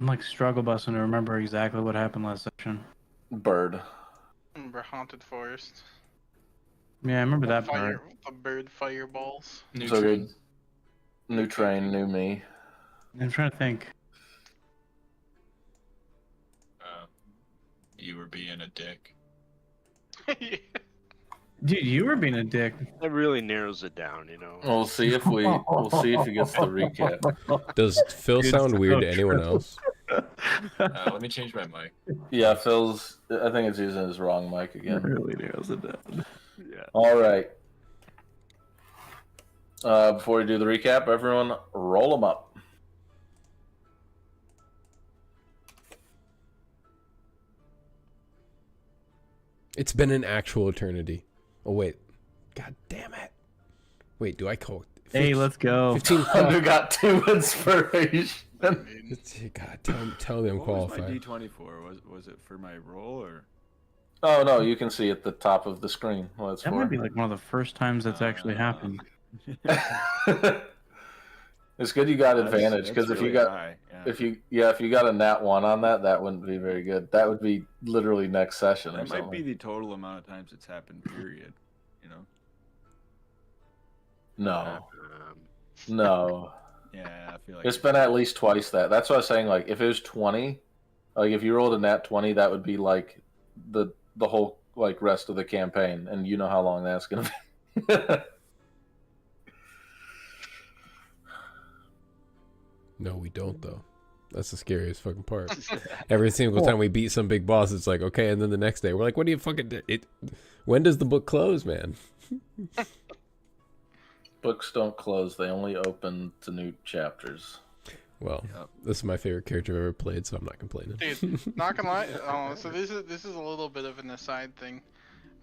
I'm like struggle busting to remember exactly what happened last session. Bird. Remember Haunted Forest? Yeah, I remember that Fire, part. the bird fireballs. New So train. good. New train, new me. I'm trying to think. You were being a dick. Yeah. Dude, you were being a dick. That really narrows it down, you know. We'll see if he gets the recap. Does Phil Dude, sound so weird to anyone true. else? Let me change my mic. Yeah, I think it's using his wrong mic again. Really narrows it down. Yeah. All right. Before we do the recap, everyone roll them up. It's been an actual eternity. Oh wait, god damn it! Wait, do I call? Hey, let's go. 15. Hunter got 2 inspiration. God, tell me I'm What was my qualified. D24? Was it for my roll or? Oh no, you can see at the top of the screen. Well, that's That for. might be like one of the first times that's actually happened. It's good you got advantage because if you really got high, yeah. if you got a nat 1 on that, that wouldn't be very good. That would be literally next session or That might something. be the total amount of times it's happened. Period. You know. No, Um, no. Yeah, I feel like It's been at least twice that. That's what I was saying. Like if it was 20, like if you rolled a nat 20, that would be like the whole like rest of the campaign, and you know how long that's gonna be. No, we don't though. That's the scariest fucking part. Every single time we beat some big boss, it's like okay, and then the next day we're like, "What do you fucking do? It? When does the book close, man?" Books don't close; they only open to new chapters. Well, Yep. this is my favorite character I've ever played, so I'm not complaining. Dude, not gonna lie. So this is a little bit of an aside thing,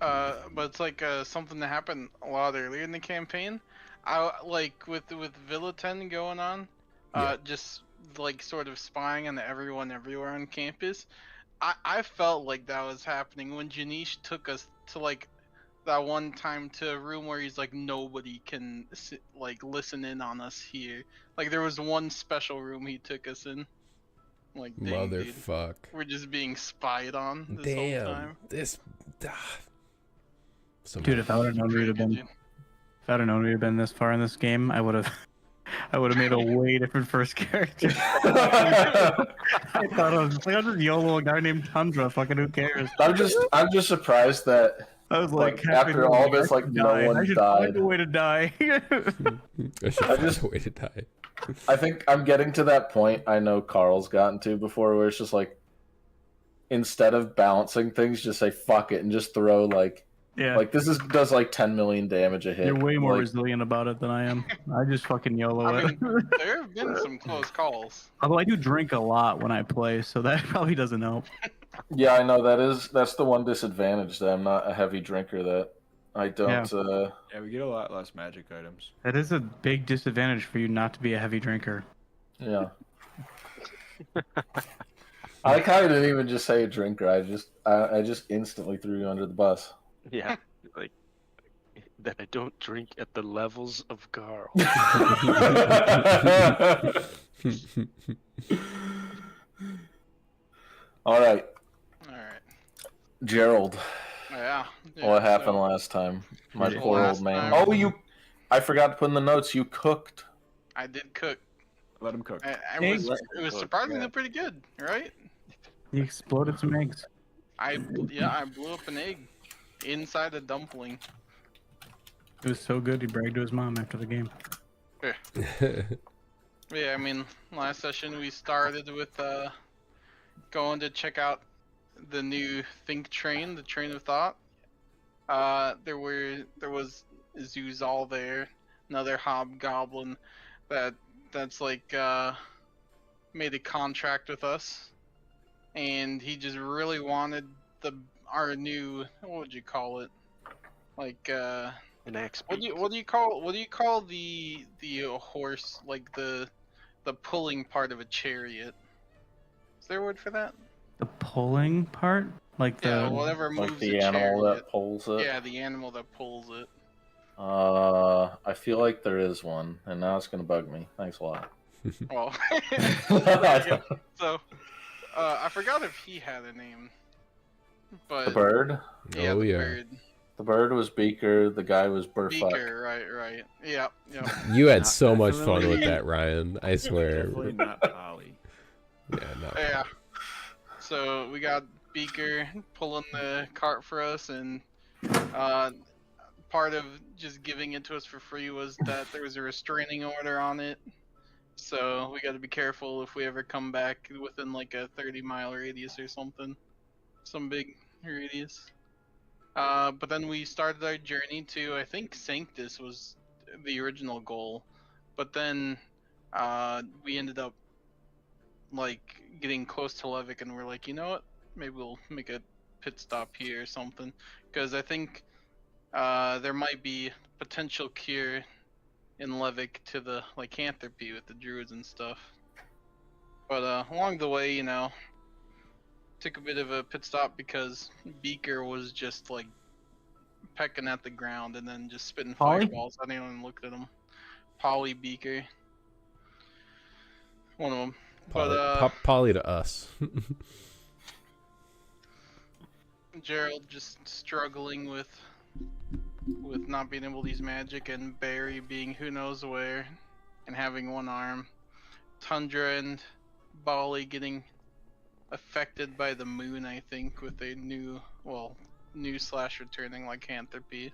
but it's like something that happened a lot earlier in the campaign. I like with Villa 10 going on, Yeah. just like sort of spying on everyone everywhere on campus. I felt like that was happening when Janice took us to like that one time to a room where he's like nobody can like listen in on us here. Like there was one special room he took us in. Like dang, dude. Motherfuck. We're just being spied on this whole Damn. time. This. So Dude, if I would have known we'd have been, this far in this game, I would have made a way different first character. I thought I was just like, I'll just YOLO a guy named Tundra. Fucking who cares? I'm just surprised that I was like happy after to all die. this, like no I one should died. find a way to die. I should find a way to die. I think I'm getting to that point I know Carl's gotten to before where it's just like instead of balancing things, just say fuck it and just throw like Yeah, like this does like 10 million damage a hit. you're way more Like, resilient about it than I am. I just fucking YOLO I it. mean, there have been some close calls. Although I do drink a lot when I play, so that probably doesn't help. yeah, I know that's the one disadvantage that I'm not a heavy drinker that I don't Yeah, we get a lot less magic items. That is a big disadvantage for you not to be a heavy drinker. yeah. I like how I didn't even just say a drinker. I just instantly threw you under the bus. yeah, like that I don't drink at the levels of Carl. All right, All right. Gerald. Yeah. What happened so last time? My Yeah. poor Last old man. time- Oh, I forgot to put in the notes. You cooked. I did cook. Let him cook. It was surprisingly pretty good, right? He exploded some eggs. I blew up an egg inside a dumpling. It was so good, he bragged to his mom after the game. Yeah, I mean, last session we started with going to check out the new Think Train, the Train of Thought. There was Zuzal there, another hobgoblin that's like made a contract with us, and he just really wanted our new, what would you call it? Like An axe. what do you call the horse, like the pulling part of a chariot? Is there a word for that? The pulling part? Like the... Yeah, whatever moves Like the a animal chariot. that pulls it. Yeah, the animal that pulls it. I feel like there is one, and now it's gonna bug me. Thanks a lot. Well, so I forgot if he had a name, but The bird? yeah, Oh, the yeah. bird. The bird was Beaker, the guy was Burfuck. Beaker, right. Yeah. You had Not so much fun definitely- with that, Ryan. I swear. Definitely not Polly. Yeah, not Yeah. So we got Beaker pulling the cart for us, and part of just giving it to us for free was that there was a restraining order on it. So we got to be careful if we ever come back within like a 30-mile radius or something, some big radius. But then we started our journey to, I think Sanctus was the original goal, but then we ended up like getting close to Levick, and we're like, you know what? Maybe we'll make a pit stop here or something, because I think there might be potential cure in Levick to the lycanthropy with the druids and stuff. But along the way, you know, took a bit of a pit stop because Beaker was just like pecking at the ground and then just spitting Polly? fireballs. I didn't even look at him. Polly Beaker, one of them. Polly to us. Gerald just struggling with not being able to use magic, and Barry being who knows where and having one arm. Tundra and Bali getting affected by the moon, I think, with a new / returning lycanthropy.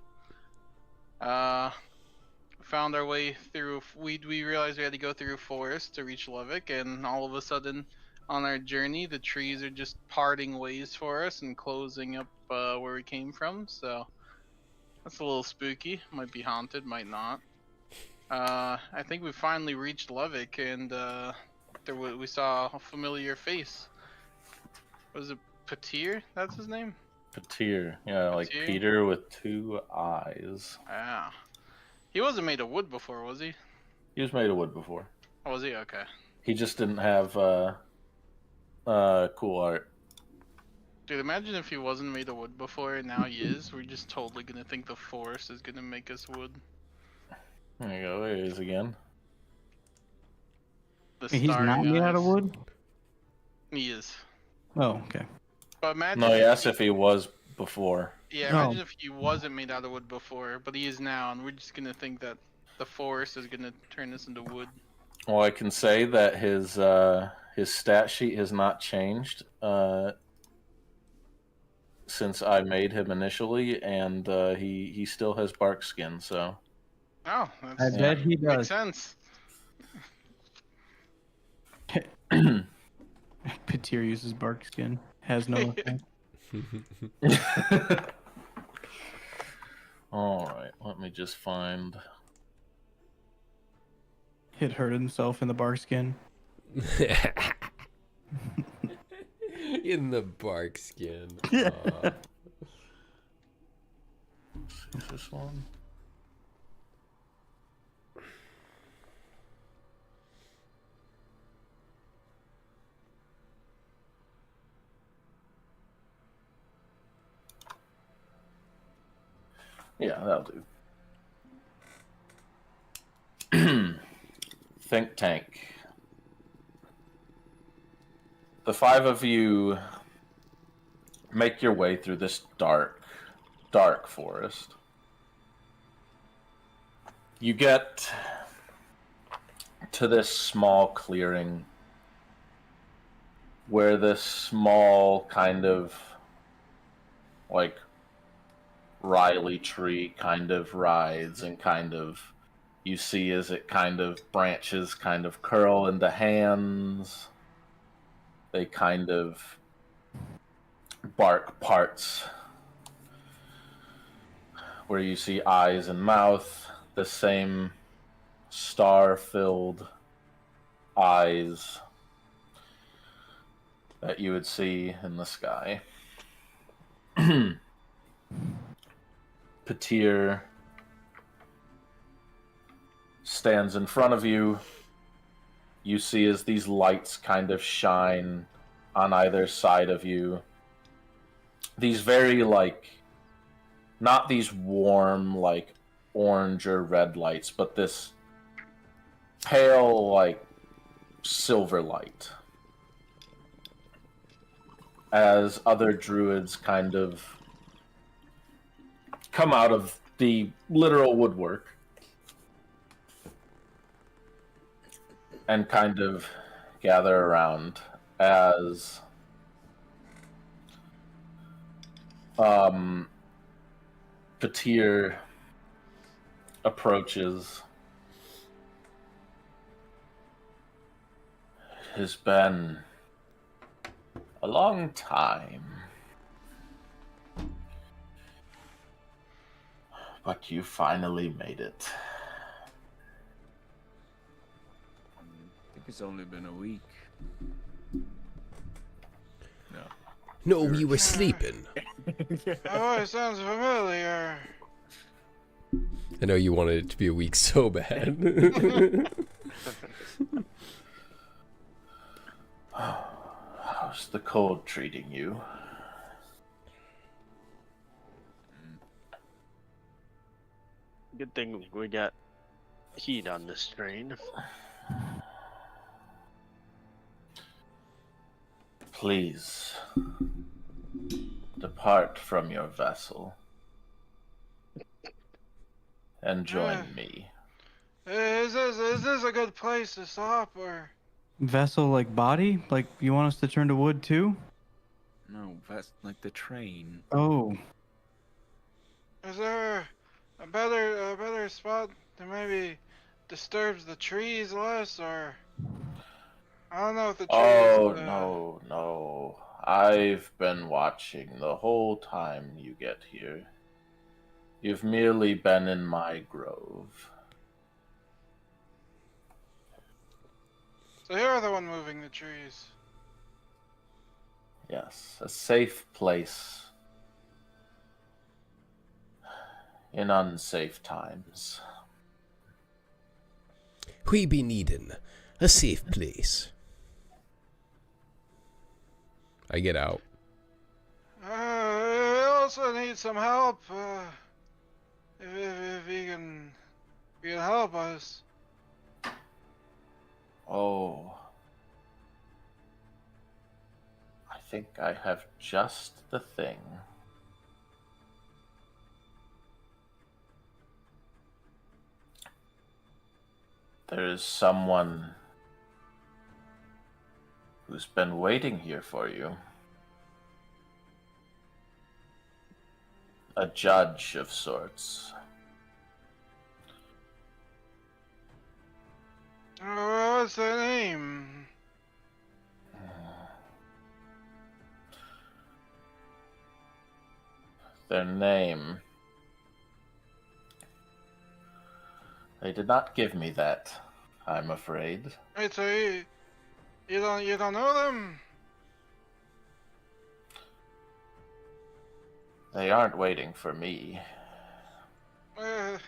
Found our way through. We realized we had to go through a forest to reach Levick, and all of a sudden, on our journey, the trees are just parting ways for us and closing up where we came from. So that's a little spooky. Might be haunted, might not. I think we finally reached Levick, and we saw a familiar face. Was it Patir? That's his name? Patir. Yeah, like Patir? Peter with 2 eyes. Yeah. He wasn't made of wood before, was he? He was made of wood before. Oh, was he? Okay. He just didn't have cool art. Dude, imagine if he wasn't made of wood before and now he is. We're just totally gonna think the forest is gonna make us wood. There you go. There he is again. The He's not starry made out of eyes. wood? He is. Oh, okay. But imagine No, he if asked if he was before. Yeah, Oh. imagine if he wasn't made out of wood before, but he is now, and we're just gonna think that the forest is gonna turn this into wood. Well, I can say that his stat sheet has not changed since I made him initially, and he still has bark skin. So Oh, I that's bet he makes does. sense. Patir uses bark skin. Has no effect. all right, let me just find. He'd hurt himself in the bark skin. In the bark skin. Is this one? Yeah, that'll do. Think tank. The 5 of you make your way through this dark forest. You get to this small clearing where this small kind of like Riley tree kind of rides, and kind of you see as it kind of branches kind of curl into hands. They kind of bark parts where you see eyes and mouth, the same star-filled eyes that you would see in the sky. Patir stands in front of you. You see as these lights kind of shine on either side of you. These very, like, not these warm, like, orange or red lights, but this pale, like, silver light as other druids kind of come out of the literal woodwork and kind of gather around as Patir approaches. Has been a long time, but you finally made it. I think it's only been a week. No. No, we were sleeping. Oh, it sounds familiar. I know you wanted it to be a week so bad. How's the cold treating you? Good thing we got heat on this train. Please depart from your vessel and join me. Is this a good place to stop, or? Vessel like body? Like you want us to turn to wood too? No, that's like the train. Oh, Is there a better spot that maybe disturbs the trees less, or? I don't know if the trees. Oh, no. I've been watching the whole time you get here. You've merely been in my grove. So you're the one moving the trees. Yes, a safe place in unsafe times. We be needing a safe place. I get out. We also need some help. If you can help us. Oh. I think I have just the thing. There is someone who's been waiting here for you. A judge of sorts. What's their name? Their name. They did not give me that, I'm afraid. Wait, so you don't know them? They aren't waiting for me. Oh.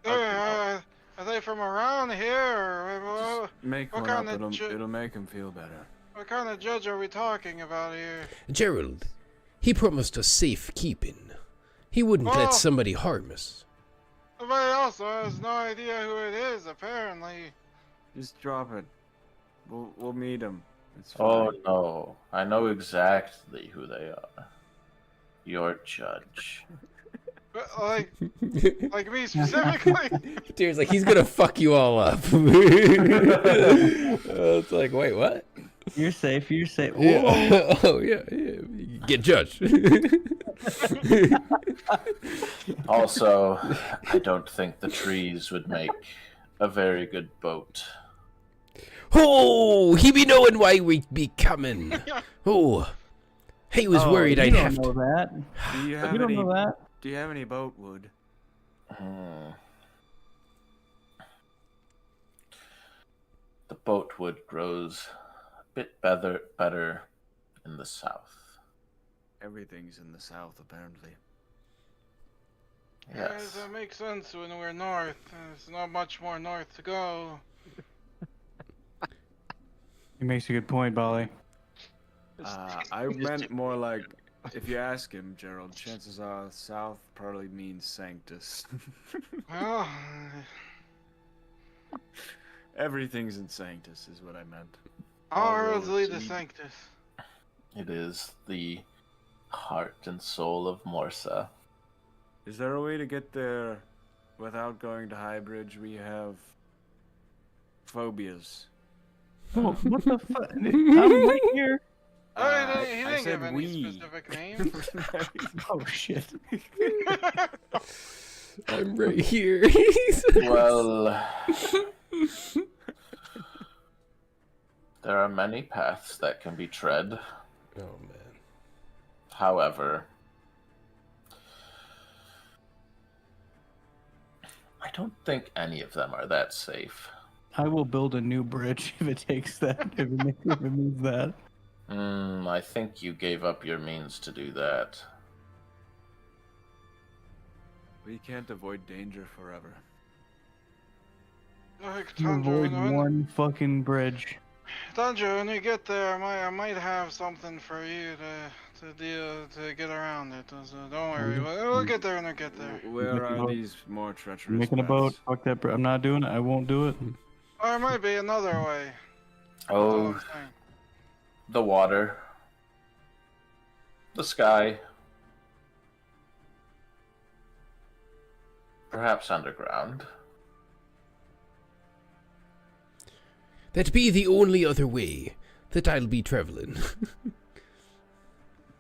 Are they from around here, or Make what one kind up, of it'll make him feel better. what kind of judge are we talking about here? Gerald, he promised us safe keeping. He wouldn't Oh. let somebody harm us. Somebody else has no idea who it is, apparently. Just drop it. We'll meet him. It's Oh fine. no, I know exactly who they are. Your judge. But, like me specifically? Dude's like, he's gonna fuck you all up. It's like, wait, what? you're safe. You're safe. Yeah. Oh, yeah. Get judged. Also, I don't think the trees would make a very good boat. Oh, he be knowing why we be coming. Oh, he was worried you I'd don't have know to. that. Do you have You don't any? know that. Do you have any boat wood? The boatwood grows a bit better in the south. Everything's in the south, apparently. Yes. That makes sense when we're north. There's not much more north to go. He makes a good point, Bali. I meant more like, if you ask him, Gerald, chances are south probably means Sanctus. Well, Everything's in Sanctus, is what I meant. Ours roads lead to lead- Sanctus. It is the heart and soul of Morsa. Is there a way to get there without going to Highbridge? We have phobias. Oh, what the fuck? I'm right here. Oh, he I didn't said give any we. specific names. Oh shit. I'm right here. Well, there are many paths that can be tread. Oh man. However, I don't think any of them are that safe. I will build a new bridge if it takes that. If it means that. I think you gave up your means to do that. We can't avoid danger forever. Look, You avoid Tundra, one fucking bridge. when we get there, I might have something for you to get around it. So don't worry, we'll get there when we get there. Where Making a are boat. these more treacherous I'm making a boat. paths? Fuck that. I'm not doing it. I won't do it. Or it might be another way. That's all Oh, I'm saying. the water, the sky, perhaps underground. That be the only other way that I'll be traveling.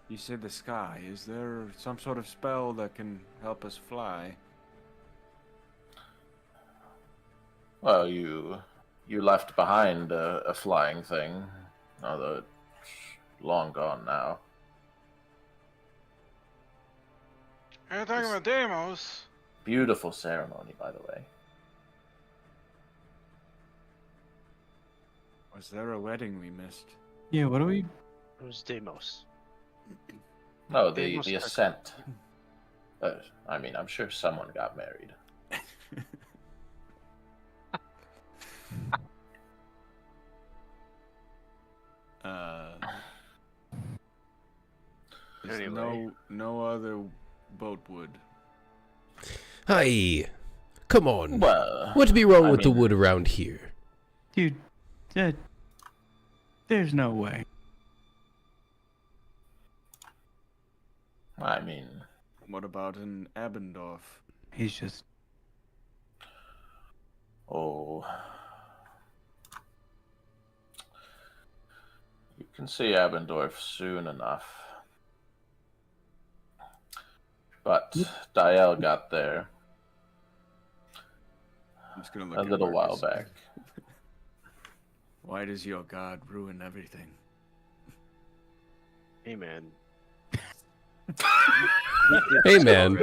You said the sky. Is there some sort of spell that can help us fly? Well, you left behind a flying thing, although it's long gone now. You're talking about Deimos. Beautiful ceremony, by the way. Was there a wedding we missed? Yeah. What do we? It was Deimos. No, Deimos the took- ascent. I mean, I'm sure someone got married. There's Anyway. no other boat would. Hi. Come on. Well, What be wrong I with the mean- wood around here? Dude, there's no way. I mean, What about in Abendorf? He's just. oh, you can see Abendorf soon enough. But Diel got there I'm just gonna look a at little while Marcus. back. Why does your god ruin everything? Hey man. Hey man.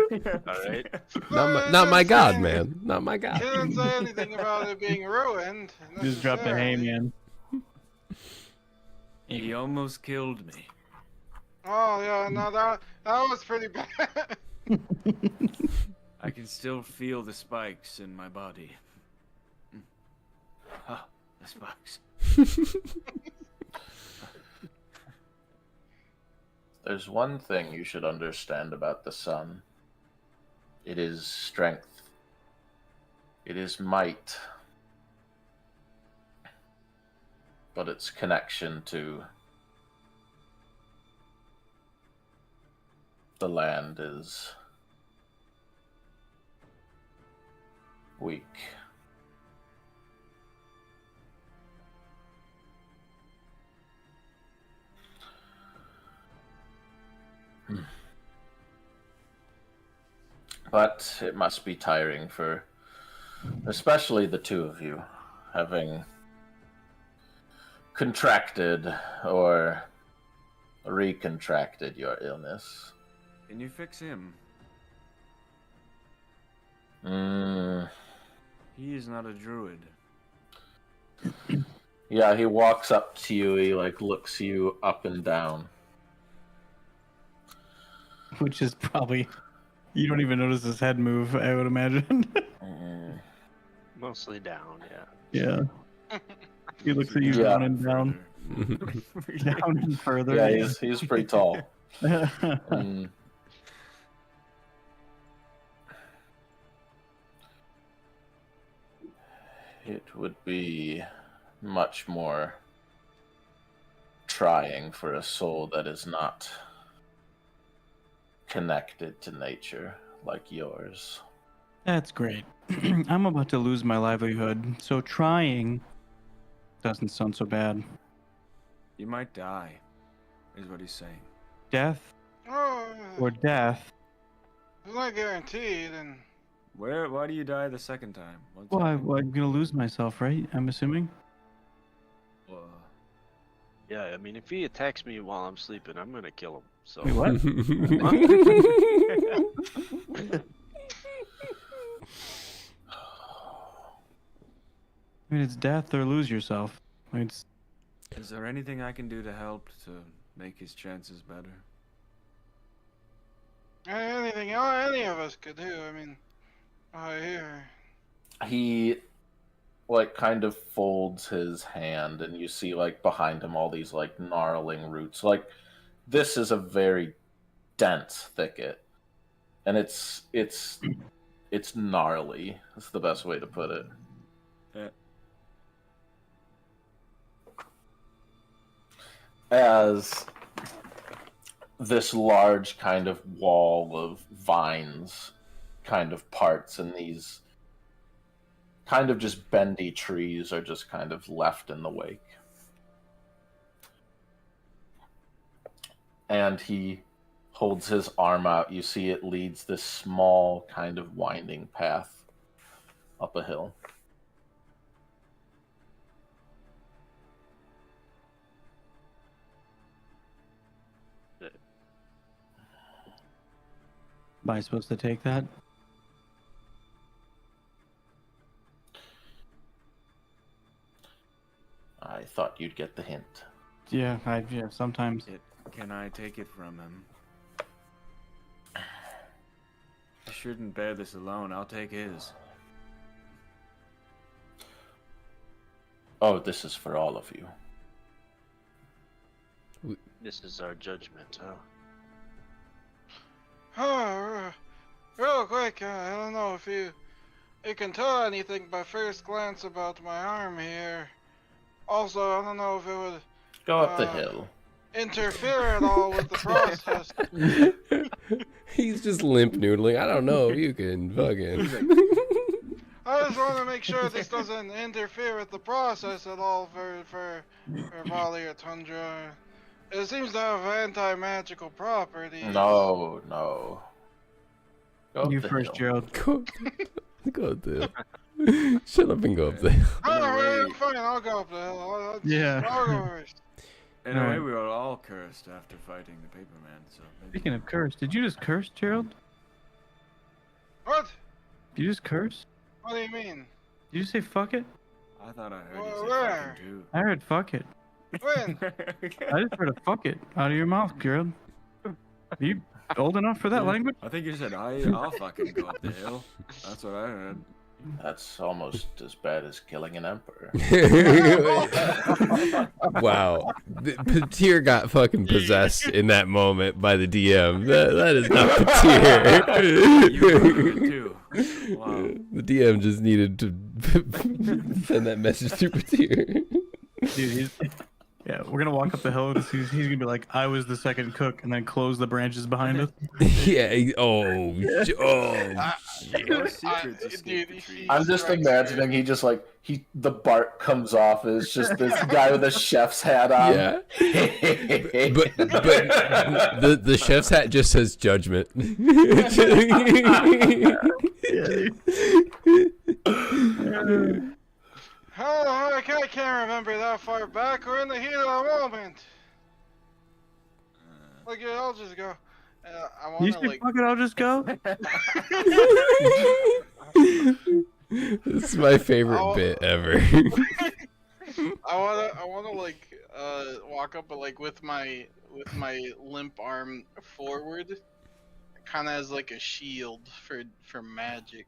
Alright. Not my god, man. Not my He god. didn't say anything about it being ruined. Just drop the hay, necessarily. man. He almost killed me. Oh yeah, no, that was pretty bad. I can still feel the spikes in my body. Ah, the spikes. There's one thing you should understand about the sun. It is strength. It is might. But its connection to the land is weak. But it must be tiring for especially the two of you, having contracted or recontracted your illness. Can you fix him? He is not a druid. Yeah, he walks up to you, he looks you up and down. Which is probably. You don't even notice his head move, I would imagine. Mostly down, yeah. Yeah. He looks at you Yeah. down and down. Down and further. Yeah, he's pretty tall. Mm. It would be much more trying for a soul that is not connected to nature like yours. That's great. I'm about to lose my livelihood, so trying doesn't sound so bad. You might die, is what he's saying. Death Oh, or death? it's not guaranteed, and Why do you die the second time? What's Well, happening? I'm gonna lose myself, right? I'm assuming. Yeah, I mean, if he attacks me while I'm sleeping, I'm gonna kill him. So. Wait, what? I mean, it's death or lose yourself. It's Is there anything I can do to help to make his chances better? anything any of us could do. I mean, here. He like kind of folds his hand, and you see like behind him all these like gnarling roots. Like this is a very dense thicket, and it's gnarly. That's the best way to put it. Yeah. As this large kind of wall of vines kind of parts, and these kind of just bendy trees are just kind of left in the wake. And he holds his arm out. You see it leads this small kind of winding path up a hill. Am I supposed to take that? I thought you'd get the hint. Yeah, sometimes. Can I take it from him? I shouldn't bear this alone. I'll take his. Oh, this is for all of you. This is our judgment, huh? Real quick, I don't know if you can tell anything by first glance about my arm here. Also, I don't know if it would Go up the hill. interfere at all with the process. He's just limp noodling. I don't know if you can fucking. I just want to make sure this doesn't interfere with the process at all for Valley or Tundra. It seems to have anti-magical properties. No. Go up You the first, hill. Gerald. Go up there. Shut up and go up there. Oh, fine, I'll go up the hill. Yeah. I'll go first. In a way, Alright. we were all cursed after fighting the paper man, so maybe... Speaking of curse, did you just curse, Gerald? What? Did you just curse? What do you mean? Did you say fuck it? I thought I heard Well, you where? say fucking I heard fuck it. When? I just heard a fuck it out of your mouth, Gerald. Are you old enough for that language? I think you said I'll fucking go up the hill. That's what I heard. That's almost as bad as killing an emperor. Wow. Patir got fucking possessed in that moment by the DM. That is not Patir. You heard it too. Wow. The DM just needed to send that message to Patir. Dude, yeah, we're gonna walk up the hill and he's gonna be like, I was the second cook, and then close the branches behind us. Yeah. Oh. Your secrets dude, escape the he- trees. I'm just imagining the bark comes off as just this guy with a chef's hat on. Yeah. But the chef's hat just says judgment. Oh, I can't remember that far back. We're in the heat of the moment. Like, I'll just go. I You want to, say like... fuck it, I'll just go. This is my favorite bit ever. I wanna like walk up like with my limp arm forward, kind of as like a shield for magic.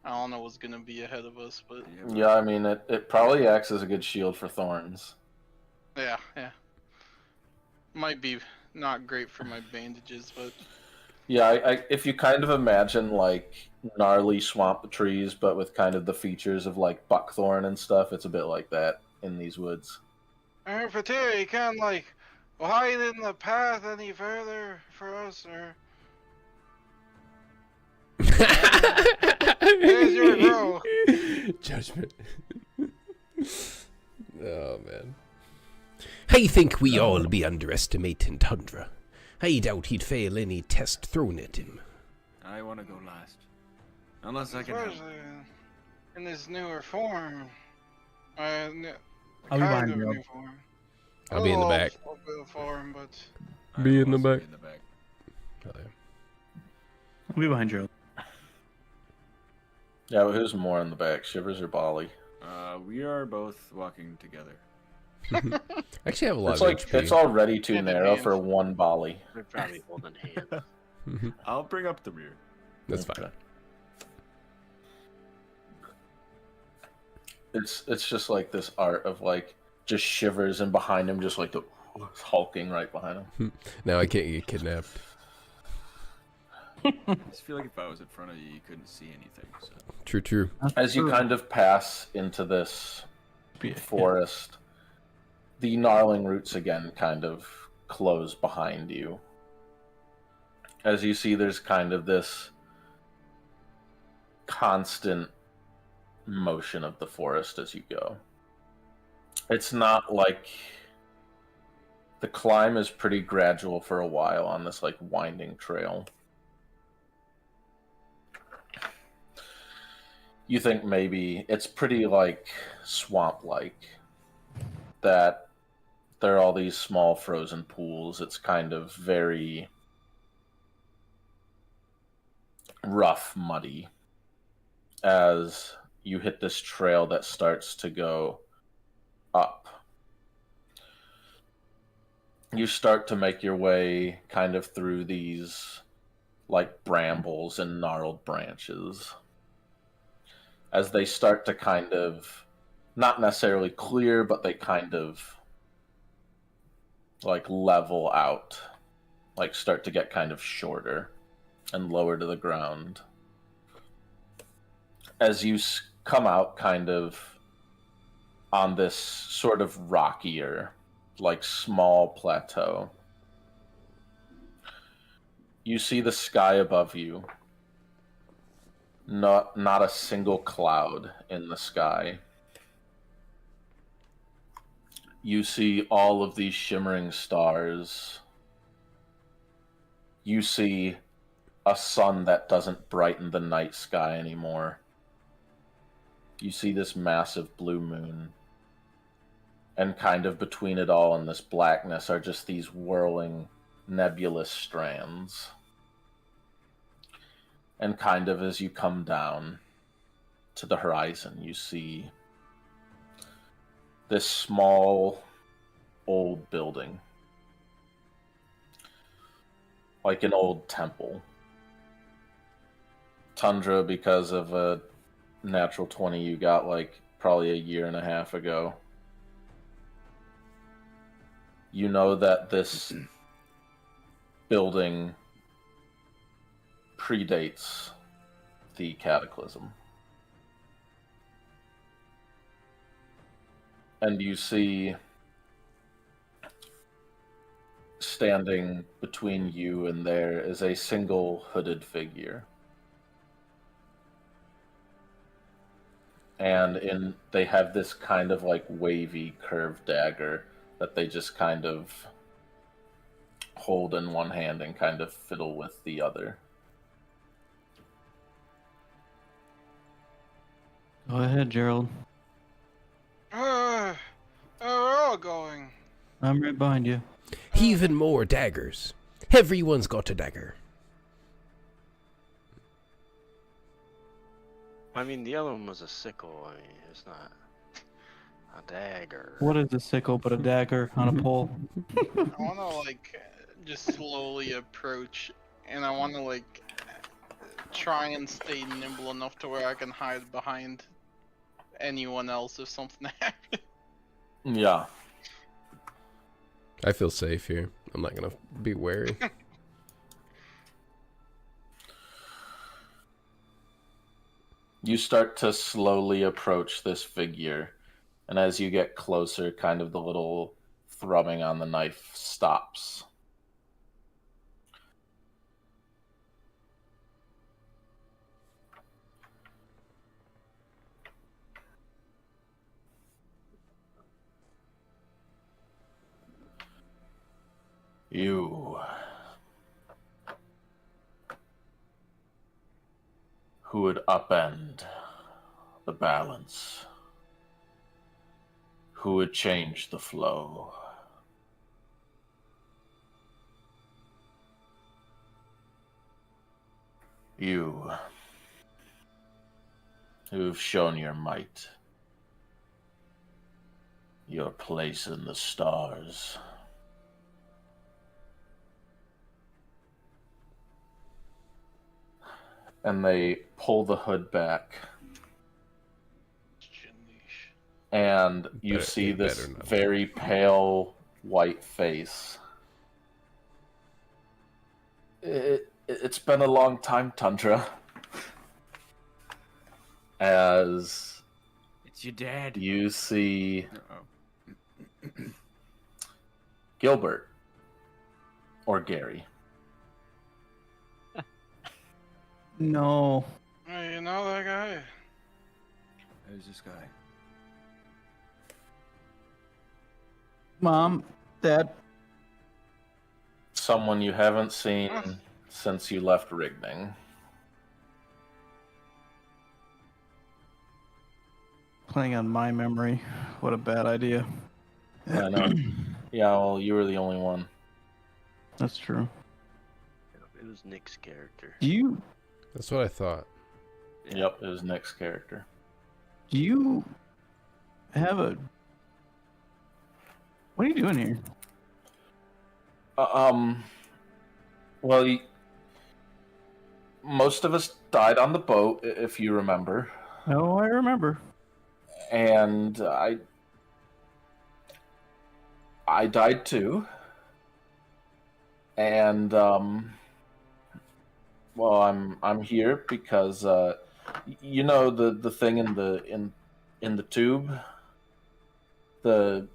I don't know what's gonna be ahead of us, but Yeah, I mean, it probably acts as a good shield for thorns. yeah. Might be not great for my bandages, but Yeah, if you kind of imagine like gnarly swamp trees, but with kind of the features of like buckthorn and stuff, it's a bit like that in these woods. Fatiri, you can't like hide in the path any further for us, or there's your grow. Judgment. Oh man. I think we all be underestimating Tundra. I doubt he'd fail any test thrown at him. I want to go last. Unless I can help. Especially in his newer form. I'll be Kind behind of you. new form. I'll be in the A little back. bit of form, but I Be will in the also back. Be in the back. Oh, yeah. I'll be behind you. Yeah, but who's more in the back, Shivers or Bali? We are both walking together. Actually, I have a lot It's of like HP. it's already too Hand in narrow hand. for one Bali. We're probably holding hands. Mhm. I'll bring up the rear. That's fine. Okay. It's just like this art of like just Shivers and behind him just like the hulking right behind him. Now I can't get kidnapped. I just feel like if I was in front of you, you couldn't see anything. So. True, true. As you kind of pass into this forest, the gnarling roots again kind of close behind you. As you see, there's kind of this constant motion of the forest as you go. It's not like the climb is pretty gradual for a while on this like winding trail. You think maybe it's pretty like swamp-like, that there are all these small frozen pools. It's kind of very rough, muddy, as you hit this trail that starts to go up. You start to make your way kind of through these like brambles and gnarled branches as they start to kind of not necessarily clear, but they kind of like level out, like start to get kind of shorter and lower to the ground. As you come out kind of on this sort of rockier, like small plateau, you see the sky above you. Not a single cloud in the sky. You see all of these shimmering stars. You see a sun that doesn't brighten the night sky anymore. You see this massive blue moon. And kind of between it all and this blackness are just these whirling nebulous strands. And kind of as you come down to the horizon, you see this small, old building. Like an old temple. Tundra, because of a natural 20 you got like probably a year and a half ago. You know that this building predates the cataclysm. And you see standing between you and there is a single hooded figure. And they have this kind of like wavy curved dagger that they just kind of hold in one hand and kind of fiddle with the other. Go ahead, Gerald. we're all going. I'm right behind you. Even more daggers. Everyone's got a dagger. I mean, the other one was a sickle. I mean, it's not a dagger. What is a sickle but a dagger on a pole? I want to like just slowly approach, and I want to like try and stay nimble enough to where I can hide behind anyone else if something happens. Yeah. I feel safe here. I'm not gonna be wary. You start to slowly approach this figure, and as you get closer, kind of the little thrumming on the knife stops. You, who would upend the balance, who would change the flow. You, who've shown your might, your place in the stars. And they pull the hood back, and you Better- see it this better not. very pale white face. It's been a long time, Tundra. As It's your dad. you see Uh-oh. Gilbert, or Gary. No. Hey, you know that guy? Who's this guy? Mom, Dad. Someone you haven't seen Huh. since you left Rigning. Playing on my memory. What a bad idea. I know. Yeah, well, you were the only one. That's true. It was Nick's character. Do you That's what I thought. Yep, it was Nick's character. have a... What are you doing here? Well, most of us died on the boat, if you remember. Oh, I remember. And I died too. And well, I'm here because you know the thing in the tube, the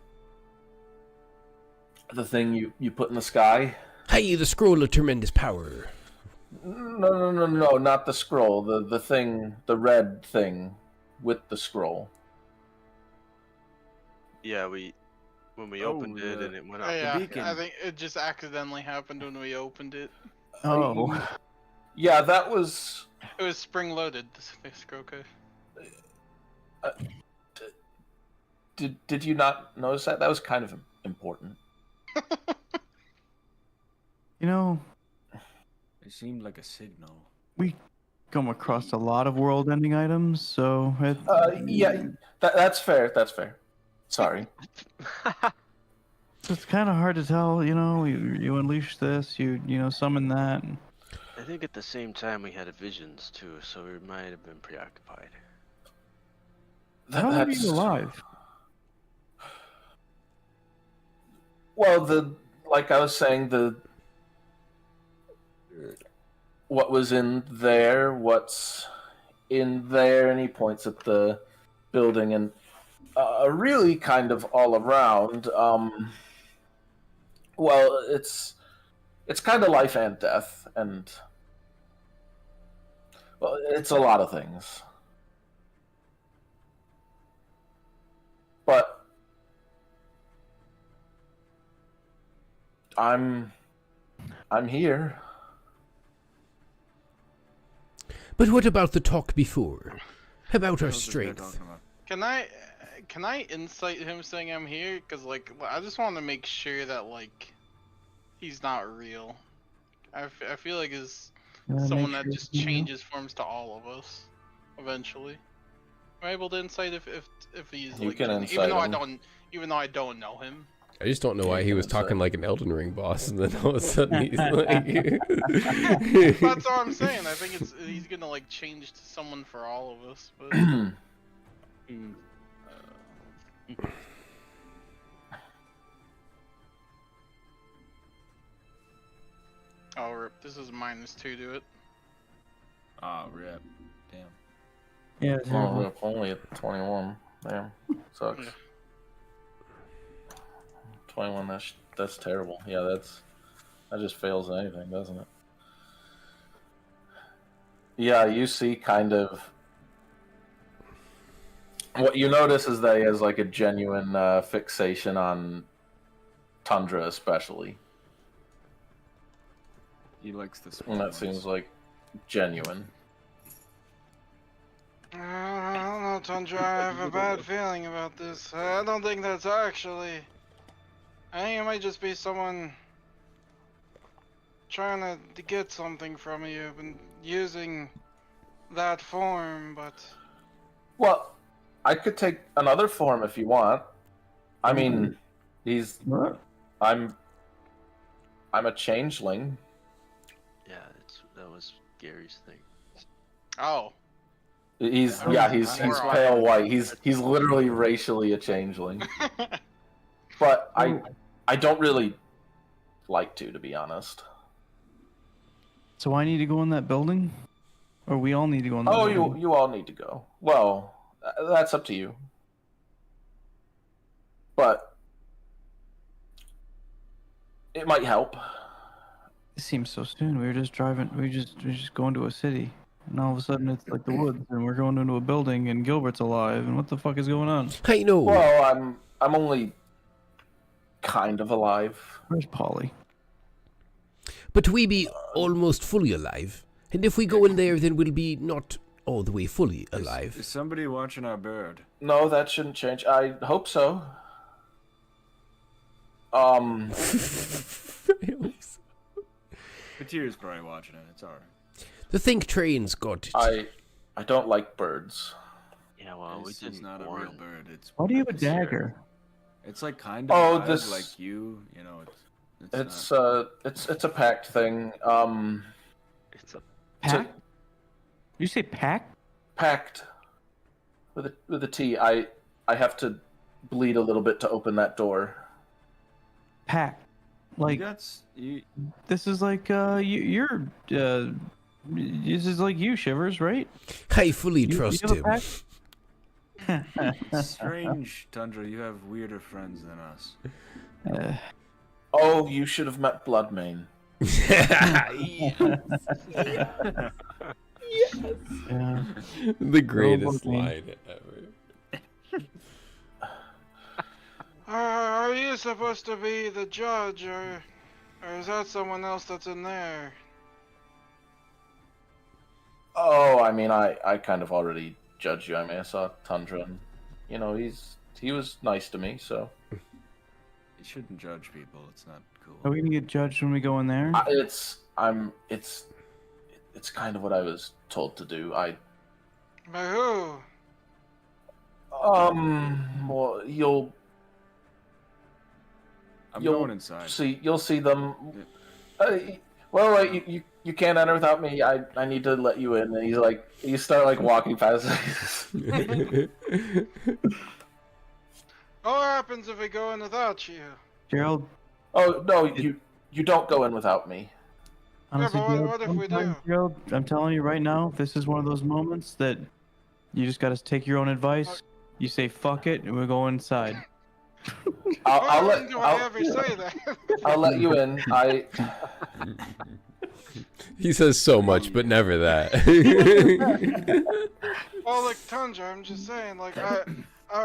thing you put in the sky. Hey, the scroll of tremendous power. No, not the scroll. The thing, the red thing with the scroll. Yeah, when we Oh, opened it the- and it went Oh, up. yeah, beacon. I think it just accidentally happened when we opened it. Oh. Yeah, that was. It was spring loaded. This Kroka. Did you not notice that? That was kind of important. You know, It seemed like a signal. we come across a lot of world-ending items, so Yeah, that's fair. That's fair. Sorry. it's kind of hard to tell. You know, you unleash this, you summon that. And I think at the same time we had visions too, so we might have been preoccupied. how are That's you alive? well, like I was saying, what was in there, what's in there, and he points at the building, and really kind of all around. Well, it's kind of life and death, and well, it's a lot of things. But I'm here. But what about the talk before? About our What was this guy strength? talking about? Can I insight him saying I'm here? Cause like I just want to make sure that like he's not real. I feel like is someone that just changes forms to all of us eventually. Am I able to insight if he's You like can even insight though him. even though I don't know him. I just don't know why Yeah, he you was can say. talking like an Elden Ring boss, and then all of a sudden he's like, That's all I'm saying. I think he's gonna like change to someone for all of us. But oh, rip. This is -2 to it. Ah, rip. Damn. Yeah, Oh, terrible. we're only at 21. Damn, sucks. Yeah. 21. That's terrible. Yeah, that just fails anything, doesn't it? Yeah, you see, kind of. What you notice is that he has like a genuine fixation on Tundra, especially, He likes the and that spoilers. seems like genuine. I don't know, Tundra. I have a bad feeling about this. I don't think that's actually. I think it might just be someone trying to get something from you and using that form, but. Well, I could take another form if you want. I mean, What? I'm a changeling. Yeah, that was Gary's thing. Oh. He's Moron. pale white. He's literally racially a changeling. But I don't really like to be honest. So I need to go in that building, or we all need to go in that Oh, building? you all need to go. Well, that's up to you. But it might help. It seems so soon. We were just driving. We were just going to a city, and all of a sudden it's like the woods, and we're going into a building, and Gilbert's alive, and what the fuck is going on? I know. Well, I'm only kind of alive. Where's Polly? But we be almost fully alive. And if we go in there, then we'll be not all the way fully alive. Is somebody watching our bird? No, that shouldn't change. I hope so. Katir's probably watching it. It's alright. The think train's got it. I don't like birds. Yeah, well, we It's didn't not a warn. real bird. It's Why do you have a purpose here. dagger? It's like kind of Oh, alive, this- like you know. It's a pact thing. It's a Pack? You say pack? Pact with a T. I have to bleed a little bit to open that door. Pack. Like you. this is like you're this is like you, Shivers, right? I fully trust have a him. pack? Strange, Tundra. You have weirder friends than us. Oh, you should have met Bloodmane. Yeah. The greatest Oh, boy. line ever. Are you supposed to be the judge, or is that someone else that's in there? Oh, I mean, I kind of already judged you. I mean, I saw Tundra, and you know, he was nice to me, so You shouldn't judge people. It's not cool. Are we gonna get judged when we go in there? it's kind of what I was told to do. By who? Well, you'll I'm you'll going inside. you'll see them. Well, wait, you can't enter without me. I need to let you in. And he's like, you start like walking past. What happens if we go in without you? Gerald, Oh no, you don't go in without me. honestly, but Gerald, what if we sometimes, do? Gerald, I'm telling you right now, this is one of those moments that you just gotta take your own advice. You say fuck it, and we go inside. I'll When do I let ever say that? I'll let you in. He says so much, but never that. Well, like Tundra, I'm just saying, like I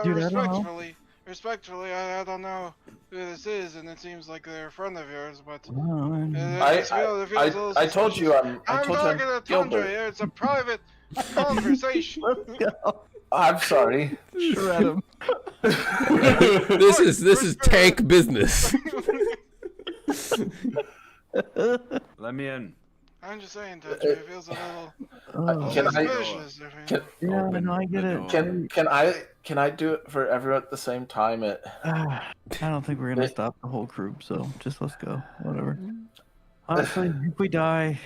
Dude, I don't know. respectfully, I don't know who this is, and it seems like they're a friend of yours, but Oh, it I just feels a little I told you suspicious. I I'm told talking you to I'm Tundra Gilbert. here. It's a private conversation. Let's go. I'm sorry. Shred him. this is tank business. Let me in. I'm just saying, Tundra, it feels a little Oh. Can I- suspicious. Can, Yeah, Open no, I get the it. door. can I do it for everyone at the same time? I don't think we're gonna stop the whole group, so just let's go. Whatever. Honestly, if we die,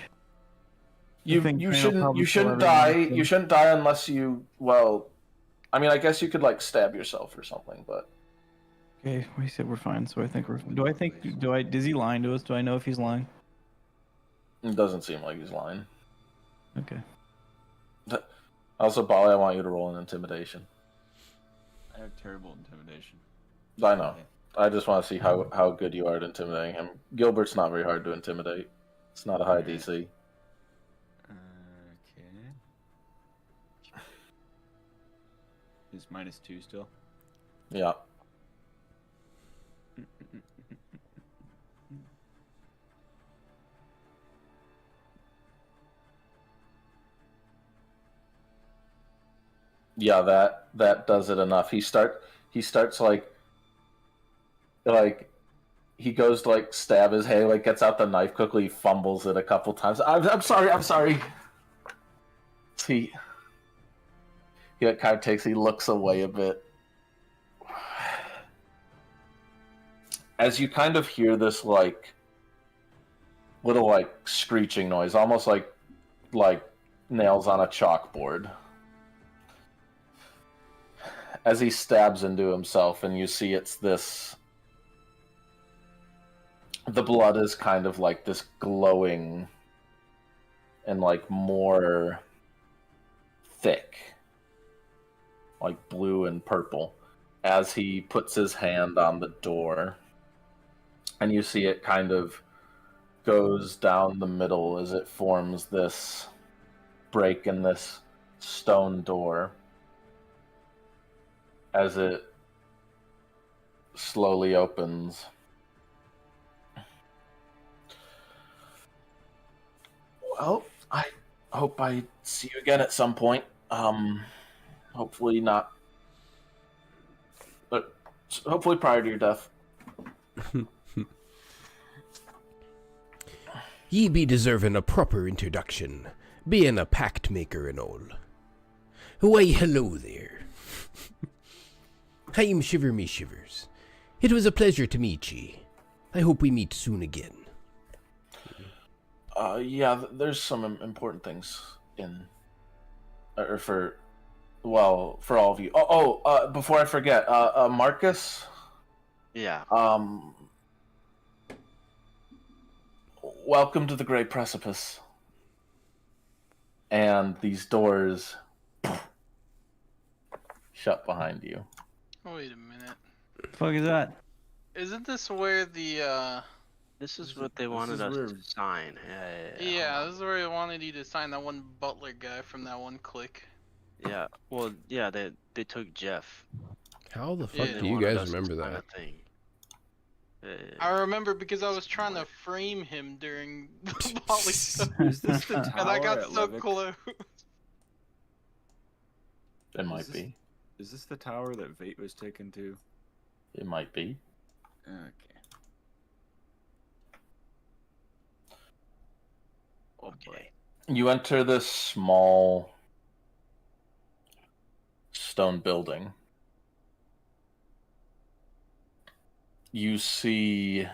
You think you Daniel shouldn't probably you shouldn't still have die. everything. You shouldn't die unless you I mean, I guess you could like stab yourself or something, but okay, we said we're fine, so I think we're. Is he lying to us? Do I know if he's lying? it doesn't seem like he's lying. Okay. Also, Bali, I want you to roll an intimidation. I have terrible intimidation. I know. I just want to see how good you are at intimidating him. Gilbert's not very hard to intimidate. It's not a high DC. Okay. Is -2 still? Yeah. Yeah, that does it enough. He starts like he goes to like stab his hay, like gets out the knife quickly, fumbles it a couple times. I'm sorry. He kind of takes, he looks away a bit. As you kind of hear this like little like screeching noise, almost like nails on a chalkboard. As he stabs into himself, and you see it's this. The blood is kind of like this glowing and like more thick, like blue and purple, as he puts his hand on the door. And you see it kind of goes down the middle as it forms this break in this stone door. As it slowly opens. Well, I hope I see you again at some point. Hopefully not. But hopefully prior to your death. Ye be deserving a proper introduction, being a pact maker and all. Why, hello there. I'm Shiver Me Shivers. It was a pleasure to meet ye. I hope we meet soon again. Yeah, there's some important things in, or for all of you. Before I forget, Marcus. Yeah. Welcome to the Great Precipice. And these doors shut behind you. Wait a minute. The fuck is that? Isn't this where the This is what they wanted us to sign. Yeah, this is where they wanted you to sign that one butler guy from that one clique. Yeah. Well, yeah, they took Jeff. How the fuck Yeah. do you Wanted guys us to remember sign that? a thing. I remember because I was trying to frame him during the volley stuff, Is this the tower and I got at so Levick? close. It might be. Is this the tower that Vate was taken to? It might be. Okay. Okay. You enter this small stone building. You see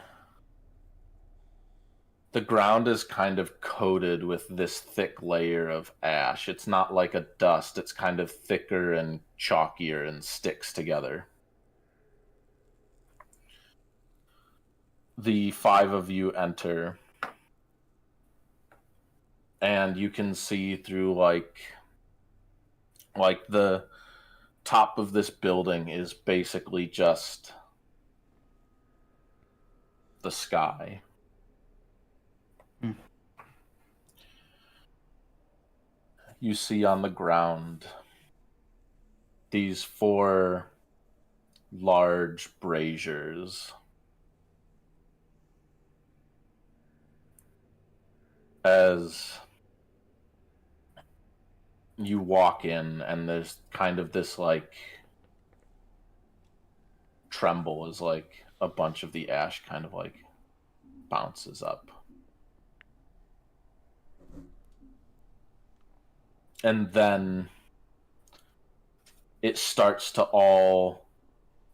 the ground is kind of coated with this thick layer of ash. It's not like a dust, it's kind of thicker and chalkier and sticks together. The 5 of you enter, and you can see through like the top of this building is basically just the sky. You see on the ground these 4 large braziers. As you walk in, and there's kind of this like tremble as like a bunch of the ash kind of like bounces up. And then it starts to all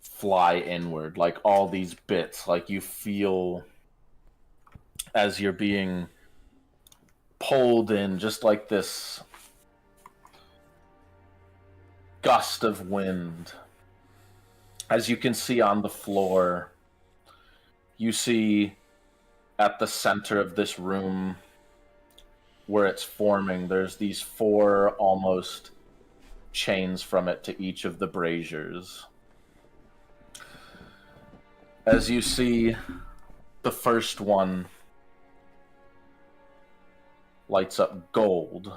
fly inward, like all these bits, like you feel as you're being pulled in, just like this gust of wind. As you can see on the floor, you see at the center of this room where it's forming, there's these 4 almost chains from it to each of the braziers. As you see, the first one lights up gold.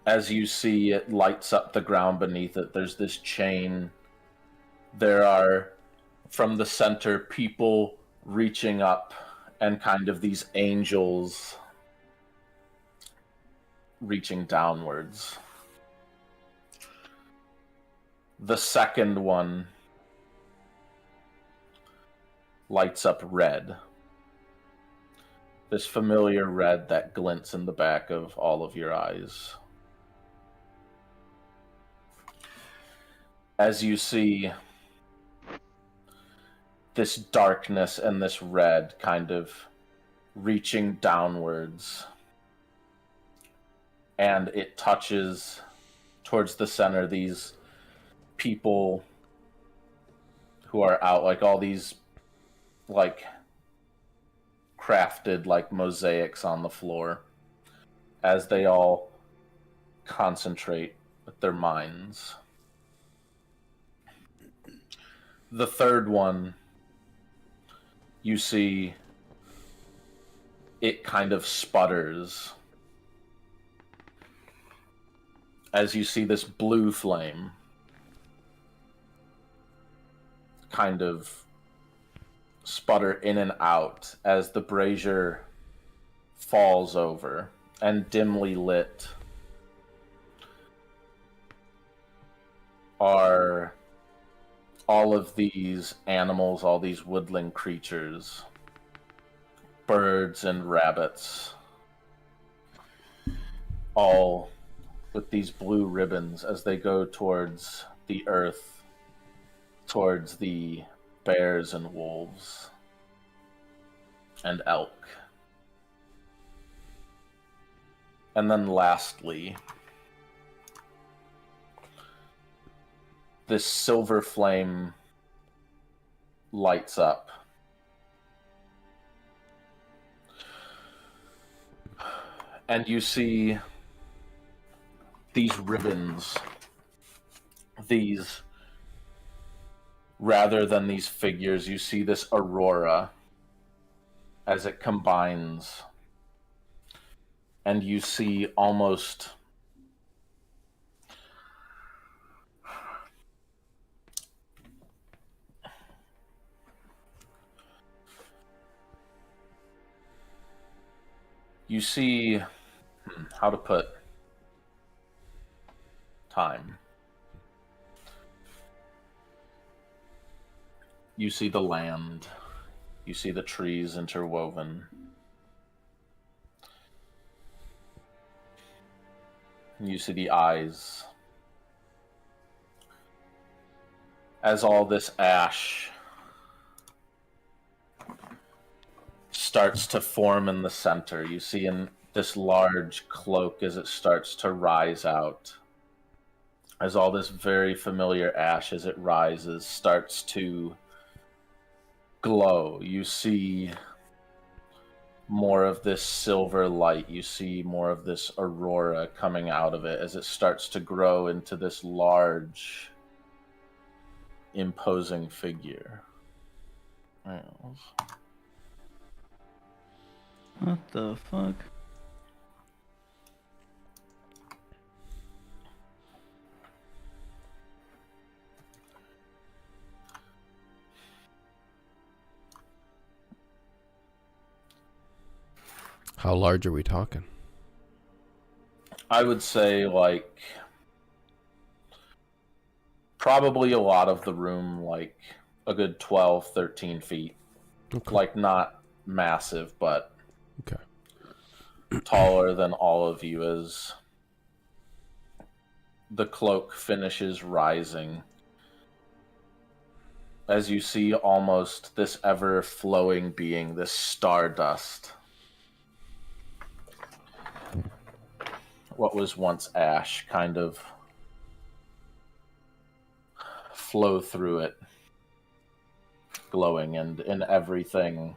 As you see, it lights up the ground beneath it. There's this chain. There are, from the center, people reaching up, and kind of these angels reaching downwards. The second one lights up red. This familiar red that glints in the back of all of your eyes. As you see this darkness and this red kind of reaching downwards, and it touches towards the center these people who are out, like all these like crafted like mosaics on the floor, as they all concentrate with their minds. The third one, you see it kind of sputters as you see this blue flame kind of sputter in and out as the brazier falls over, and dimly lit are all of these animals, all these woodland creatures, birds and rabbits, all with these blue ribbons as they go towards the earth, towards the bears and wolves and elk. And then lastly, this silver flame lights up. And you see these ribbons, these, rather than these figures, you see this aurora as it combines. And you see almost you see how to put time. You see the land. You see the trees interwoven. You see the eyes. As all this ash starts to form in the center, you see in this large cloak as it starts to rise out. As all this very familiar ash, as it rises, starts to glow. You see more of this silver light. You see more of this aurora coming out of it as it starts to grow into this large, imposing figure. What the fuck? How large are we talking? I would say, like, probably a lot of the room, like, a good 12, 13 feet. Okay. Like, not massive, but Okay. taller than all of you as the cloak finishes rising. As you see almost this ever-flowing being, this stardust. What was once ash kind of flow through it, glowing, and in everything,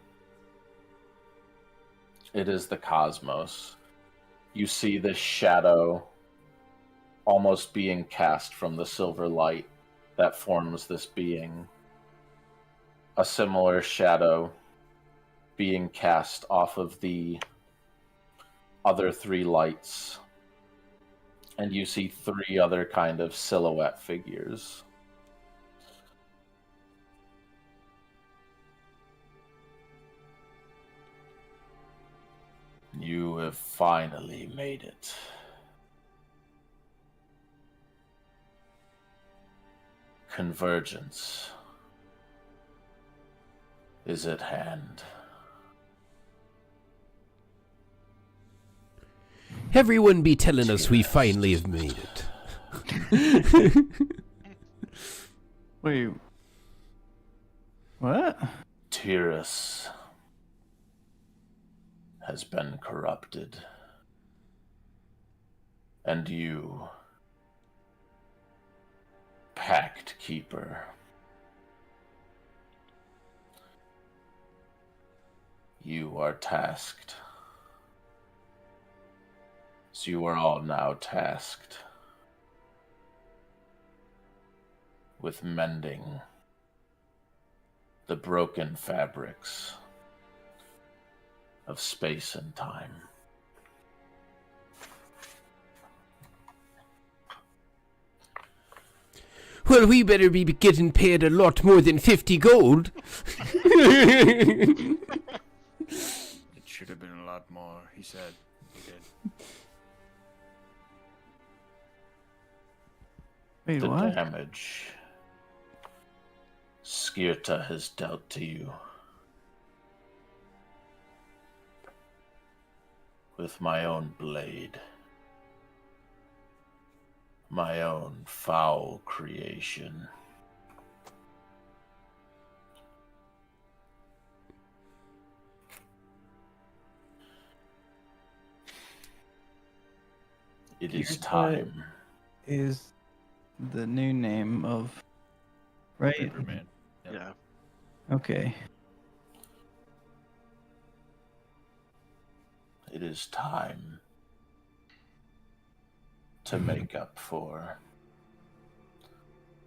it is the cosmos. You see this shadow almost being cast from the silver light that forms this being. A similar shadow being cast off of the other 3 lights. And you see 3 other kind of silhouette figures. You have finally made it. Convergence is at hand. Everyone be telling us we finally have made it. Wait. What? Tyrus has been corrupted. And you, Pact Keeper, you are tasked. So you are all now tasked with mending the broken fabrics of space and time. Well, we better be getting paid a lot more than 50 gold. It should have been a lot more, he said. He did. Wait, The what? damage Skirta has dealt to you with my own blade, my own foul creation. It is Skirta time. Is the new name of... Right? Paperman. Yep. Yeah. Okay. It is time to make up for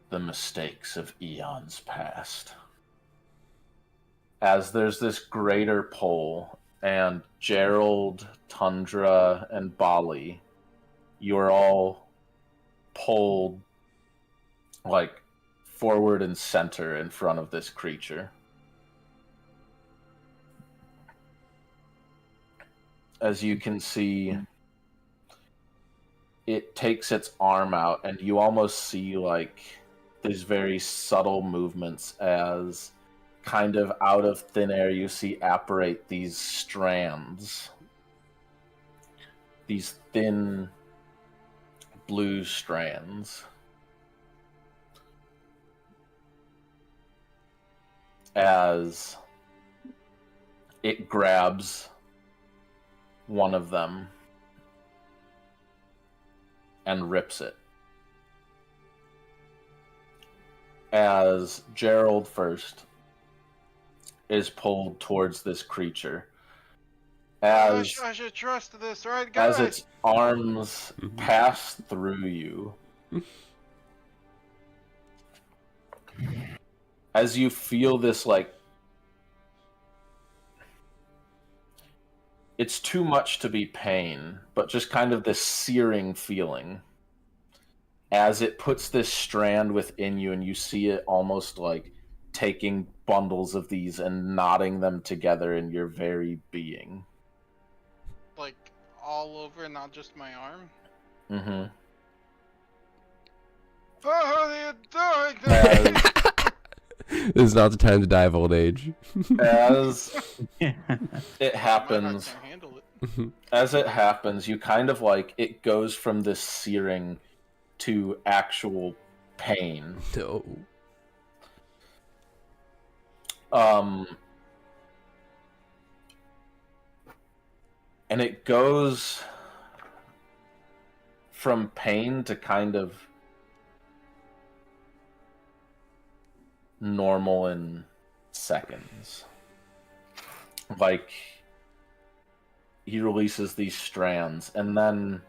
the mistakes of eons past. As there's this greater pull, and Gerald, Tundra, and Bali, you're all pulled like forward and center in front of this creature. As you can see, it takes its arm out, and you almost see like these very subtle movements as kind of out of thin air you see apparate these strands, these thin blue strands, as it grabs one of them and rips it. As Gerald first is pulled towards this creature, as I should trust this, right, guys? as its arms pass through you, as you feel this, like, it's too much to be pain, but just kind of this searing feeling as it puts this strand within you, and you see it almost like taking bundles of these and knotting them together in your very being. Like, all over, not just my arm? Mm-hmm. Oh, how are you doing? This is not the time to die of old age. As it My heart happens, can't handle it. as it happens, you kind of like, it goes from this searing to actual pain. No. And it goes from pain to kind of normal in seconds. Like, he releases these strands, and then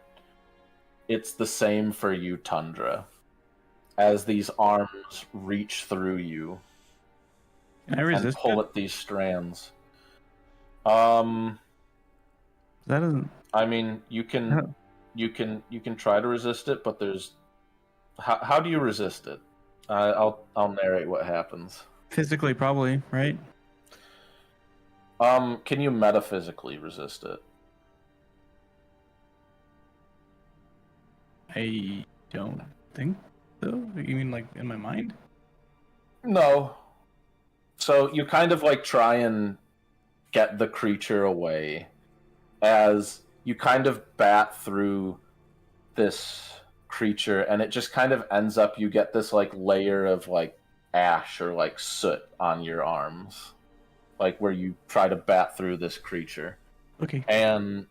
it's the same for you, Tundra. As these arms reach through you Can I and resist pull it? at these strands. That doesn't. I mean, you can try to resist it, but there's how do you resist it? I'll narrate what happens. Physically, probably, right? Can you metaphysically resist it? I don't think so. You mean like in my mind? No. So you kind of like try and get the creature away as you kind of bat through this creature, and it just kind of ends up you get this like layer of like ash or like soot on your arms, like where you try to bat through this creature. Okay. And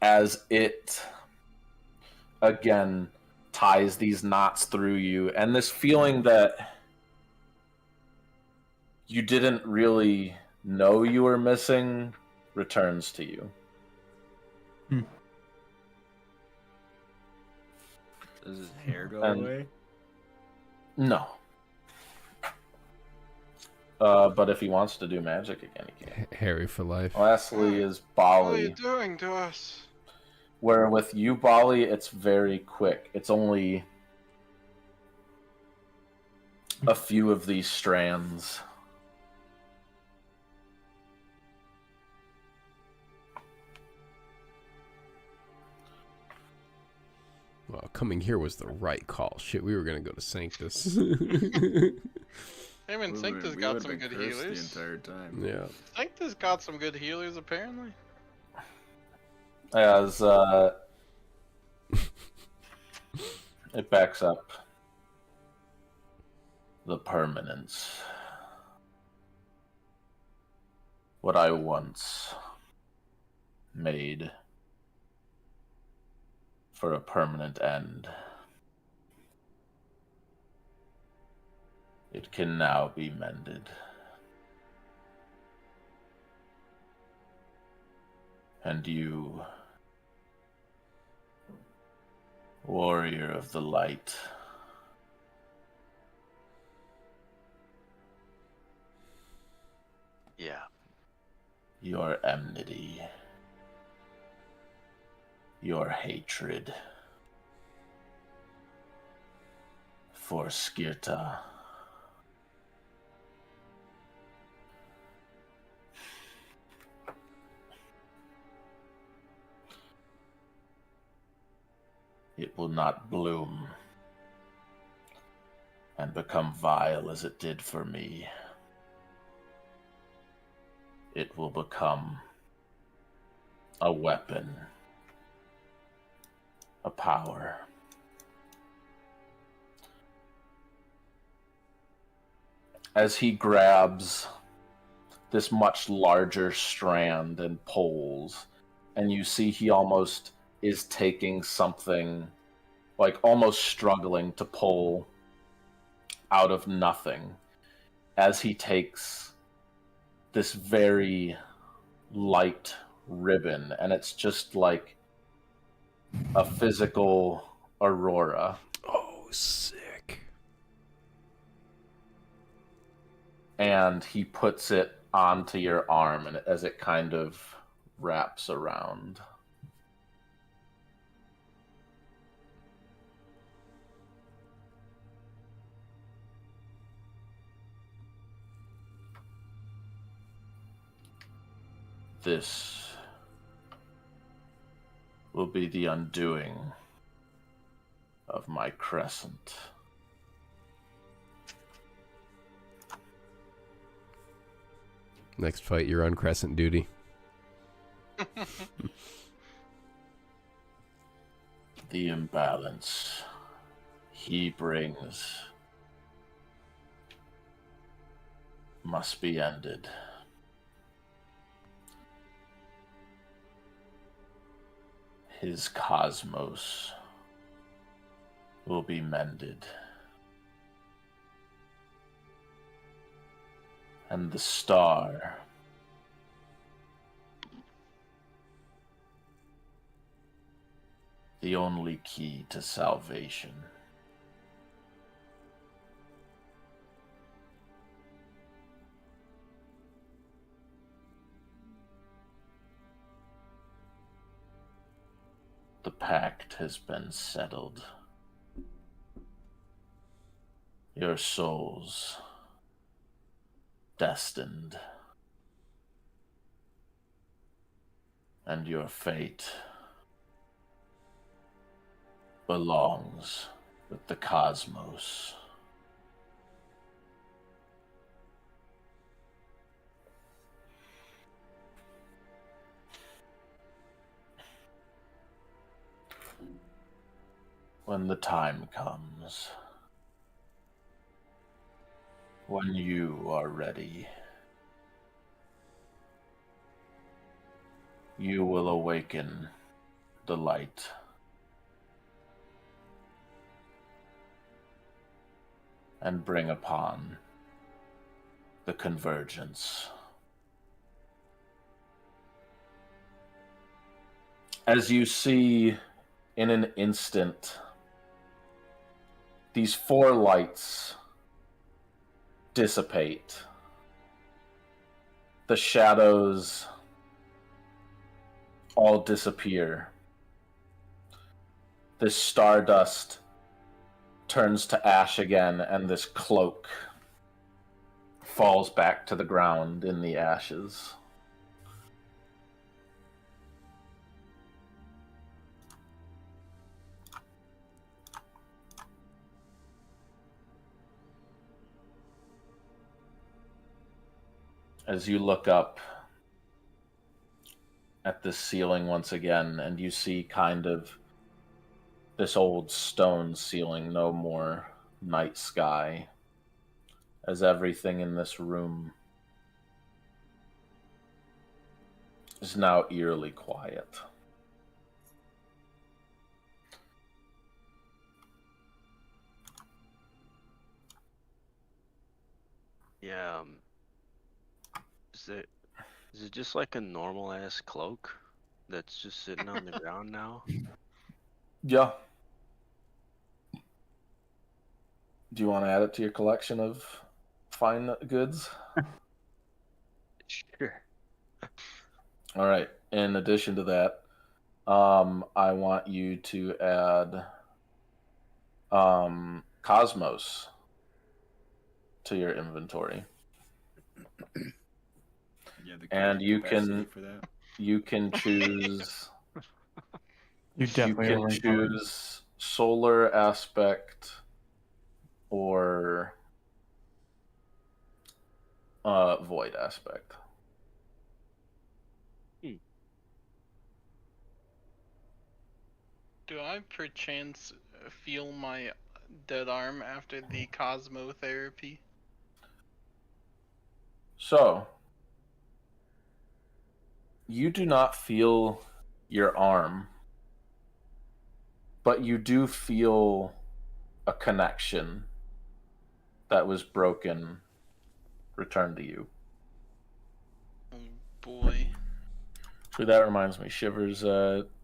as it again ties these knots through you, and this feeling that you didn't really know you were missing returns to you. Does his hair go And- away? No. But if he wants to do magic again, he can. Harry for life. Lastly is What are you Bali, doing to us? where with you, Bali, it's very quick. It's only a few of these strands. Well, coming here was the right call. Shit, we were gonna go to Sanctus. Hey man, Sanctus got some good healers. the entire time. Yeah. Sanctus got some good healers apparently. As it backs up the permanence. What I once made for a permanent end. It can now be mended. And you, warrior of the light, Yeah. your enmity, your hatred for Skirta, it will not bloom and become vile as it did for me. It will become a weapon, a power. As he grabs this much larger strand and pulls, and you see he almost is taking something, like almost struggling to pull out of nothing, as he takes this very light ribbon, and it's just like a physical aurora. Oh, sick. And he puts it onto your arm, and as it kind of wraps around. This will be the undoing of my crescent. Next fight, you're on Crescent duty. The imbalance he brings must be ended. His cosmos will be mended. And the star the only key to salvation. The pact has been settled. Your souls destined. And your fate belongs with the cosmos. When the time comes, when you are ready, you will awaken the light. And bring upon the convergence. As you see in an instant, these 4 lights dissipate. The shadows all disappear. This stardust turns to ash again, and this cloak falls back to the ground in the ashes. As you look up at the ceiling once again, and you see kind of this old stone ceiling, no more night sky, as everything in this room is now eerily quiet. Yeah. Is it just like a normal ass cloak that's just sitting on the ground now? Yeah. Do you want to add it to your collection of fine goods? Sure. All right. In addition to that, I want you to add Cosmos to your inventory. Yeah, the And you capacity can for that. you can choose You you definitely can overrated. choose solar aspect or void aspect. Do I perchance feel my dead arm after the cosmotherapy? So, you do not feel your arm, but you do feel a connection that was broken return to you. Oh boy. So that reminds me, Shivers,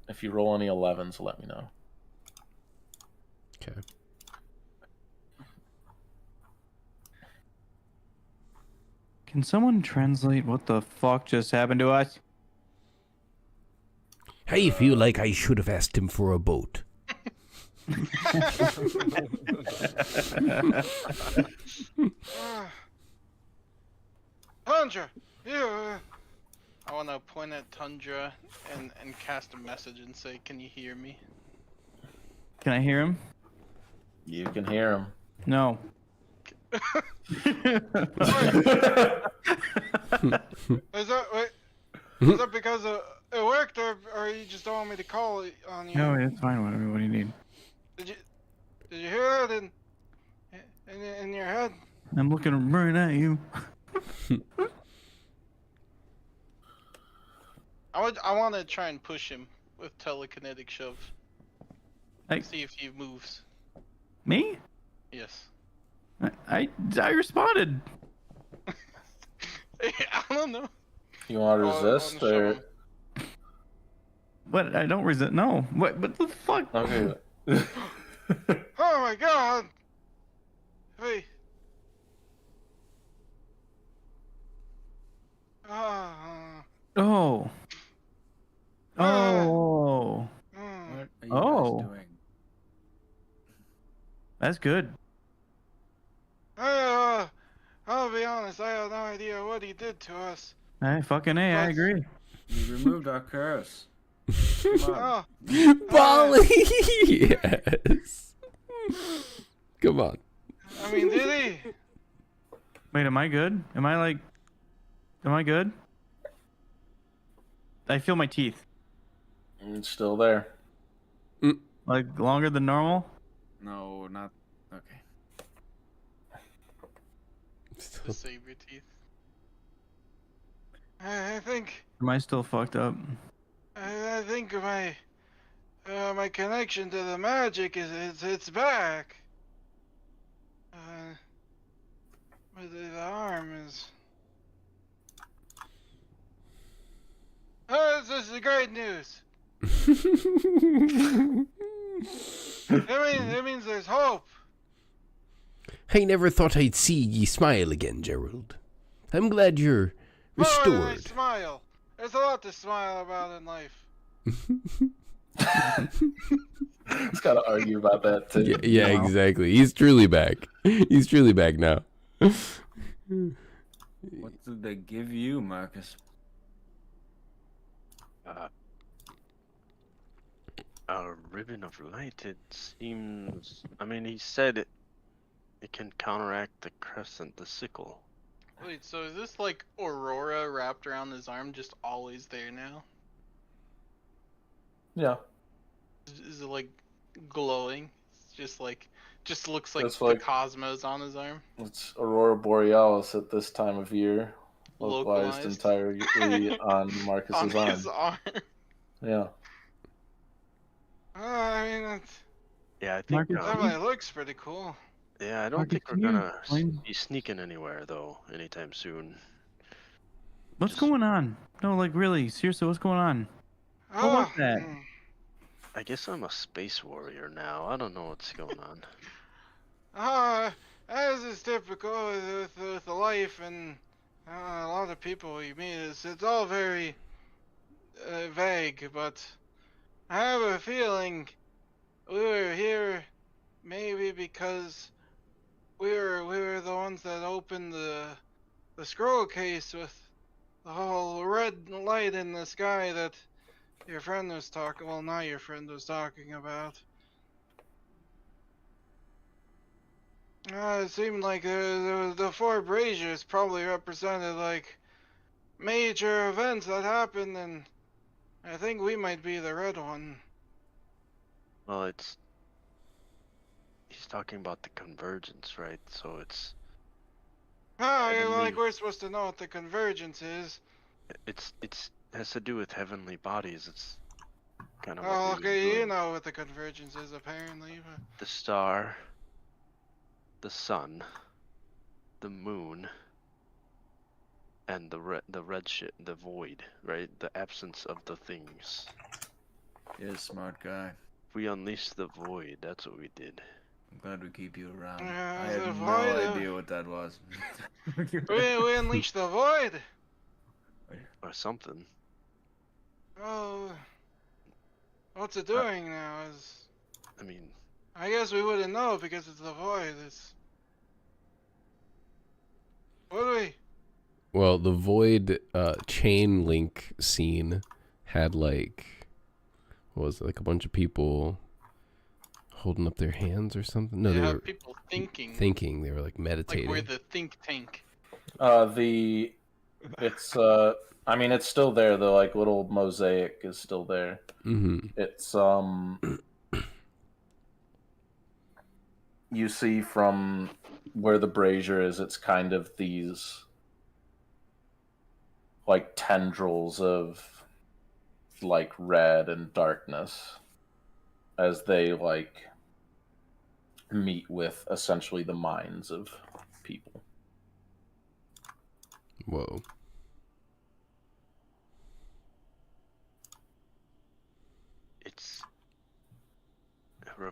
if you roll any 11s, let me know. Okay. Can someone translate what the fuck just happened to us? I feel like I should have asked him for a boat. Tundra! Yeah! I want to point at Tundra and cast a message and say, can you hear me? Can I hear him? You can hear him. No. Is that because it worked, or you just don't want me to call on you? No, it's fine. Whatever. What do you need? Did you hear that in your head? I'm looking right at you. I want to try and push him with telekinetic shove. Hey. See if he moves. Me? Yes. I responded. I don't know. You want to Oh, resist, on the or show. What? I don't resent. No. What the fuck? Okay. Oh my god! Hey. Ah. Oh. Oh. Mm. What are you Oh. guys doing? That's good. I'll be honest, I have no idea what he did to us. Hey, fucking A, I But- agree. You removed our curse. Come on. Oh, Bali! Yes. Come on. I mean, did he? Wait, am I good? Am I good? I feel my teeth. It's still there. Like, longer than normal? No, not. Okay. The saber teeth. I think Am I still fucked up? I think my connection to the magic it's back. But the arm is. Oh, this is great news. That means there's hope. I never thought I'd see ye smile again, Gerald. I'm glad you're Oh, and I restored. smile. There's a lot to smile about in life. He's got to argue about that too. Yeah, exactly. He's truly back. He's truly back now. What did they give you, Marcus? A ribbon of light. It seems. I mean, he said it can counteract the crescent, the sickle. Wait, so is this like Aurora wrapped around his arm, just always there now? Yeah. Is it like glowing? It's just looks like It's the like- cosmos on his arm. It's Aurora Borealis at this time of year. Localized Localized. entirely on Marcus's On arm. his arm. Yeah. I mean, it's, Yeah, I think. Marcus, definitely looks pretty cool. Yeah, I don't Marcus, think we're can you gonna explain- be sneaking anywhere though anytime soon. What's Just- going on? No, like, really, seriously, what's going on? What was that? mm. I guess I'm a space warrior now. I don't know what's going on. As is typical with the life and a lot of people we meet, it's all very vague, but I have a feeling we were here maybe because we were the ones that opened the scroll case with the whole red light in the sky that your friend was talking. Well, now your friend was talking about. It seemed like the four braziers probably represented like major events that happened, and I think we might be the red one. Well, he's talking about the convergence, right? So it's Like we're supposed to know what the convergence is. it's has to do with heavenly bodies. It's kind of what Oh, we've been okay, you doing. know what the convergence is apparently. But... The star, the sun, the moon, and the red shit, the void, right? The absence of the things. You're a smart guy. We unleashed the void. That's what we did. I'm glad we keep you around. Yeah, I the had no void, idea what that was. we unleashed the void. Or something. Oh, what's it doing now? I mean, I guess we wouldn't know because it's the void. What do we? Well, the void chain link scene had like, what was it, like a bunch of people holding up their hands or something? No, You they have were people thinking. thinking. They were like meditating. Like we're the think tank. It's I mean it's still there, the like little mosaic is still there. Mm-hmm. It's you see from where the brazier is, it's kind of these like tendrils of like red and darkness as they like meet with essentially the minds of people. Whoa.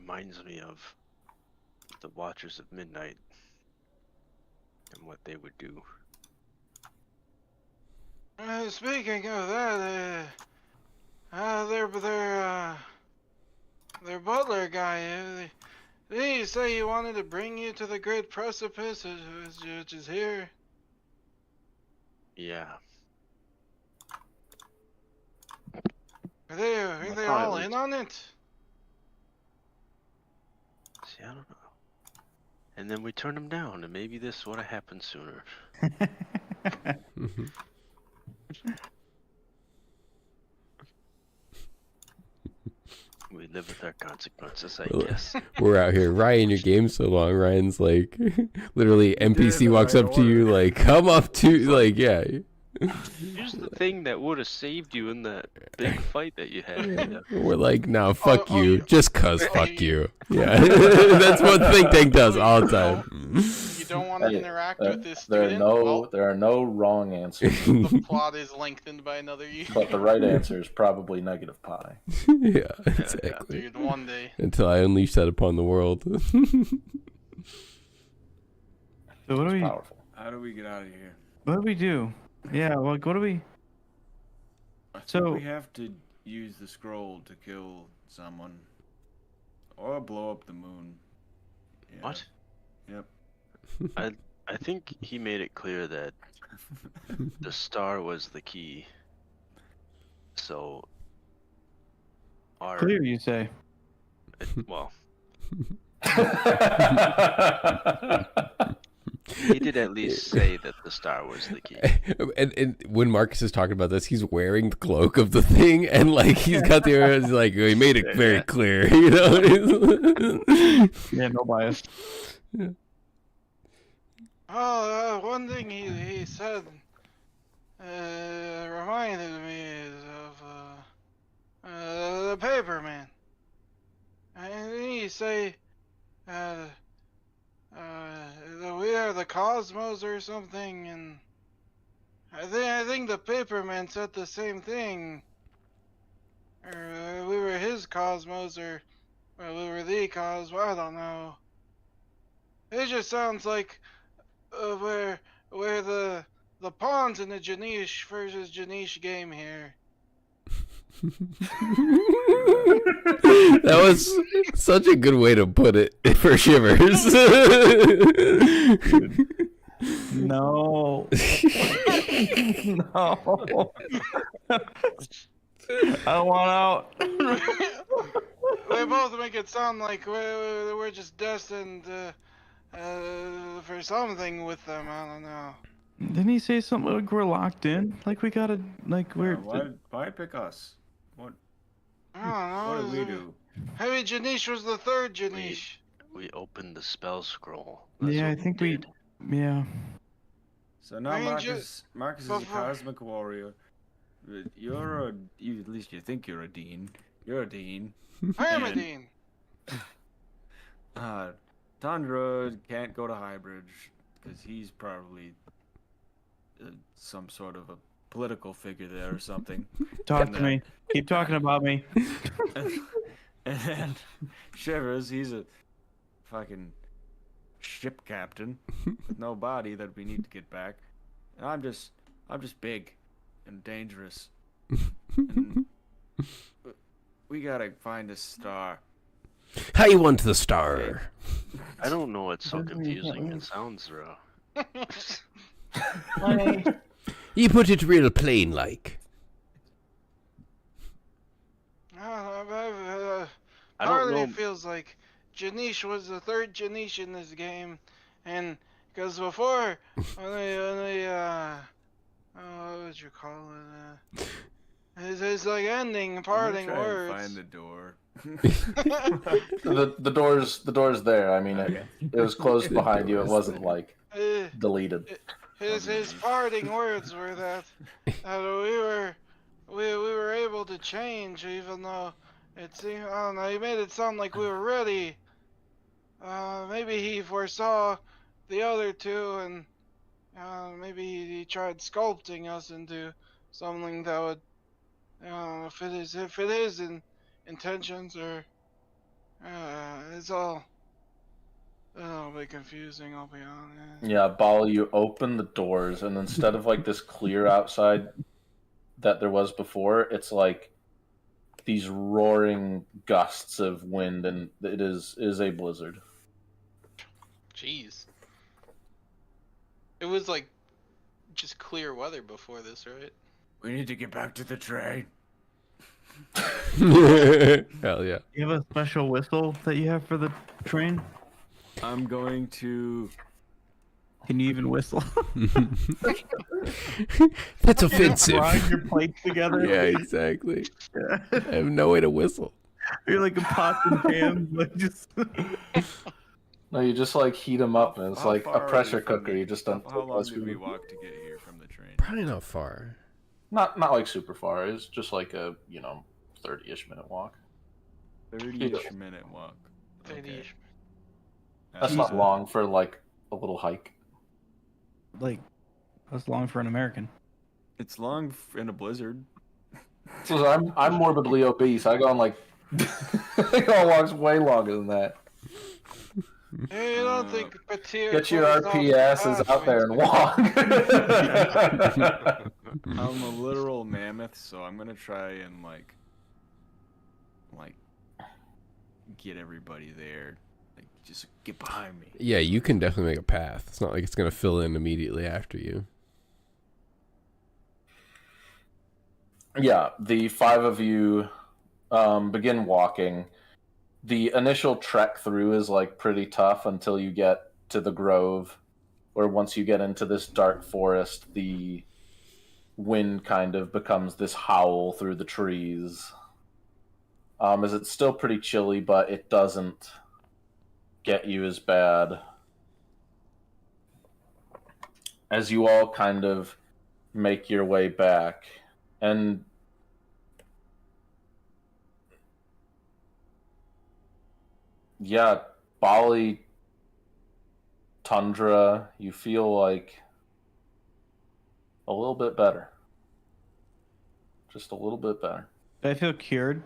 reminds me of the Watchers of Midnight and what they would do. Speaking of that, their butler guy, didn't he say he wanted to bring you to the great precipice, which is here? Yeah. Are they thought all it in was- on it? See, I don't know. And then we turned them down, and maybe this would have happened sooner. We live with our consequences, I Well, guess. We're out here. Ryan, your game's so long. Ryan's like, literally, NPC the walks right up to you, order. like, come up to, like, yeah. Here's the thing that would have saved you in that big fight that you had. Yeah. We're like, no, fuck oh, you. you- Just cuz, oh, fuck you- you. Yeah. That's what Think Tank does all the time. You don't want to Hey, interact there, with this there are student? no Well, there are no wrong answers, the plot is lengthened by another year. but the right answer is probably negative pi. Yeah, exactly. Dude, one day. Until I unleash that upon the world. So what do It's we? powerful. How do we get out of here? What do we do? Yeah, like what do we? I think So- we have to use the scroll to kill someone, or blow up the moon. Yeah. What? Yep. I think he made it clear that the star was the key. So, our Clear, you say. well, he did at least say that the star was the key. And when Marcus is talking about this, he's wearing the cloak of the thing, and like he's got the he's like he made it very clear, you know. Yeah, no bias. Oh, one thing he said reminded me of the paper man. And he say that we are the cosmos or something, and I think the paper man said the same thing. Or we were his cosmos, or we were the cosmos. I don't know. It just sounds like where the pawns in the Janish versus Janish game here. That was such a good way to put it for Shivers. No. No. I want out. They both make it sound like we're just destined for something with them. I don't know. Didn't he say something like we're locked in? Like we gotta, like we're. Why pick us? What I what don't did know. we do? Maybe Janish was the third Janish. We opened the spell scroll. Yeah, I what think we we. did. Yeah. So now I mean, Marcus is a before- cosmic warrior. You're at least you think you're a dean. You're a dean. I am a And- dean. Tundra can't go to Highbridge because he's probably some sort of a political figure there or something. Talk And to me. Keep talking about me. And then Shivers, he's a fucking ship captain with no body that we need to get back. And I'm just big and dangerous. And we gotta find a star. I want the star. I don't know. It's so Doesn't he confusing. get It sounds raw. You put it real plain like. I Part don't of know. me feels like Janish was the third Janish in this game, and because before when they what would you call it? His like ending, parting I'm gonna try words. and find the door. The door's there. I mean, it was closed behind you. It wasn't like deleted. His parting words were that we were able to change, even though it seemed, I don't know, he made it sound like we were ready. Maybe he foresaw the other two, and maybe he tried sculpting us into something that would fit his intentions, or It's all a little bit confusing, I'll be honest. Yeah, Bali, you open the doors, and instead of like this clear outside that there was before, it's like these roaring gusts of wind, and it is a blizzard. Jeez. It was like just clear weather before this, right? We need to get back to the train. Hell yeah. You have a special whistle that you have for the train? I'm going to. Can you even whistle? That's offensive. Grind your plates together. Yeah, exactly. I have no way to whistle. You're like a pots and pans, like just. No, you just like heat them up, and it's How like far a are we pressure from cooker. the- You just don't. How long did we walk to get here from the train? Probably not far. Not like super far. It's just like a 30-ish minute walk. 30-ish minute walk. 30-ish. That's not long for like a little hike. Like, that's long for an American. It's long in a blizzard. So I'm morbidly obese. I go on like I go on walks way longer than that. Hey, you don't think Patir Get your closed off the RPSs out there and walk. I'm a literal mammoth, so I'm gonna try and like get everybody there. Like, just get behind me. Yeah, you can definitely make a path. It's not like it's going to fill in immediately after you. Yeah, the 5 of you begin walking. The initial trek through is like pretty tough until you get to the grove, or once you get into this dark forest, the wind kind of becomes this howl through the trees. As it's still pretty chilly, but it doesn't get you as bad. As you all kind of make your way back, and yeah, Bali, Tundra, you feel like a little bit better. Just a little bit better. Do I feel cured?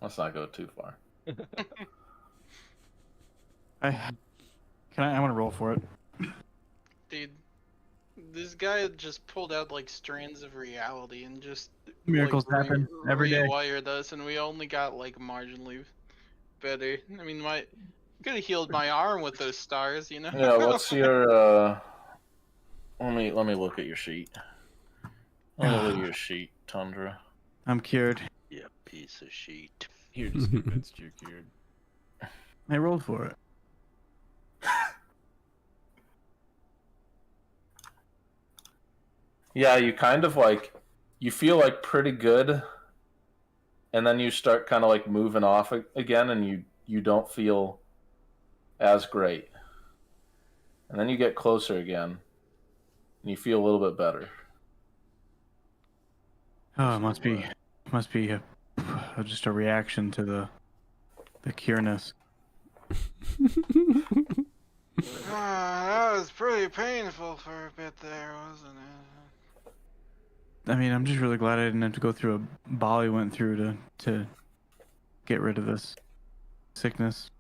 Let's not go too far. I want to roll for it. Dude, this guy just pulled out like strands of reality and just Miracles like, happen every day. rewired us, and we only got like marginally better. I mean, could have healed my arm with those stars, you know. Yeah, what's your let me look at your sheet. Let me look at your sheet, Tundra. I'm cured. Yeah, piece of shit. You're just convinced you're cured. I rolled for it. Yeah, you kind of like, you feel like pretty good, and then you start kind of like moving off again, and you don't feel as great. And then you get closer again, and you feel a little bit better. Oh, it must be just a reaction to the cureness. That was pretty painful for a bit there, wasn't it? I mean, I'm just really glad I didn't have to go through a Bali went through to get rid of this sickness.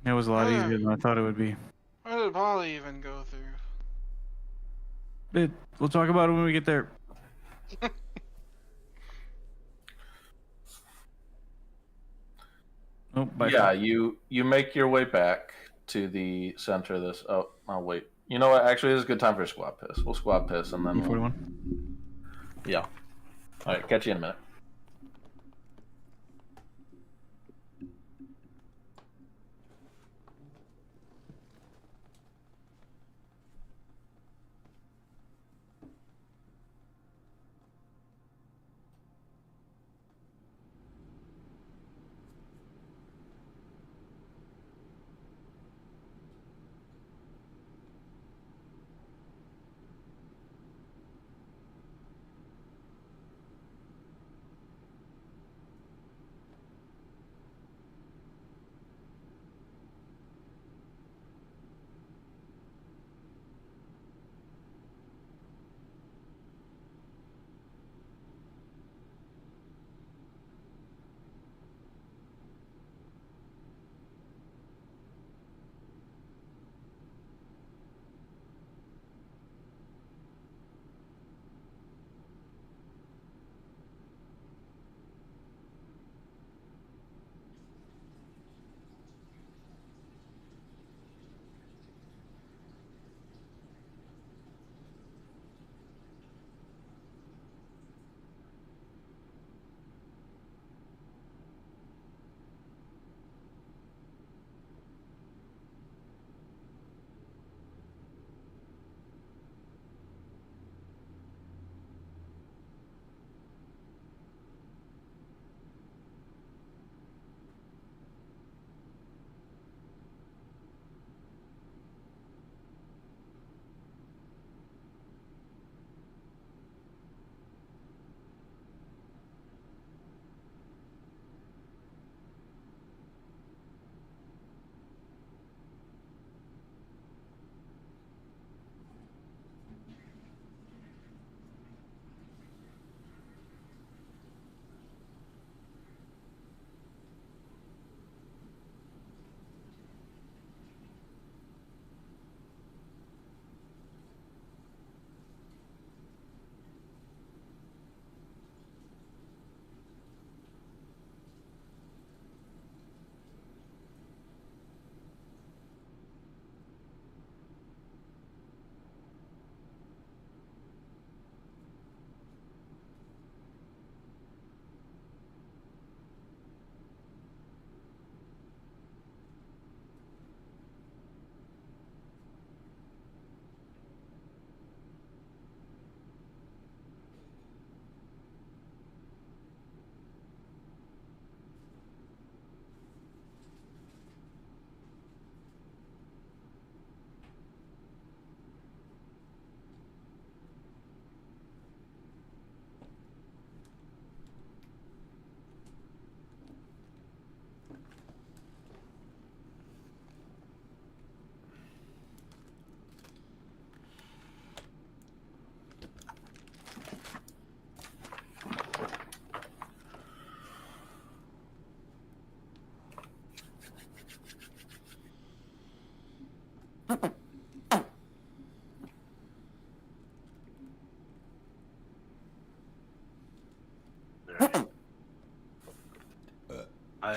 It was a lot easier than I thought it would be. What did Polly even go through? We'll talk about it when we get there. Oh, bye. Yeah, you make your way back to the center of this. Oh, wait. You know what? Actually, this is a good time for a squad piss. We'll squad piss, and then 41. yeah. All right, catch you in a minute.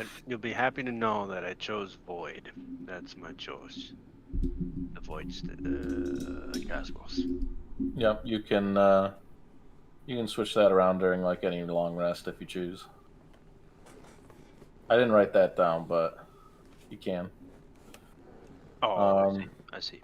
But you'll be happy to know that I chose Void. That's my choice. The Void Cosmos. Yep, you can switch that around during like any long rest if you choose. I didn't write that down, but you can. Oh, I see.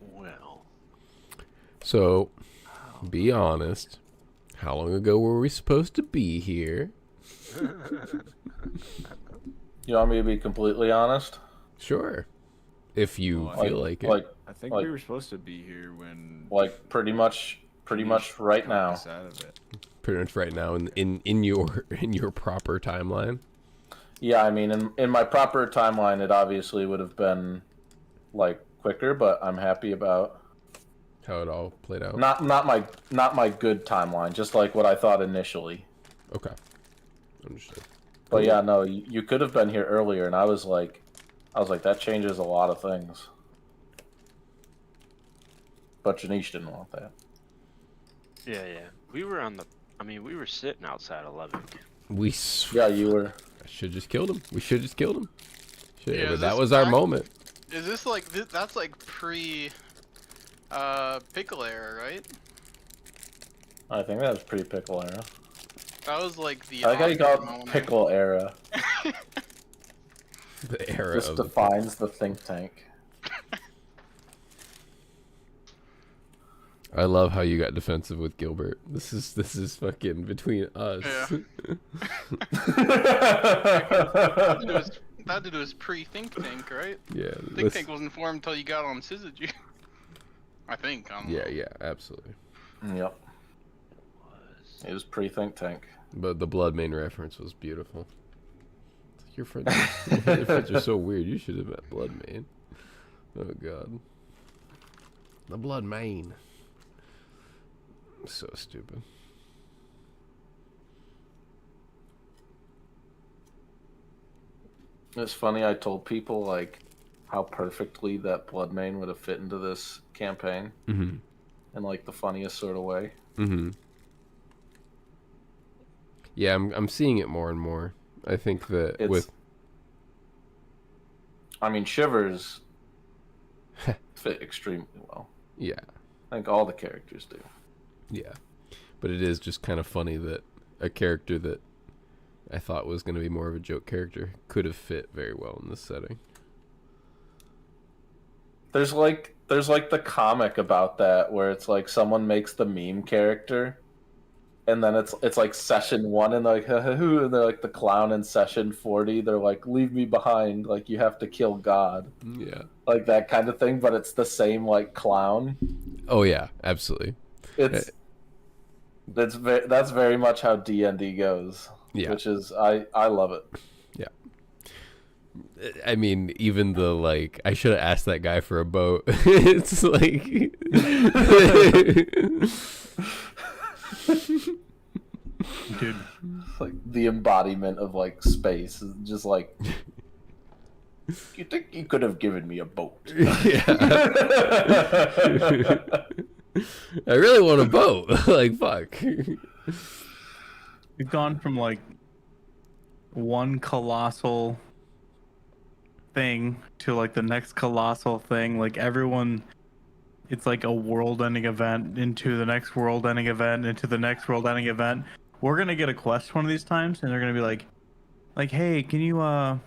Well. So, be honest. How long ago were we supposed to be here? You want me to be completely honest? Sure. If you Well, feel like it. Like, I think Like- we were supposed to be here when. like pretty much right talked now. us out of it. Pretty much right now in your proper timeline. Yeah, I mean, in my proper timeline, it obviously would have been like quicker, but I'm happy about How it all played out. not my good timeline, just like what I thought initially. Okay. Understood. But yeah, no, you could have been here earlier, and I was like, that changes a lot of things. But Janice didn't want that. Yeah. We were we were sitting outside 11. Yeah, you were. I should just killed him. We should just killed him. Shit, Yeah, but is that this was our back- moment. Is this like that's like pre pickle era, right? I think that was pre-pickle era. That was like the I like how you call awkward it moment. pickle era. The era This of defines the think tank. I love how you got defensive with Gilbert. This is fucking between us. Yeah. That dude was pre-think tank, right? Yeah. Think this- tank wasn't formed until you got on Syzygy. I think. yeah, absolutely. Yep. It was pre-think tank. But the Blood Main reference was beautiful. Your friends, your friends are so weird. You should have met Blood Main. Oh god. The Blood Main. So stupid. It's funny, I told people like how perfectly that Blood Main would have fit into this campaign Mm-hmm. in like the funniest sort of way. Mm-hmm. Yeah, I'm seeing it more and more. I think that It's, with I mean, Shivers fit extremely well. yeah, I think all the characters do. yeah. But it is just kind of funny that a character that I thought was going to be more of a joke character could have fit very well in this setting. There's like the comic about that where it's like someone makes the meme character, and then it's like session 1 and like and they're like the clown in session 40. They're like, leave me behind, like you have to kill God, Yeah. like that kind of thing. But it's the same like clown. Oh yeah, absolutely. That's very much how D&D goes. Yeah. Which is I love it. I mean, even the like, I should have asked that guy for a boat. It's like, Dude, It's like the embodiment of like space. It's just like, you think you could have given me a boat? yeah. I really want a boat. Like, fuck. we've gone from like one colossal thing to like the next colossal thing. Like everyone, it's like a world-ending event into the next world-ending event into the next world-ending event. We're gonna get a quest one of these times, and they're gonna be like, hey, can you I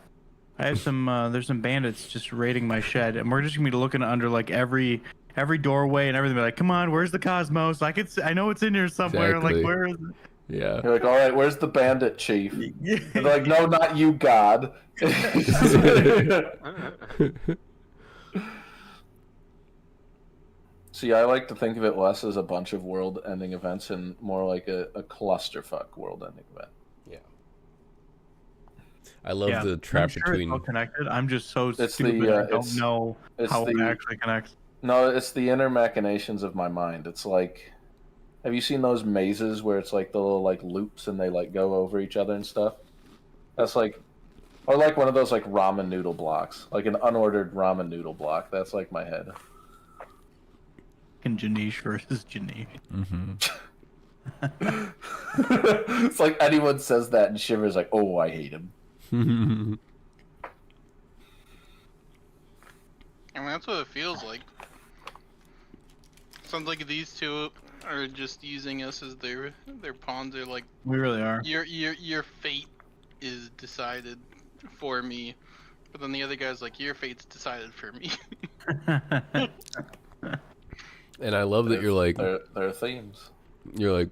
have some there's some bandits just raiding my shed, and we're just gonna be looking under like every doorway and everything. Be like, come on, where's the Cosmos? I know it's in here somewhere. Exactly. Like, where is it? Yeah. You're like, all right, where's the bandit chief? And they're like, no, not you, God. See, I like to think of it less as a bunch of world-ending events and more like a clusterfuck world-ending event. I love Yeah, the trap I'm sure between. it's all connected. I'm just so It's stupid. the, I don't it's- know it's how it the- actually connects. No, it's the inner machinations of my mind. It's like, have you seen those mazes where it's like the little like loops and they like go over each other and stuff? That's like Or like one of those like ramen noodle blocks, like an unordered ramen noodle block. That's like my head. And Janish versus Janish. It's like anyone says that and Shiver's like, oh, I hate him. I mean, that's what it feels like. Sounds like these two are just using us as their pawns. They're like, We really are. your fate is decided for me, but then the other guy's like, your fate's decided for me. And I love that you're like, Their themes. you're like,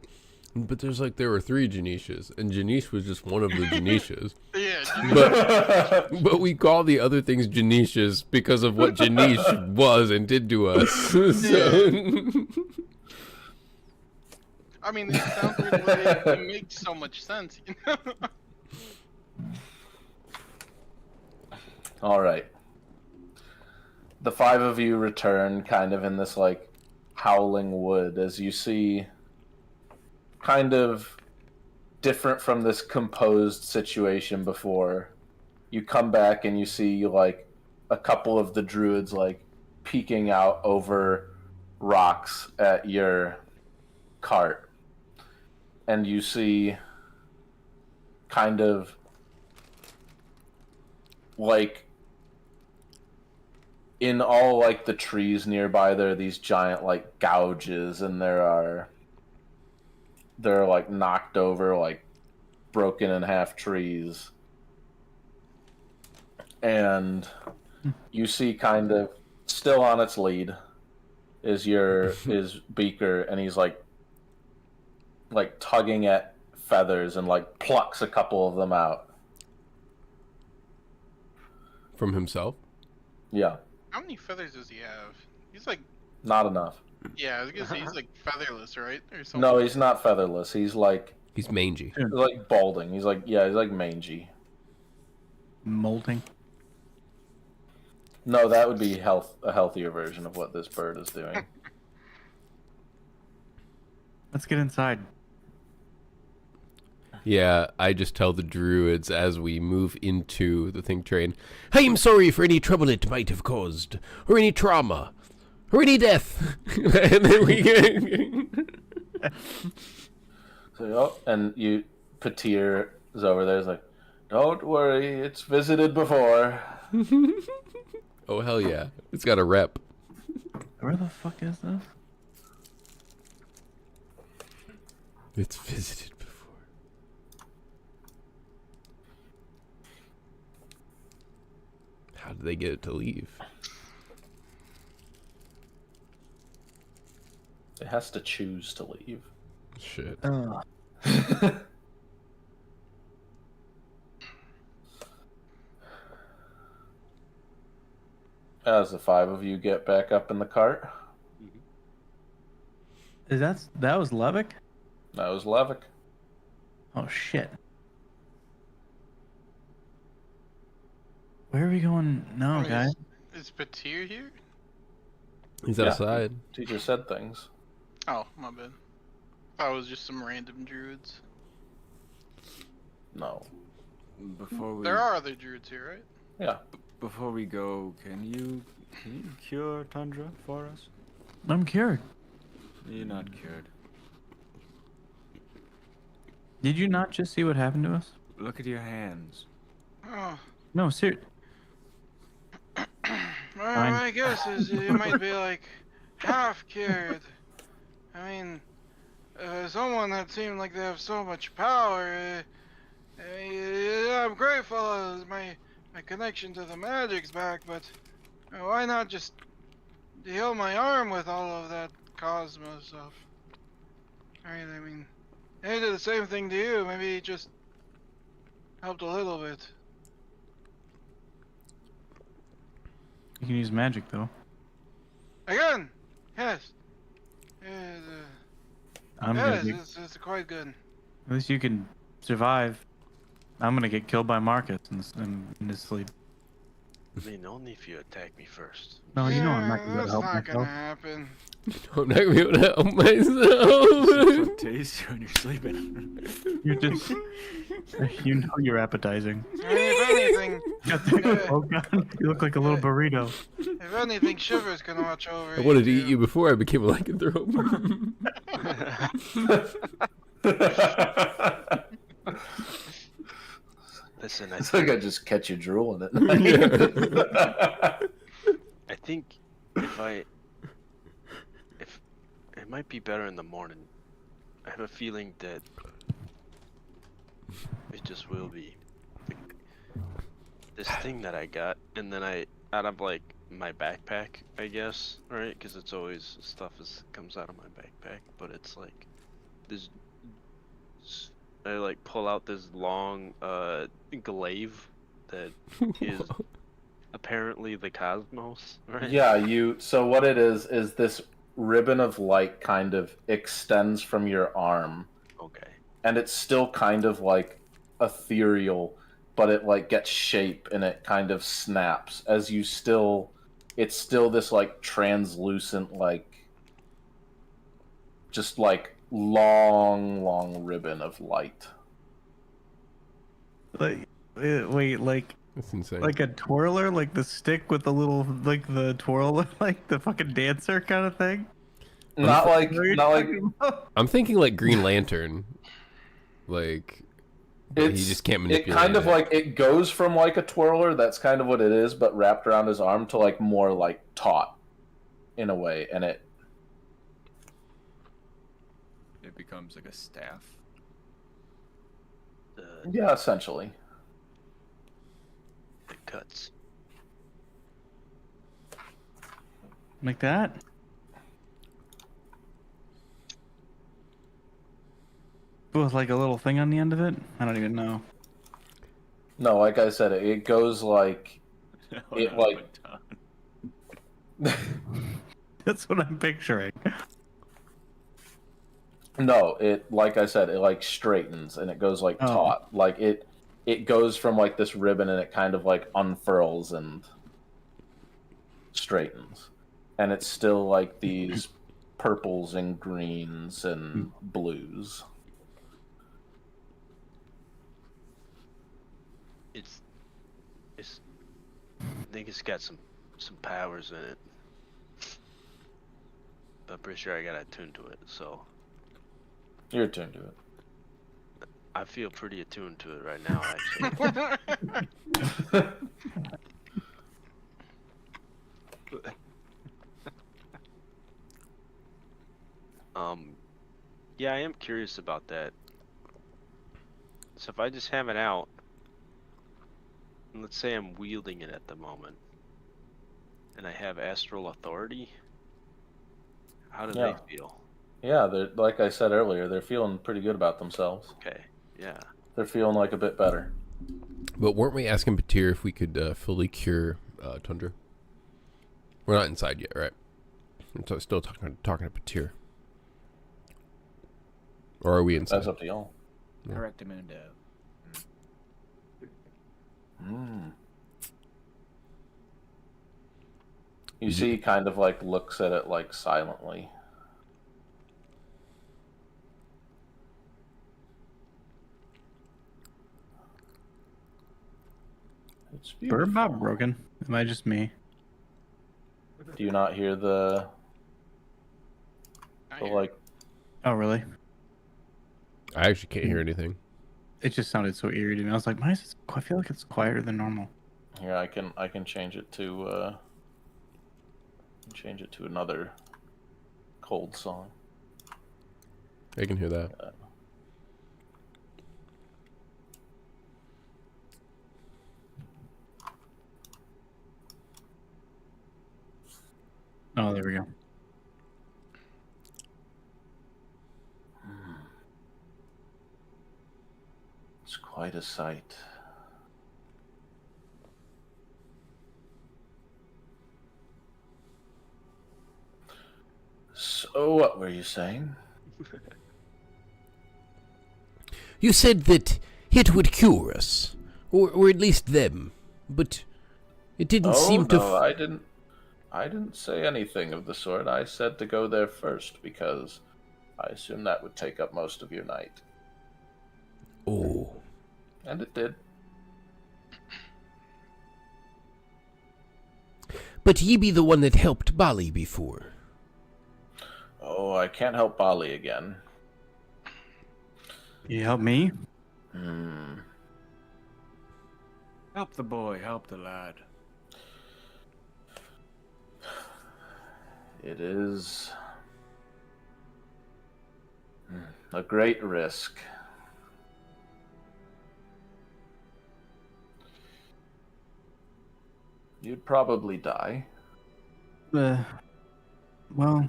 but there were 3 Janishas, and Janish was just one of the Janishas. Yeah. But we call the other things Janishas because of what Janish was and did to us. So. I mean, it sounds weird, but it makes so much sense, you know? All right. The 5 of you return kind of in this like howling wood as you see kind of different from this composed situation before. You come back and you see like a couple of the druids like peeking out over rocks at your cart. And you see kind of like in all like the trees nearby there are these giant like gouges, and they're like knocked over, like broken in half trees. And you see kind of still on its lead is Beaker, and he's like tugging at feathers and like plucks a couple of them out. From himself? Yeah. How many feathers does he have? He's like, Not enough. yeah, I was gonna say he's like featherless, right? Or something. No, he's not featherless. He's like Mangy. balding. He's like mangy. Molting. No, that would be a healthier version of what this bird is doing. Let's get inside. Yeah, I just tell the druids as we move into the think train, I am sorry for any trouble it might have caused, or any trauma, or any death. And then we and Patir is over there. He's like, don't worry, it's visited before. Oh, hell yeah. It's got a rep. Where the fuck is this? It's visited before. How did they get it to leave? It has to choose to leave. Shit. As the 5 of you get back up in the cart, That was Levick? that was Levick. Oh shit. Where are we going now, Oh, guys? Is Patir here? He's Yeah. outside. Teacher said things. Oh, my bad. That was just some random druids. No. There are other druids here, right? Yeah. Before we go, can you cure Tundra for us? I'm cured. You're not cured. Did you not just see what happened to us? Look at your hands. Oh, No, seriously. well, my guess is you might be like half cured. I mean, someone that seemed like they have so much power. I'm grateful my connection to the magic's back, but why not just heal my arm with all of that Cosmo stuff? I mean, they did the same thing to you. Maybe it just helped a little bit. You can use magic though. Again, yes. I'm gonna Yes, be, it's quite good. at least you can survive. I'm gonna get killed by Marcus in his sleep. I mean, only if you attack me first. No, you know I'm not gonna That's help not gonna myself. happen. I'm not gonna be able to help myself. taste when you're sleeping. You're just, you know, you're appetizing. If anything, Oh god, you look like a little burrito. if anything, Shiver's gonna watch over I wanted to you. eat you before I became a lycanthrope. Listen, It's like I just catch you drooling at night. I think if it might be better in the morning. I have a feeling that it just will be. This thing that I got, and then out of like my backpack, I guess, right? Because it's always stuff comes out of my backpack, but it's like this. I like pull out this long glaive that is apparently the cosmos, right? Yeah, so what it is this ribbon of light kind of extends from your arm, Okay. and it's still kind of like ethereal, but it like gets shape and it kind of snaps as you still, it's still this like translucent, like just like long ribbon of light. Like, wait, like That's insane. a twirler, like the stick with the little, like the twirler, like the fucking dancer kind of thing. Not like What are you not like talking about? I'm thinking like Green Lantern. Like, but he just can't manipulate it kind of like it goes from like a twirler, that's kind of what it is, but wrapped around his arm, to like more like taut in a way, and it becomes like a staff. yeah, essentially. It cuts. Like that? With like a little thing on the end of it? I don't even know. No, like I said, it goes like it like That's what I'm picturing. no, it like I said, it like straightens and it goes like Oh. taut. Like it goes from like this ribbon and it kind of like unfurls and straightens. And it's still like these purples and greens and blues. I think it's got some powers in it. But I'm pretty sure I got attuned to it, so You're attuned to it. I feel pretty attuned to it right now, actually. Yeah, I am curious about that. So if I just have it out, and let's say I'm wielding it at the moment, and I have astral authority, how do Yeah. they feel? Yeah, they're like I said earlier, they're feeling pretty good about themselves. Okay, yeah. They're feeling like a bit better. But weren't we asking Patir if we could fully cure Tundra? We're not inside yet, right? I'm still talking to Patir. Or are we inside? That's up to y'all. Correctamundo. You see, he kind of like looks at it like silently. It's Bird not beautiful. broken. Am I just me? Do you not hear the like? Oh, really? I actually can't hear anything. It just sounded so eerie to me. I was like, why is it? I feel like it's quieter than normal. Here, I can change it to another cold song. I can hear that. Oh, there we go. It's quite a sight. So, what were you saying? You said that it would cure us, or at least them, but it didn't seem to. No, I didn't say anything of the sort. I said to go there first because I assume that would take up most of your night. Oh. And it did. But ye be the one that helped Bali before. Oh, I can't help Bali again. You help me? Help the boy, help the lad. It is a great risk. You'd probably die. Well, I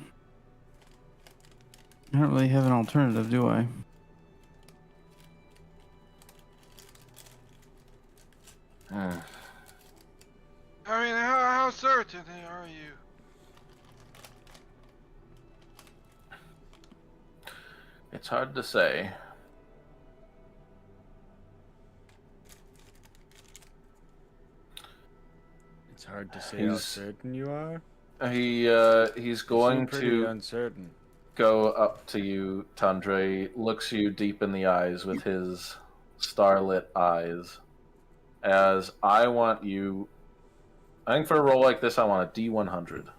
don't really have an alternative, do I? I mean, how certain are you? It's hard to say. It's hard to say how He's- certain you are. He's going You seem pretty to uncertain. go up to you, Tundre, looks you deep in the eyes with his starlit eyes. As I want you, I think for a roll like this, I want a D100.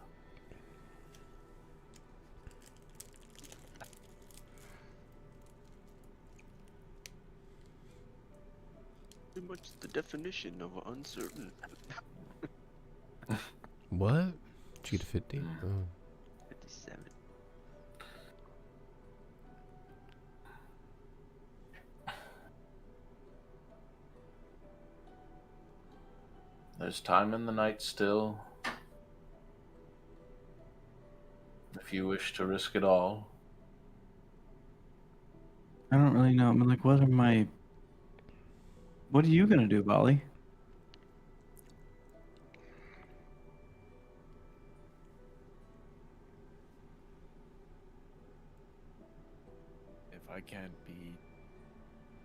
Pretty much the definition of uncertain. What? Did you get a 50? Oh. 57. There's time in the night still. If you wish to risk it all. I don't really know. I mean, like, what are you gonna do, Bali? If I can't be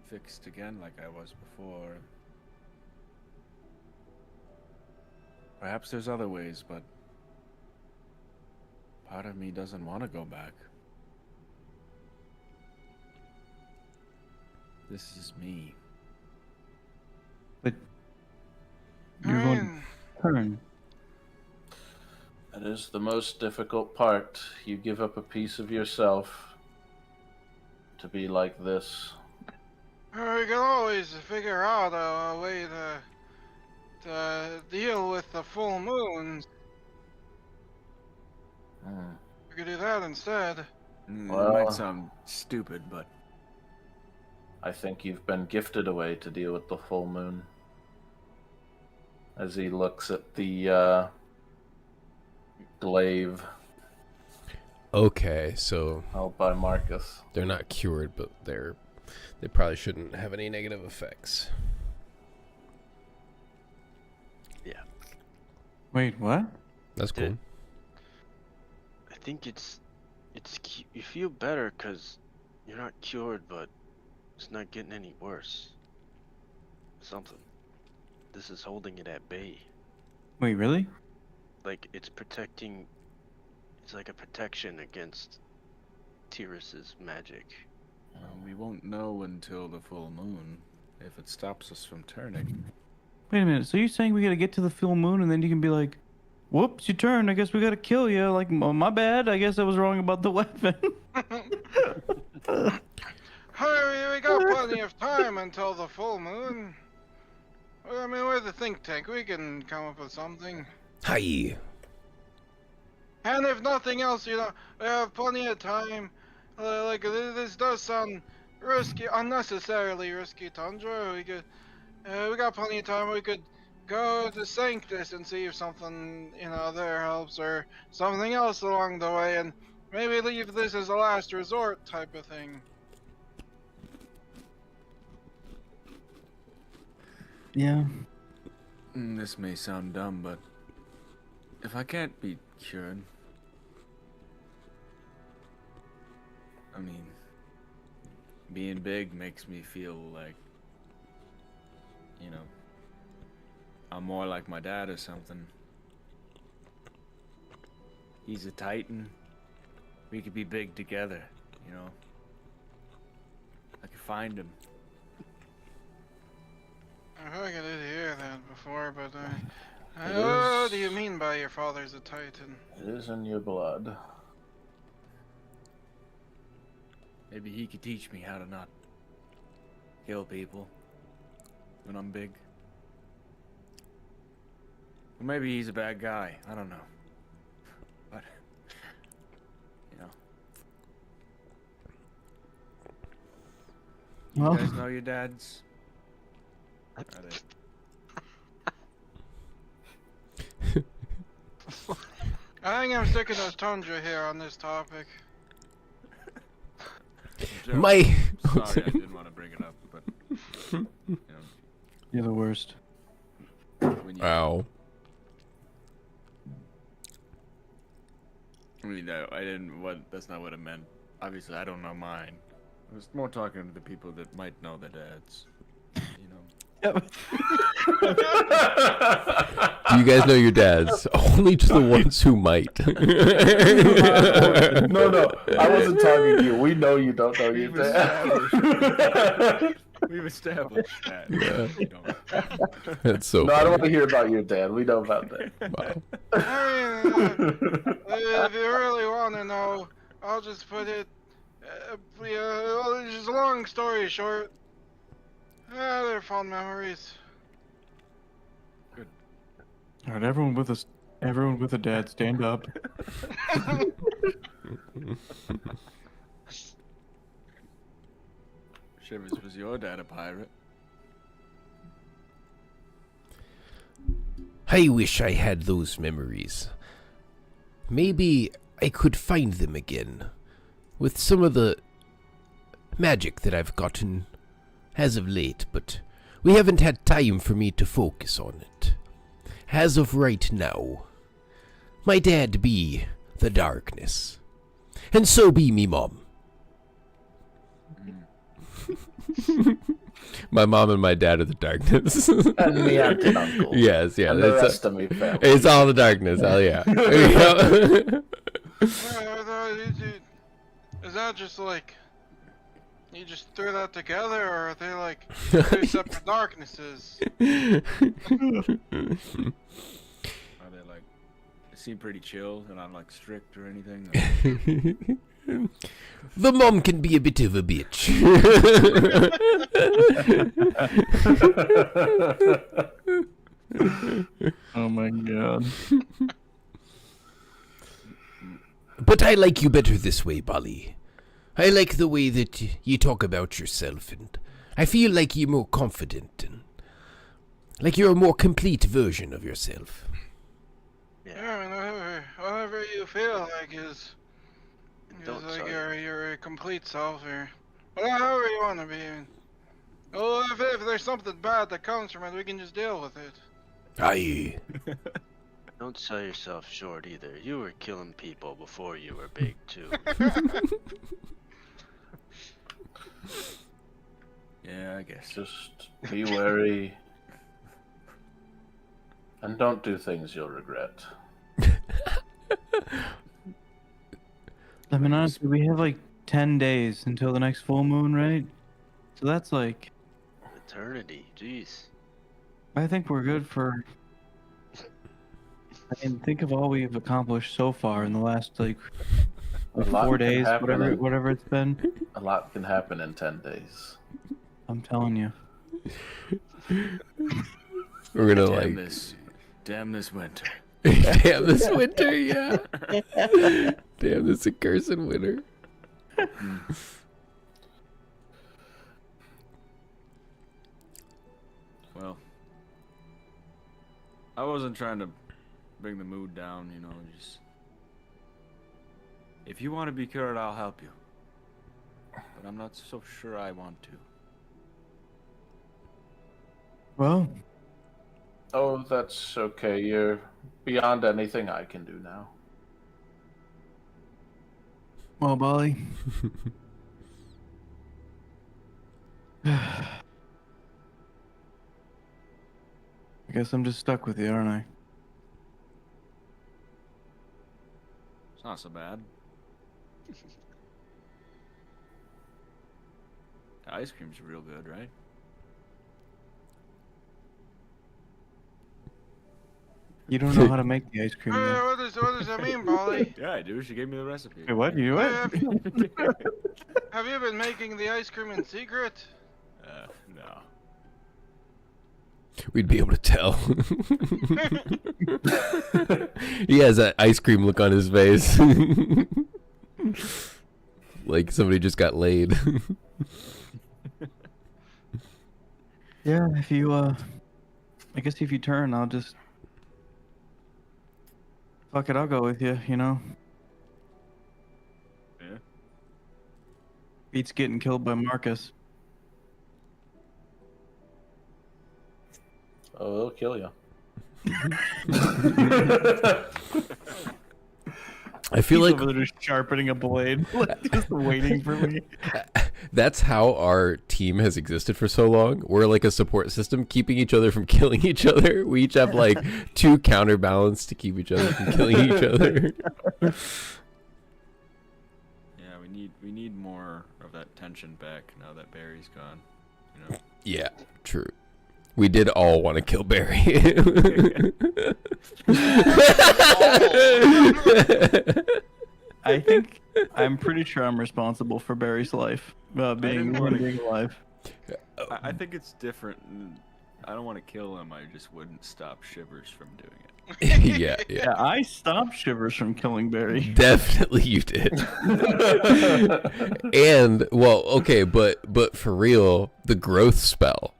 fixed again like I was before, perhaps there's other ways, but part of me doesn't want to go back. This is me. But you're going to turn. That is the most difficult part. You give up a piece of yourself to be like this. We can always figure out a way to deal with the full moons. We could do that instead. Well- It might sound stupid, but I think you've been gifted a way to deal with the full moon. As he looks at the glaive Okay, so held by Marcus. they're not cured, but they probably shouldn't have any negative effects. Wait, what? That's cool. I think you feel better because you're not cured, but it's not getting any worse. Something. This is holding it at bay. Wait, really? Like it's protecting. It's like a protection against Tyrus's magic. we won't know until the full moon if it stops us from turning. Wait a minute. So you're saying we gotta get to the full moon and then you can be like, "Whoops, you turned. I guess we gotta kill you." Like, my bad. I guess I was wrong about the weapon. Hey, we got plenty of time until the full moon. I mean, we're the think tank. We can come up with something. Hi. And if nothing else, we have plenty of time. Like, this does sound risky, unnecessarily risky, Tundra. We got plenty of time. We could go to Sanctus and see if something, there helps, or something else along the way, and maybe leave this as a last resort type of thing. Yeah. This may sound dumb, but if I can't be cured, I mean, being big makes me feel like, I'm more like my dad or something. He's a titan. We could be big together. you know, I could find him. I feel like I did hear that before, but It what is- do you mean by your father's a Titan? It is in your blood. Maybe he could teach me how to not kill people when I'm big. Or maybe he's a bad guy. I don't know. But, you know. You Well, guys know your dads? Are they? I think I'm sticking to Tundra here on this topic. Joe, My. sorry, I didn't want to bring it up, but you know, you're the worst. when you, Ow. I mean, no, I didn't. What? That's not what I meant. Obviously, I don't know mine. I was more talking to the people that might know their dads. You know. Do you guys know your dads? Only to the ones who might. No, I wasn't talking to you. We know you don't know your We've dad. We've established that. Yeah. You don't. That's so No, I don't want funny. to hear about your dad. We know about that. Wow. I mean, if you really want to know, I'll just put it. Well, just a long story short. They're fond memories. All right, everyone with a dad, stand up. Shivers, was your dad a pirate? I wish I had those memories. Maybe I could find them again with some of the magic that I've gotten as of late, but we haven't had time for me to focus on it. As of right now, my dad be the darkness, and so be me mom. My mom and my dad are the darkness. And me aunt and uncle. Yes, yeah. And the It's, rest of me family. it's all the darkness. Hell yeah. Yeah. Is that just like you just threw that together, or are they like two separate darknesses? Are they like? They seem pretty chill. They're not like strict or anything. The mom can be a bit of a bitch. Oh my god. But I like you better this way, Bali. I like the way that you talk about yourself, and I feel like you're more confident, and like you're a more complete version of yourself. Yeah, I mean, whatever you feel like is Don't like tell your complete self, or whatever you want to be. Well, if there's something bad that comes from it, we can just deal with it. Aye. Don't sell yourself short either. You were killing people before you were big too. Yeah, I guess. Just be wary. And don't do things you'll regret. I mean, honestly, we have like 10 days until the next full moon, right? So that's like, Eternity, jeez. I think we're good for. I mean, think of all we've accomplished so far in the last like A lot 4 can days, happen in- whatever it's been. A lot can happen in 10 days. I'm telling you. We're gonna Damn this winter. Damn this winter, yeah. Damn this accursed winter. Well, I wasn't trying to bring the mood down, you know, just... If you want to be cured, I'll help you. But I'm not so sure I want to. Well, Oh, that's okay. You're beyond anything I can do now. Bali. I guess I'm just stuck with you, aren't I? It's not so bad. ice cream's real good, right? You don't know how to make the ice cream. Hey, Though. what does that mean, Bolly? Yeah, I do. She gave me the recipe. Wait, what? You what? Have you been making the ice cream in secret? No. We'd be able to tell. He has that ice cream look on his face. Like somebody just got laid. Yeah, if you I guess if you turn, I'll just fuck it. I'll go with you. You know. Yeah. Beats getting killed by Marcus. Oh, they'll kill you. I feel He's like over there just sharpening a blade, just waiting for me. that's how our team has existed for so long. We're like a support system, keeping each other from killing each other. We each have like 2 counterbalance to keep each other from killing each other. Yeah, we need more of that tension back now that Barry's gone. You know. Yeah, true. We did all want to kill Barry. I'm pretty sure I'm responsible for Barry's life, being alive. I think it's different. I don't want to kill him. I just wouldn't stop Shivers from doing it. Yeah. Yeah, I stopped Shivers from killing Barry. Definitely you did. And well, okay, but for real, the growth spell.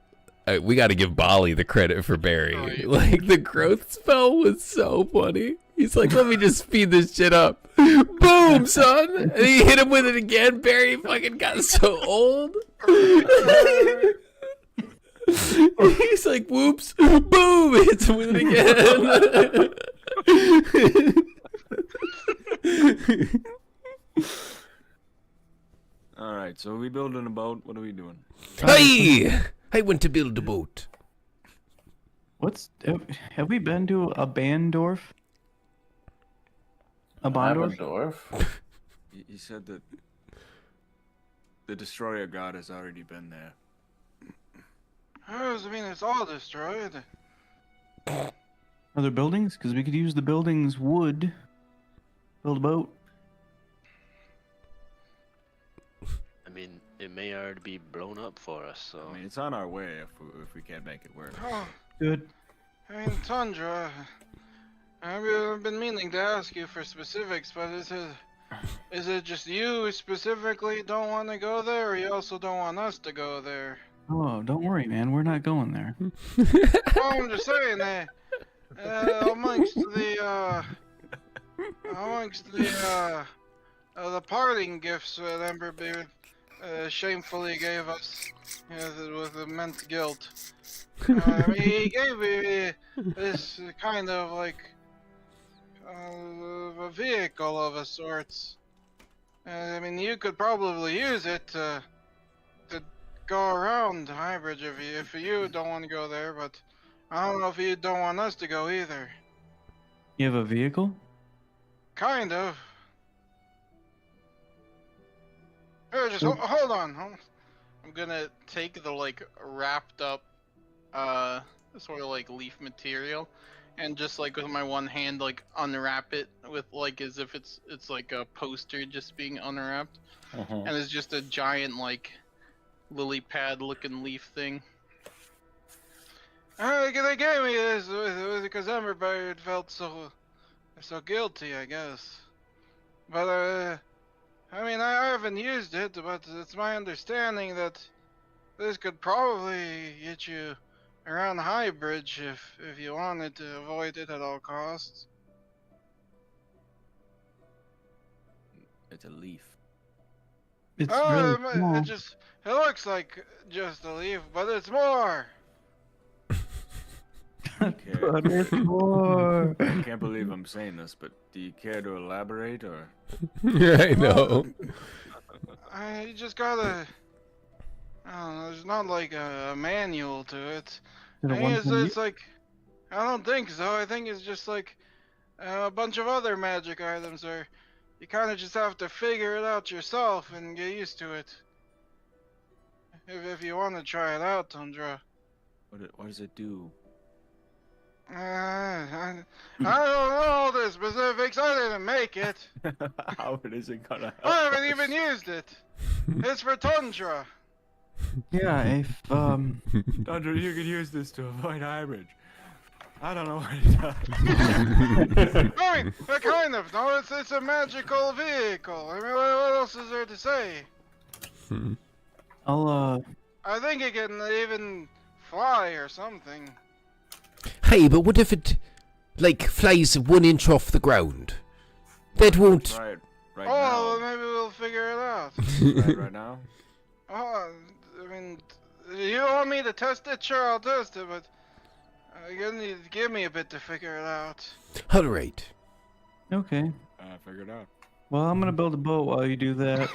We got to give Bali the credit for Barry. Oh, yeah. Like the growth spell was so funny. He's like, let me just speed this shit up. Boom, son. And he hit him with it again. Barry fucking got so old. He's like, whoops, boom, hits him with it again. All right, so are we building a boat? What are we doing? Hey! I want to build a boat. Have we been to a Bandorf? A Bondorf? Abendorf? He said that the destroyer god has already been there. Oh, I mean, it's all destroyed. Are there buildings? Because we could use the buildings' wood. Build a boat. I mean, it may already be blown up for us, so. I mean, it's on our way if we can't make it work. Oh, Good. I mean, Tundra, I've been meaning to ask you for specifics, but is it just you specifically don't want to go there, or you also don't want us to go there? Oh, don't worry, man. We're not going there. Oh, I'm just saying that amongst the parting gifts that Emberbeard shamefully gave us with immense guilt. He gave me this kind of like a vehicle of a sorts. I mean, you could probably use it to go around Highbridge if you don't want to go there, but I don't know if you don't want us to go either. You have a vehicle? Kind of. Here, just hold on. I'm gonna take the like wrapped up, sort of like leaf material, and just like with my one hand like unwrap it with like as if it's like a poster just being unwrapped, and it's just a giant like lily pad looking leaf thing. They gave me this because Emberbird felt so guilty, I guess. But I mean, I haven't used it, but it's my understanding that this could probably get you around Highbridge if you wanted to avoid it at all costs. It's a leaf. It's really small. It looks like just a leaf, but it's more. But it's more. I can't believe I'm saying this, but do you care to elaborate, or? I know. You just gotta. I don't know. There's not like a manual to it. Is it a I think one-time it's like. I don't think so. I think it's just like a bunch of other magic items where you kind of just have to figure it out yourself and get used to it. if you want to try it out, Tundra. What does it do? I don't know the specifics. I didn't make it. How is it gonna help? I haven't us? even used it. It's for Tundra. Yeah, if Thunder, you could use this to avoid hybrid. I don't know what it does. I mean, kind of. No, it's a magical vehicle. I mean, what else is there to say? I'll I think it can even fly or something. Hey, but what if it, like, flies 1 inch off the ground? That won't... Try it right Oh, well, maybe we'll figure it out. now. Try it right now. Oh, I mean, you want me to test it? Sure, I'll test it, but you need to give me a bit to figure it out. Alright. okay. Figure it out. Well, I'm gonna build a boat while you do that.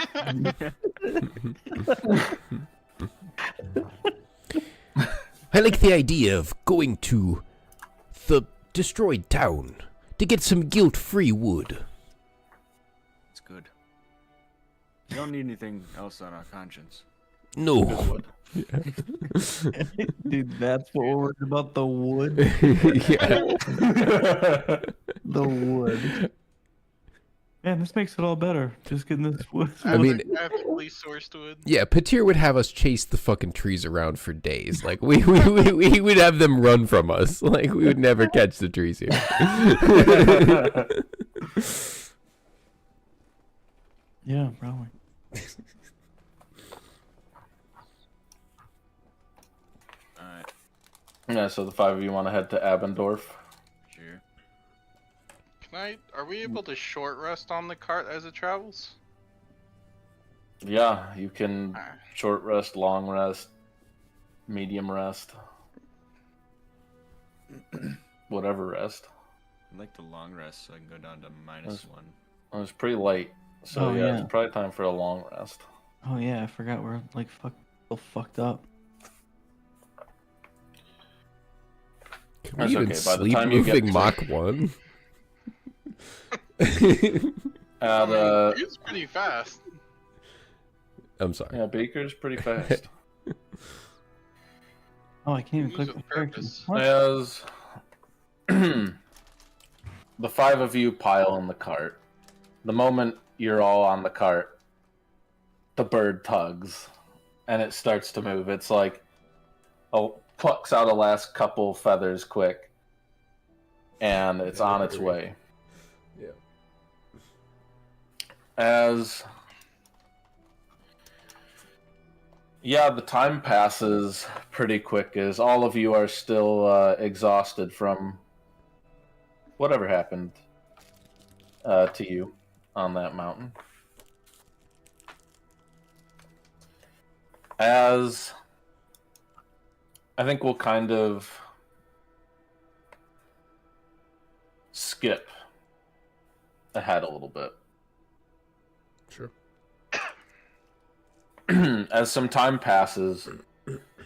I like the idea of going to the destroyed town to get some guilt-free wood. It's good. You don't need anything else on our conscience. No. Dude, that's what we're worried about, the wood. Yeah. The wood. Man, this makes it all better. Just getting this wood. I mean- ethically sourced wood. Yeah, Patir would have us chase the fucking trees around for days. Like, we would have them run from us. Like, we would never catch the trees here. Yeah, probably. Alright, Yeah, so the 5 of you want to head to Abendorf. sure. Are we able to short rest on the cart as it travels? Yeah, you can Alright. short rest, long rest, medium rest, whatever rest. I'd like the long rest so I can go down to -1. It was pretty late, so Oh, yeah, yeah. it's probably time for a long rest. Oh yeah, I forgot we're like still fucked up. Can That's we even okay, by the sleep time you get moving to- Mach 1? It's pretty fast. I'm sorry. Yeah, Baker's pretty fast. Oh, I can't even Use click with the character. purpose. What? As the 5 of you pile in the cart, the moment you're all on the cart, the bird tugs and it starts to move. It's like, plucks out the last couple feathers quick, and it's on its way. Yeah. As the time passes pretty quick as all of you are still exhausted from whatever happened to you on that mountain. As I think we'll kind of skip ahead a little bit. Sure. As some time passes,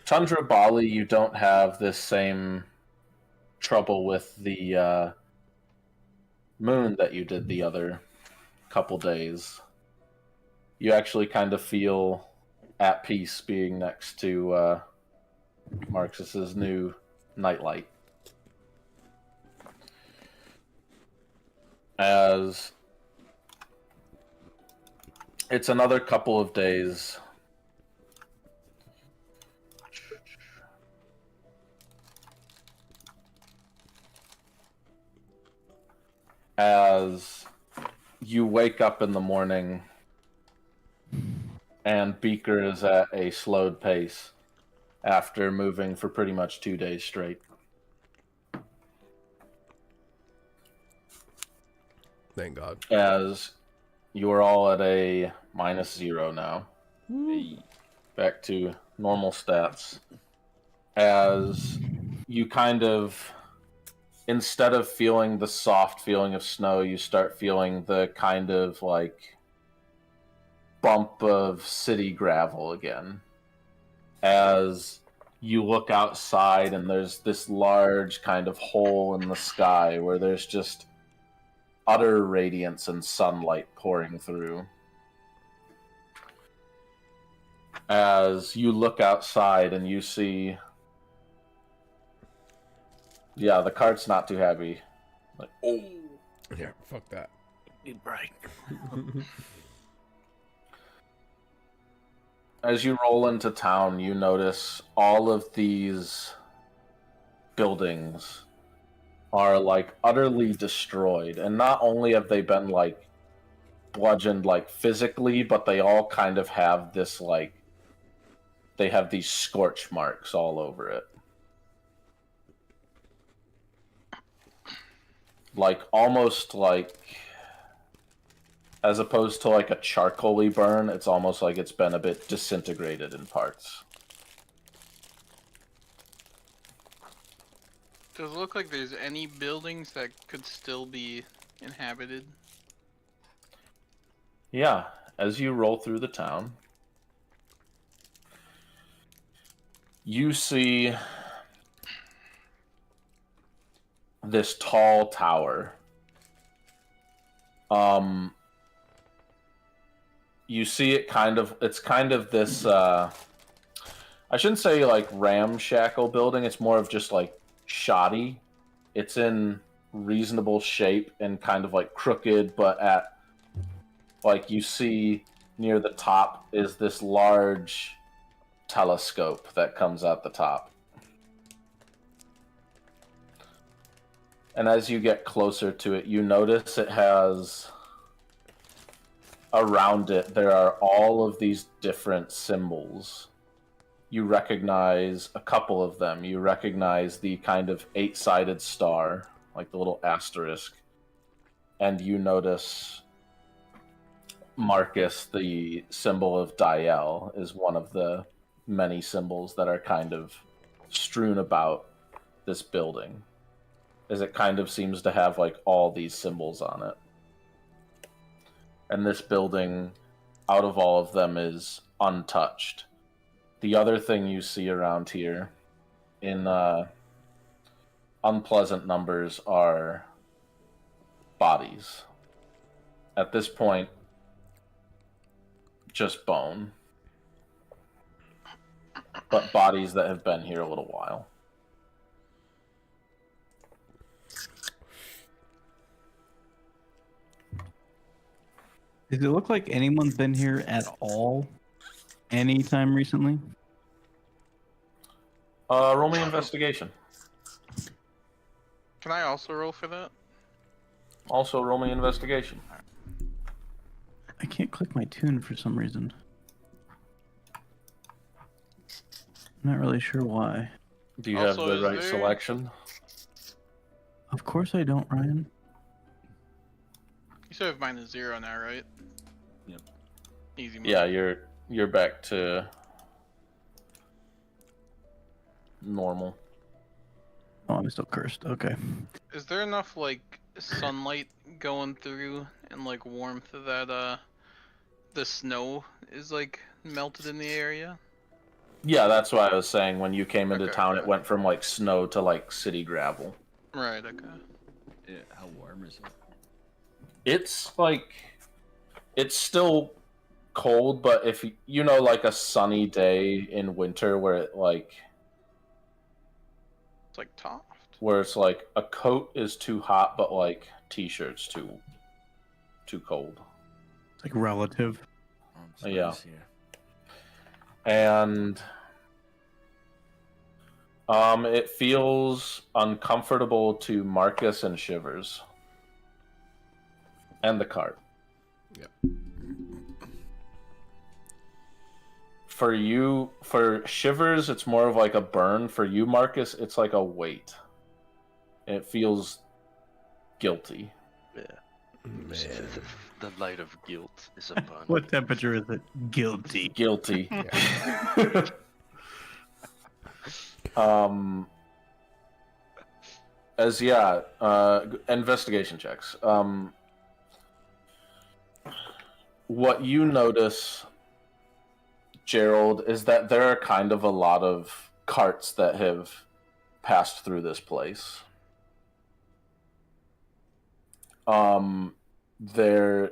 Tundra Bali, you don't have this same trouble with the moon that you did the other couple days. You actually kind of feel at peace being next to Marxus's new nightlight. As it's another couple of days as you wake up in the morning and Beaker is at a slowed pace after moving for pretty much 2 days straight. Thank God. As you are all at a -0 now. Back to normal stats. As you kind of, instead of feeling the soft feeling of snow, you start feeling the kind of like bump of city gravel again. As you look outside and there's this large kind of hole in the sky where there's just utter radiance and sunlight pouring through. as you look outside and you see, yeah, the cart's not too happy. Like, oh, Yeah, fuck that. Need break. as you roll into town, you notice all of these buildings are like utterly destroyed, and not only have they been like bludgeoned like physically, but they all kind of have this like they have these scorch marks all over it. Like almost like, as opposed to like a charcoaly burn, it's almost like it's been a bit disintegrated in parts. Does it look like there's any buildings that could still be inhabited? Yeah, as you roll through the town, you see this tall tower. You see it kind of, it's kind of this, I shouldn't say like ramshackle building, it's more of just like shoddy. It's in reasonable shape and kind of like crooked, but at, like, you see near the top is this large telescope that comes out the top. And as you get closer to it, you notice it has, around it, there are all of these different symbols. You recognize a couple of them. You recognize the kind of 8-sided star, like the little asterisk. And you notice Marcus, the symbol of Diel, is one of the many symbols that are kind of strewn about this building, as it kind of seems to have like all these symbols on it. And this building, out of all of them, is untouched. The other thing you see around here in unpleasant numbers are bodies. At this point, just bone. But bodies that have been here a little while. Does it look like anyone's been here at all anytime recently? Roll me investigation. Can I also roll for that? Also, roll me investigation. I can't click my tune for some reason. I'm not really sure why. Do you have Also, the right is there- selection? Of course I don't, Ryan. You still have -0 now, right? Yep. Easy money. Yeah, you're back to normal. Oh, I'm still cursed. Okay. Is there enough like sunlight going through and like warmth that the snow is like melted in the area? Yeah, that's why I was saying when you came into Okay, town, okay. it went from like snow to like city gravel. Right. Okay. Yeah, how warm is it? It's like, it's still cold, but if you know, like a sunny day in winter where it like, It's like Toft. where it's like a coat is too hot, but like t-shirts too cold. It's like relative. Yeah. Here. And it feels uncomfortable to Marcus and Shivers. And the cart. Yep. For you, for Shivers, it's more of like a burn. For you, Marcus, it's like a weight. It feels guilty. Yeah. Man. The light of guilt is upon. What temperature is it? Guilty. Guilty. Investigation checks. What you notice, Gerald, is that there are kind of a lot of carts that have passed through this place.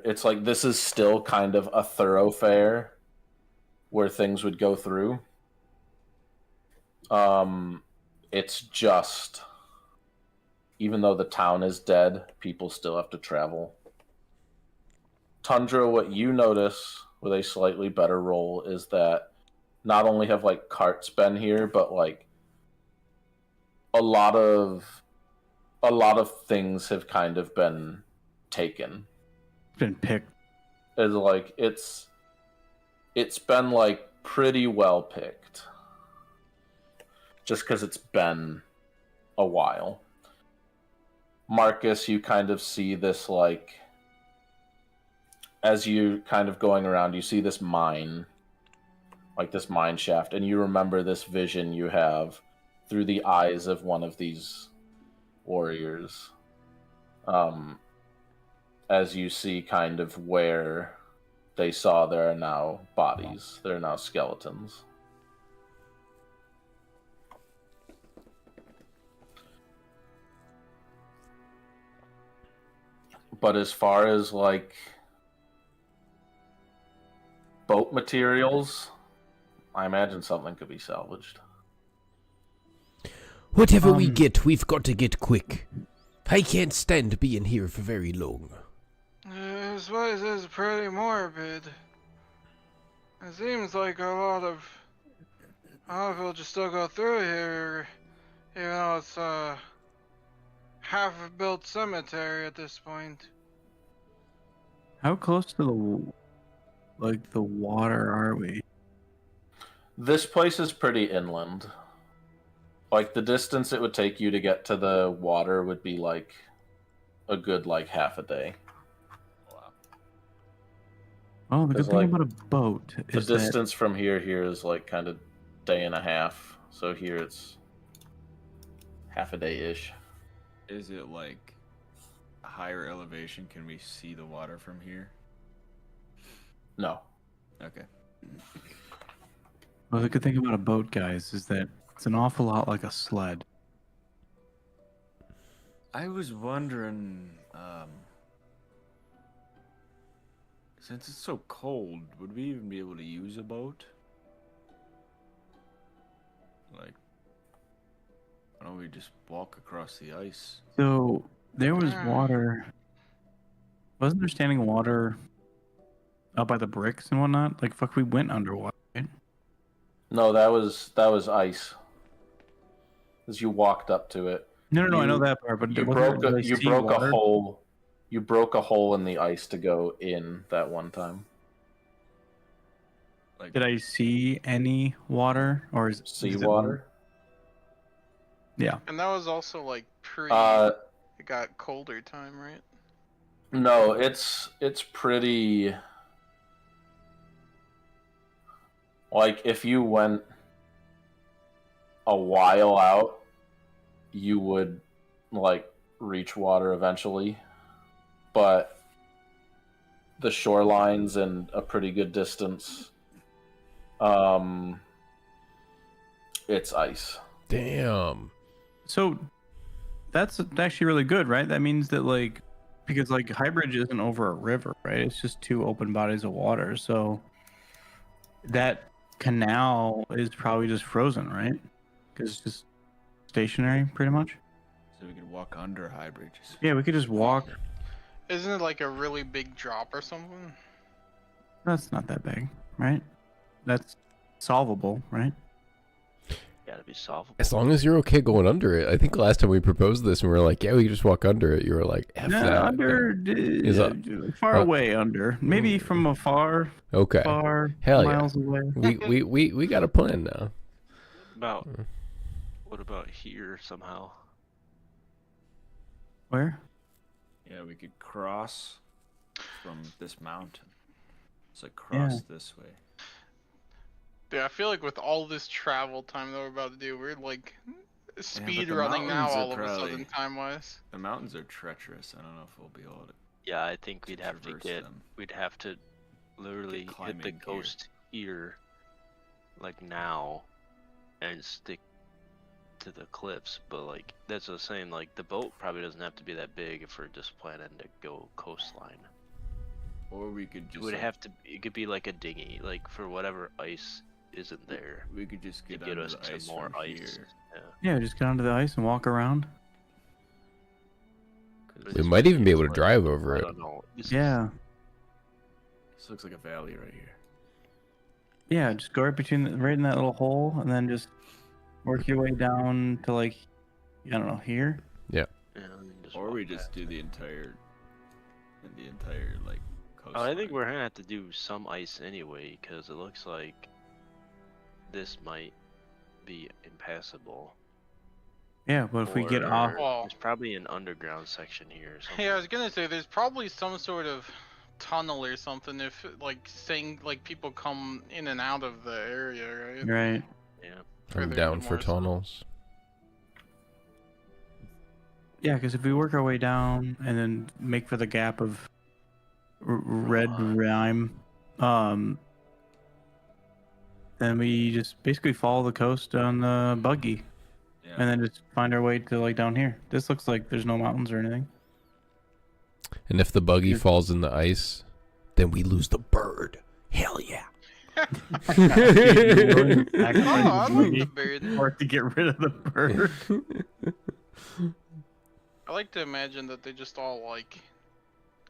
It's like this is still kind of a thoroughfare, where things would go through. It's just, even though the town is dead, people still have to travel. Tundra, what you notice with a slightly better roll is that not only have like carts been here, but like a lot of things have kind of been taken. Been picked. It's like it's been like pretty well picked. Just because it's been a while. Marcus, you kind of see this like, as you kind of going around, you see this mine, like this mine shaft, and you remember this vision you have through the eyes of one of these warriors. As you see kind of where they saw there are now bodies, there are now skeletons. But as far as like boat materials, I imagine something could be salvaged. Whatever we get, we've got to get quick. I can't stand being here for very long. This place is pretty morbid. It seems like a lot of people just still go through here, even though it's a half-built cemetery at this point. How close to the water are we? This place is pretty inland. Like the distance it would take you to get to the water would be like a good like half a day. Oh, the good thing like, about a boat The is distance from here is like kind of day and a half. So here it's half a day-ish. Is it like a higher elevation? Can we see the water from here? No. Okay. well, the good thing about a boat, guys, is that it's an awful lot like a sled. I was wondering, since it's so cold, would we even be able to use a boat? Like, why don't we just walk across the ice? So there was water. Wasn't there standing water out by the bricks and whatnot? Like fuck, we went underwater. Right? No, that was ice. As you walked up to it. No, I know that part, but You broke a hole. You broke a hole in the ice to go in that one time. Like, Did I see any water or is Seawater? Yeah. And that was also like pre it got colder time, right? No, it's pretty. Like if you went a while out, you would like reach water eventually, but the shoreline's in a pretty good distance. It's ice. Damn. So that's actually really good, right? That means that like because like High Bridge isn't over a river, right? It's just two open bodies of water. So that canal is probably just frozen, right? Because it's just stationary, pretty much. so we could walk under high bridges. Yeah, we could just walk. Isn't it like a really big drop or something? That's not that big, right? That's solvable, right? Gotta be solvable. As long as you're okay going under it. I think last time we proposed this and we were like, yeah, we can just walk under it. You were like, F that. Under far uh, away under. Maybe from afar, Okay. far Hell yeah. miles away. We got a plan now. What about here somehow? Where? Yeah, we could cross from this mountain. It's like cross this way. Dude, I feel like with all this travel time that we're about to do, we're like speed the running now mountains are all of a sudden probably- time-wise. The mountains are treacherous. I don't know if we'll be able to. Yeah, I think we'd have to traverse get. them. We'd have to literally hit the climbing gear. coast here, like now, and stick to the cliffs. But like that's what I'm saying. Like the boat probably doesn't have to be that big if we're just planning to go coastline. Or we could It just. would like, have to. It could be like a dinghy, like for whatever ice isn't there We could just to get, get onto us the to ice more from ice. here. Yeah. Yeah, just get onto the ice and walk around. 'Cause We this might even be able to looks drive over I it. don't know. Yeah. This looks like a valley right here. Yeah, just go right in that little hole, and then just work your way down to like, I don't know, here. Yeah, and then just Or walk we just past do it. the entire like coast. Oh, I think we're gonna have to do some ice anyway, because it looks like this might be impassable. Yeah, but if we get off, Or Well- there's probably an underground section here or something. Yeah, I was gonna say there's probably some sort of tunnel or something if like saying like people come in and out of the area, right? right? Yeah. Or I'm there's down for more stuff. tunnels. Yeah, because if we work our way down and then make for the gap of red rime, then we just basically follow the coast on the buggy, Yeah. and then just find our way to like down here. This looks like there's no mountains or anything. And if the buggy Yeah. falls in the ice, then we lose the bird. Hell yeah. Oh, I like the bird. Or to get rid of the bird. I like to imagine that they just all like,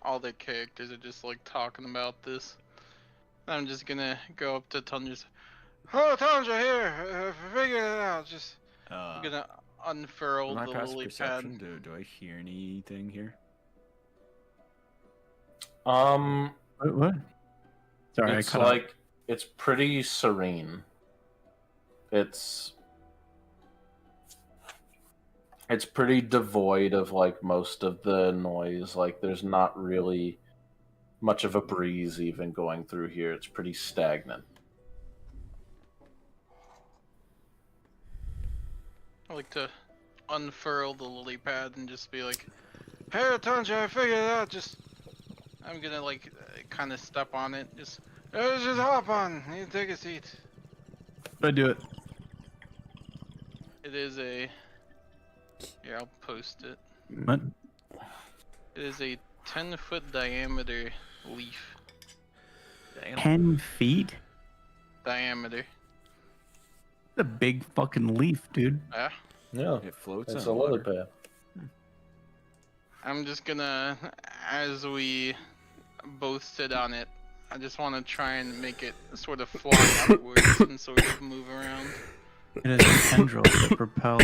all their characters are just like talking about this. I'm just gonna go up to Tundra's. Oh, Tundra here. Figure it out. Just I'm gonna unfurl Am I the past lily perception? pad. Do I hear anything here? What? Sorry, It's I cut out. like it's pretty serene. It's pretty devoid of like most of the noise. Like there's not really much of a breeze even going through here. It's pretty stagnant. I like to unfurl the lily pad and just be like, "Hey, Tundra, I figured it out. Just, I'm gonna like kind of step on it. Just hop on. You take a seat." I do it. It is a. Here, I'll post it. What? It is a 10-foot diameter leaf. 10 feet? Diameter. It's a big fucking leaf, dude. Yeah. Yeah, It floats it's on a lily water. pad. I'm just gonna, as we both sit on it, I just want to try and make it sort of fly upwards and sort of move around. It has tendrils that propel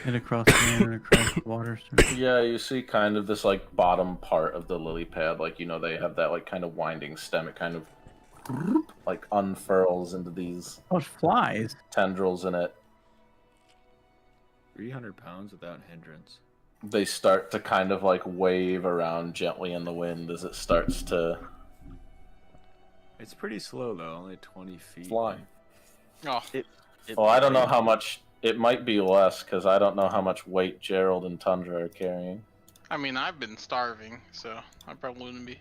it across the air and across the water. Yeah, you see kind of this like bottom part of the lily pad, like they have that like kind of winding stem. It kind of like unfurls into these Oh, it flies. tendrils in it. 300 pounds without hindrance. They start to kind of like wave around gently in the wind as it starts to It's pretty slow though, only 20 feet. fly. Oh, Well, I don't know how much. It might be less because I don't know how much weight Gerald and Tundra are carrying. I mean, I've been starving, so I probably wouldn't be.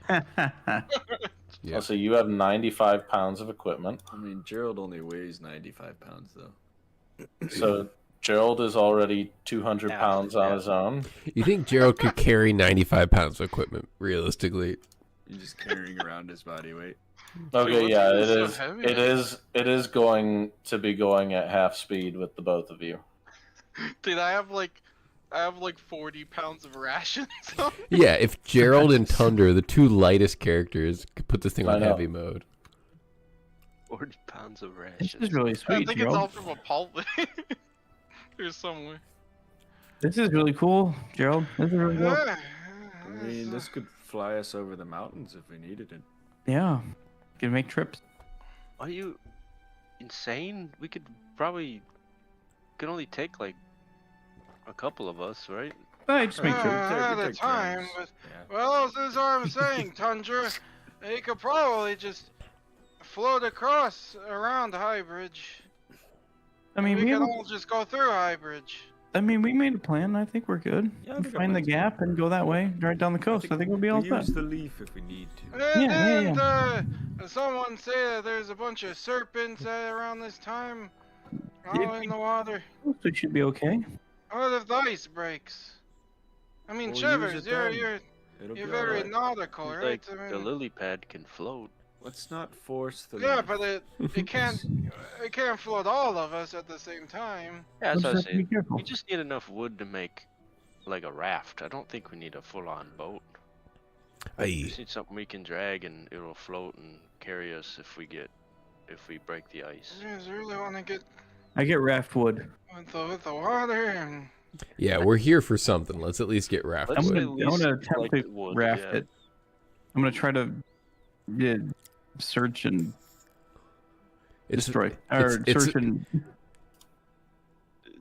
Yeah. Oh, so you have 95 pounds of equipment. I mean, Gerald only weighs 95 pounds though. So Gerald is already 200 Yeah, pounds on his own. You think Gerald could carry 95 pounds of equipment, realistically? He's just carrying around his body weight. Okay, what's yeah, it it so is. heavy, It man? is. It is going to be going at half speed with the both of you. Dude, I have like 40 pounds of rations. Yeah, if Gerald and Tundra, the two lightest characters, could put this thing I on know. heavy mode. 40 pounds of This rations. is really I sweet, think it's all Gerald. from a pulp. There's somewhere. This is really cool, Gerald. This is really cool. I mean, this could fly us over the mountains if we needed it. Yeah. Can make trips. Are you insane? We could probably could only take like a couple of us, right? I just make Yeah. trips. At we a took time, turns. but Yeah. well, this is what I'm saying, Tundra. They could probably just float across around High Bridge. I mean, we we can have, all just go through High Bridge. I mean, we made a plan. I think we're good. Yeah, I We think our find the plan's good. gap and go that way, right down the coast. I think we'll be all we set. use the leaf if we need to. And Yeah, then yeah, someone say that there's a bunch of serpents around this time, Yeah, all in the water. We should be okay. What if the ice breaks? I mean, We'll use Shivers, it you're then. It'll You're be very alright. nautical, right? Like I the mean, lily pad can float. Let's not force the. yeah, but it can't float all of us at the same time. Yeah, that's We'll what I just have to be say. careful. We just need enough wood to make like a raft. I don't think we need a full-on boat. We I just need something we can drag and it'll float and carry us if we break the ice. You guys really want to get I get raft wood. with the water and Yeah, we're here for something. Let's at least get raft Let's I'm wood. at gonna least attempt like to wood, raft yeah. it. I'm gonna try to search and destroy, or it's- search and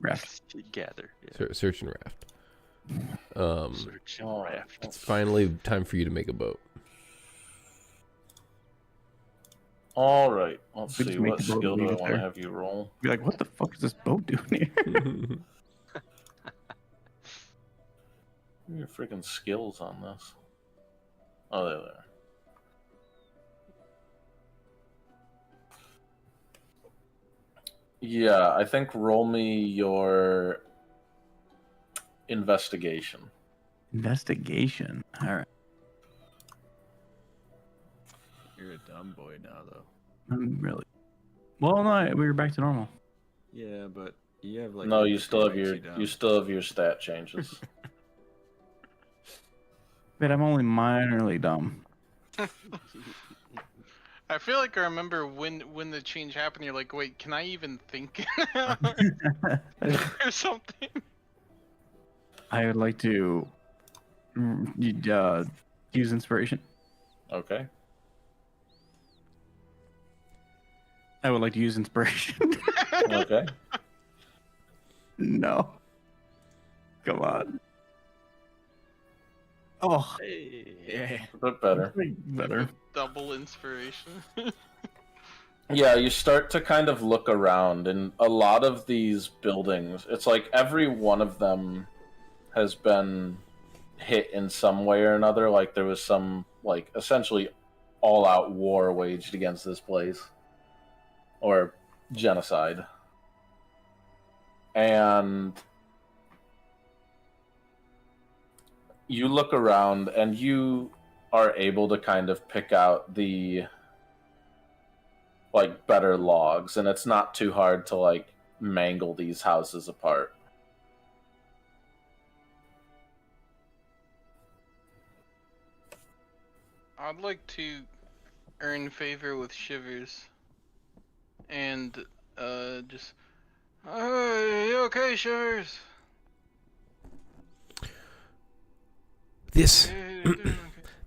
raft. Gather. Yeah. Search and raft. Search and Alright. raft. It's finally time for you to make a boat. All right. Let's We just see. make What the boat skill do I leave it want to there. have you roll? Be like, what the fuck is this boat doing here? What are your freaking skills on this? Oh, there they are. Yeah, I think roll me your investigation. Investigation. All right. You're a dumb boy now, though. I'm really. Well, no, we were back to normal. Yeah, but you have like. No, you empathy still have makes your you dumb. you still have your stat changes. But I'm only minorly dumb. I feel like I remember when the change happened. You're like, wait, can I even think or something? I would like to use inspiration. Okay. I would like to use inspiration. Okay. No. Come on. Oh, Hey. yeah. A bit better. Better. Double inspiration. Yeah, you start to kind of look around, and a lot of these buildings, it's like every one of them has been hit in some way or another. Like there was some, like, essentially all-out war waged against this place, or genocide. And you look around, and you are able to kind of pick out the like better logs, and it's not too hard to like mangle these houses apart. I'd like to earn favor with Shivers, and just. Oh, you okay, Shivers? This, Yeah, you're doing okay.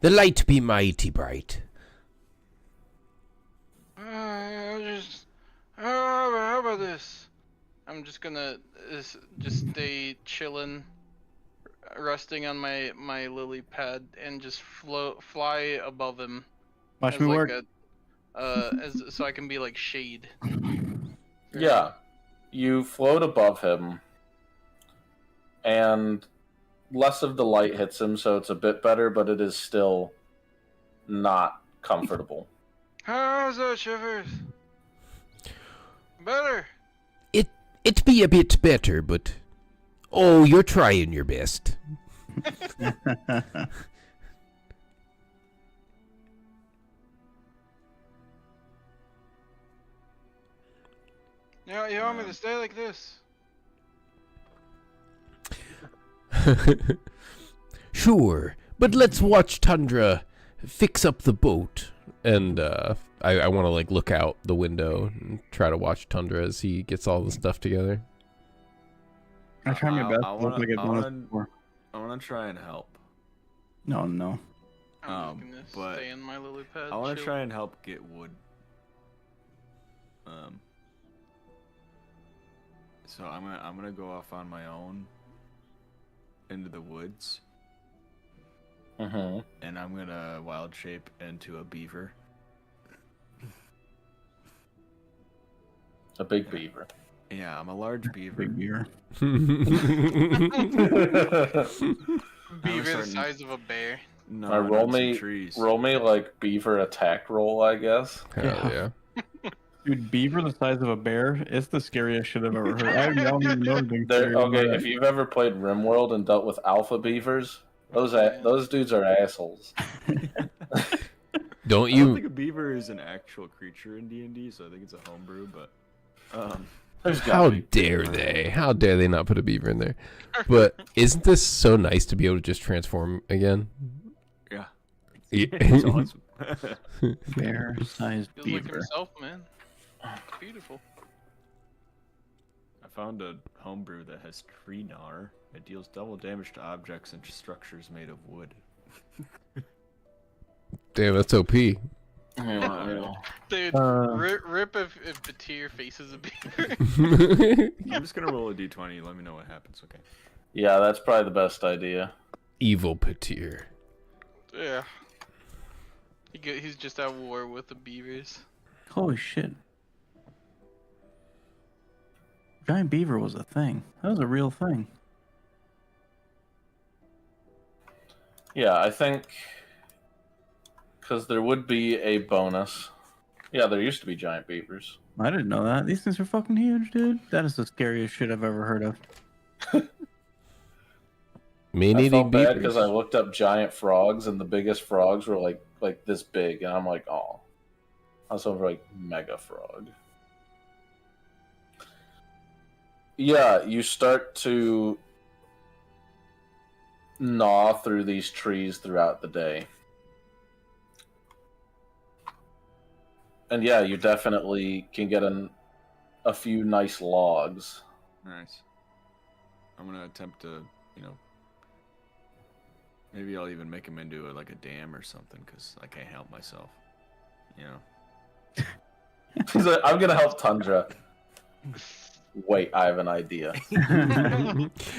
the light be mighty bright. How about this? I'm just gonna just stay chilling, resting on my lily pad, and just fly above him. Watch as me like work. so I can be like shade. Yeah, you float above him, and less of the light hits him, so it's a bit better, but it is still not comfortable. How's that, Shivers? Better. It be a bit better, but oh, you're trying your best. Yeah, you want me to stay like this? Sure, but let's watch Tundra fix up the boat. And I want to like look out the window and try to watch Tundra as he gets all the stuff together. I try my I- best I to look wanna- like I've I done this wanna- before. I want to try and help. No, no. I'm just gonna but stay in my lily pad. I want to chill. try and help get wood. So I'm gonna go off on my own into the woods, Mm-hmm. and I'm gonna wild shape into a beaver. A big beaver. Yeah, I'm a large beaver. Big beer. Beaver the starting- size of a bear. No, Alright, I'm roll on some me- trees. Roll me like beaver attack roll, I guess. Hell yeah. Dude, beaver the size of a bear? It's the scariest shit I've ever heard. I don't even know anything There, scary about okay, it. if you've ever played RimWorld and dealt with alpha beavers, Those dudes are assholes. Don't I don't you? think a beaver is an actual creature in D&D, so I think it's a homebrew. But How dare they? How dare they not put a beaver in there? But isn't this so nice to be able to just transform again? yeah, Yeah. it's awesome. Bear-sized Feels like beaver. himself, man. Beautiful. I found a homebrew that has tree gnar. It deals double damage to objects and structures made of wood. Damn, that's OP. Dude, Uh, rip if Batir faces a beaver. I'm just gonna roll a d20. Let me know what happens. Okay. Yeah, that's probably the best idea. Evil Patir. Yeah. He's just at war with the beavers. Holy shit. Giant beaver was a thing. That was a real thing. Yeah, I think because there would be a bonus. Yeah, there used to be giant beavers. I didn't know that. These things are fucking huge, dude. That is the scariest shit I've ever heard of. Man I eating felt bad beavers. because I looked up giant frogs, and the biggest frogs were like this big, and I'm like, oh. I was over like mega frog. Yeah, you start to gnaw through these trees throughout the day. And yeah, you definitely can get a few nice logs. Nice. I'm gonna attempt to, maybe I'll even make him into like a dam or something, because I can't help myself. He's like, I'm gonna help Tundra. Wait, I have an idea.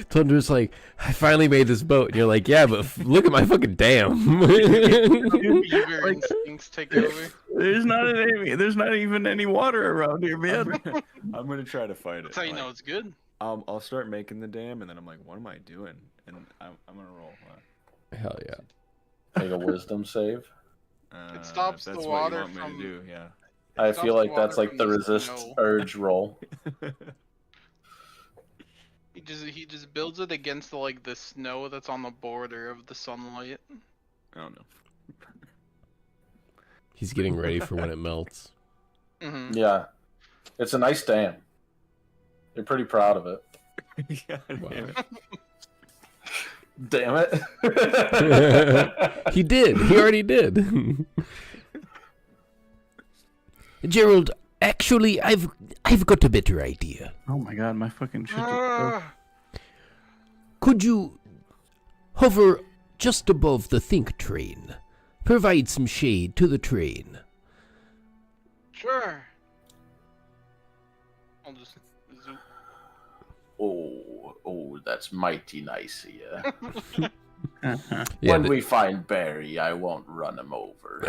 Tundra's like, I finally made this boat. And you're like, yeah, but look at my fucking dam. Beaver instincts take over. There's not even any water around here, man. I'm gonna try to fight it. That's how you know it's good. I'll start making the dam, and then I'm like, what am I doing? And I'm gonna roll. Hell yeah. Make a wisdom save. It stops if that's the what water you want me from- to do. Yeah. I Stops feel the like that's water like from the the resist snow. urge roll. He just builds it against the snow that's on the border of the sunlight. I don't know. He's getting ready for when it melts. Mm-hmm. Yeah. It's a nice dam. You're pretty proud of it. Yeah, Wow. damn it. Damn it. He did. He already did. Gerald, actually, I've got a better idea. Oh my god, my fucking shit. Could you hover just above the think train? Provide some shade to the train. Sure. I'll just zoom. Oh, that's mighty nice of you. Yeah, When we find Barry, I won't run him over.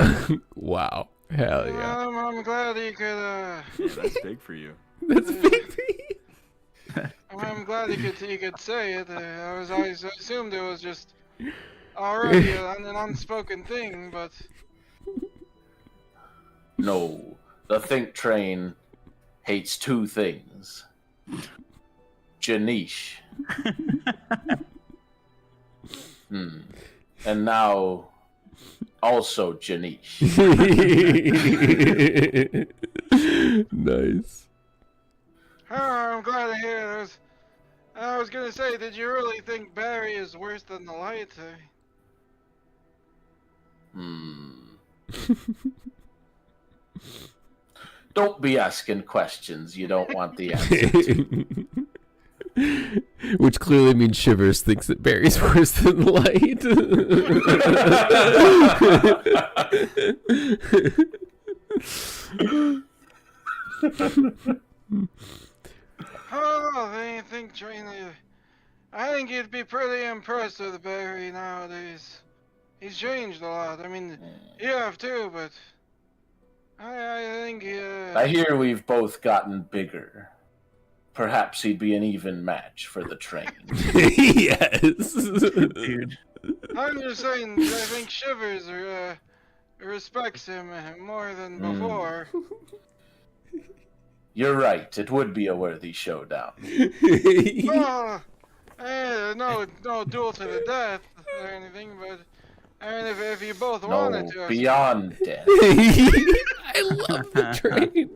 wow. Hell yeah. I'm glad he could. Yeah, that's big for you. That's big. I'm glad he could say it. I assumed it was just already an unspoken thing, but No, the think train hates two things. Janice. And now, also Janice. Nice. oh, I'm glad to hear this. I was gonna say, did you really think Barry is worse than the light? Don't be asking questions you don't want the answer. Which clearly means Shivers thinks that Barry's worse than Light. Oh, they think I think you'd be pretty impressed with Barry nowadays. He's changed a lot. I mean, you have too, but I think I hear we've both gotten bigger. Perhaps he'd be an even match for the train. Yes. Dude. I'm just saying, I think Shivers respects him more than before. You're right. It would be a worthy showdown. Oh, no duel to the death. or anything, but I mean, if you both No, wanted to, I beyond death. I love the train.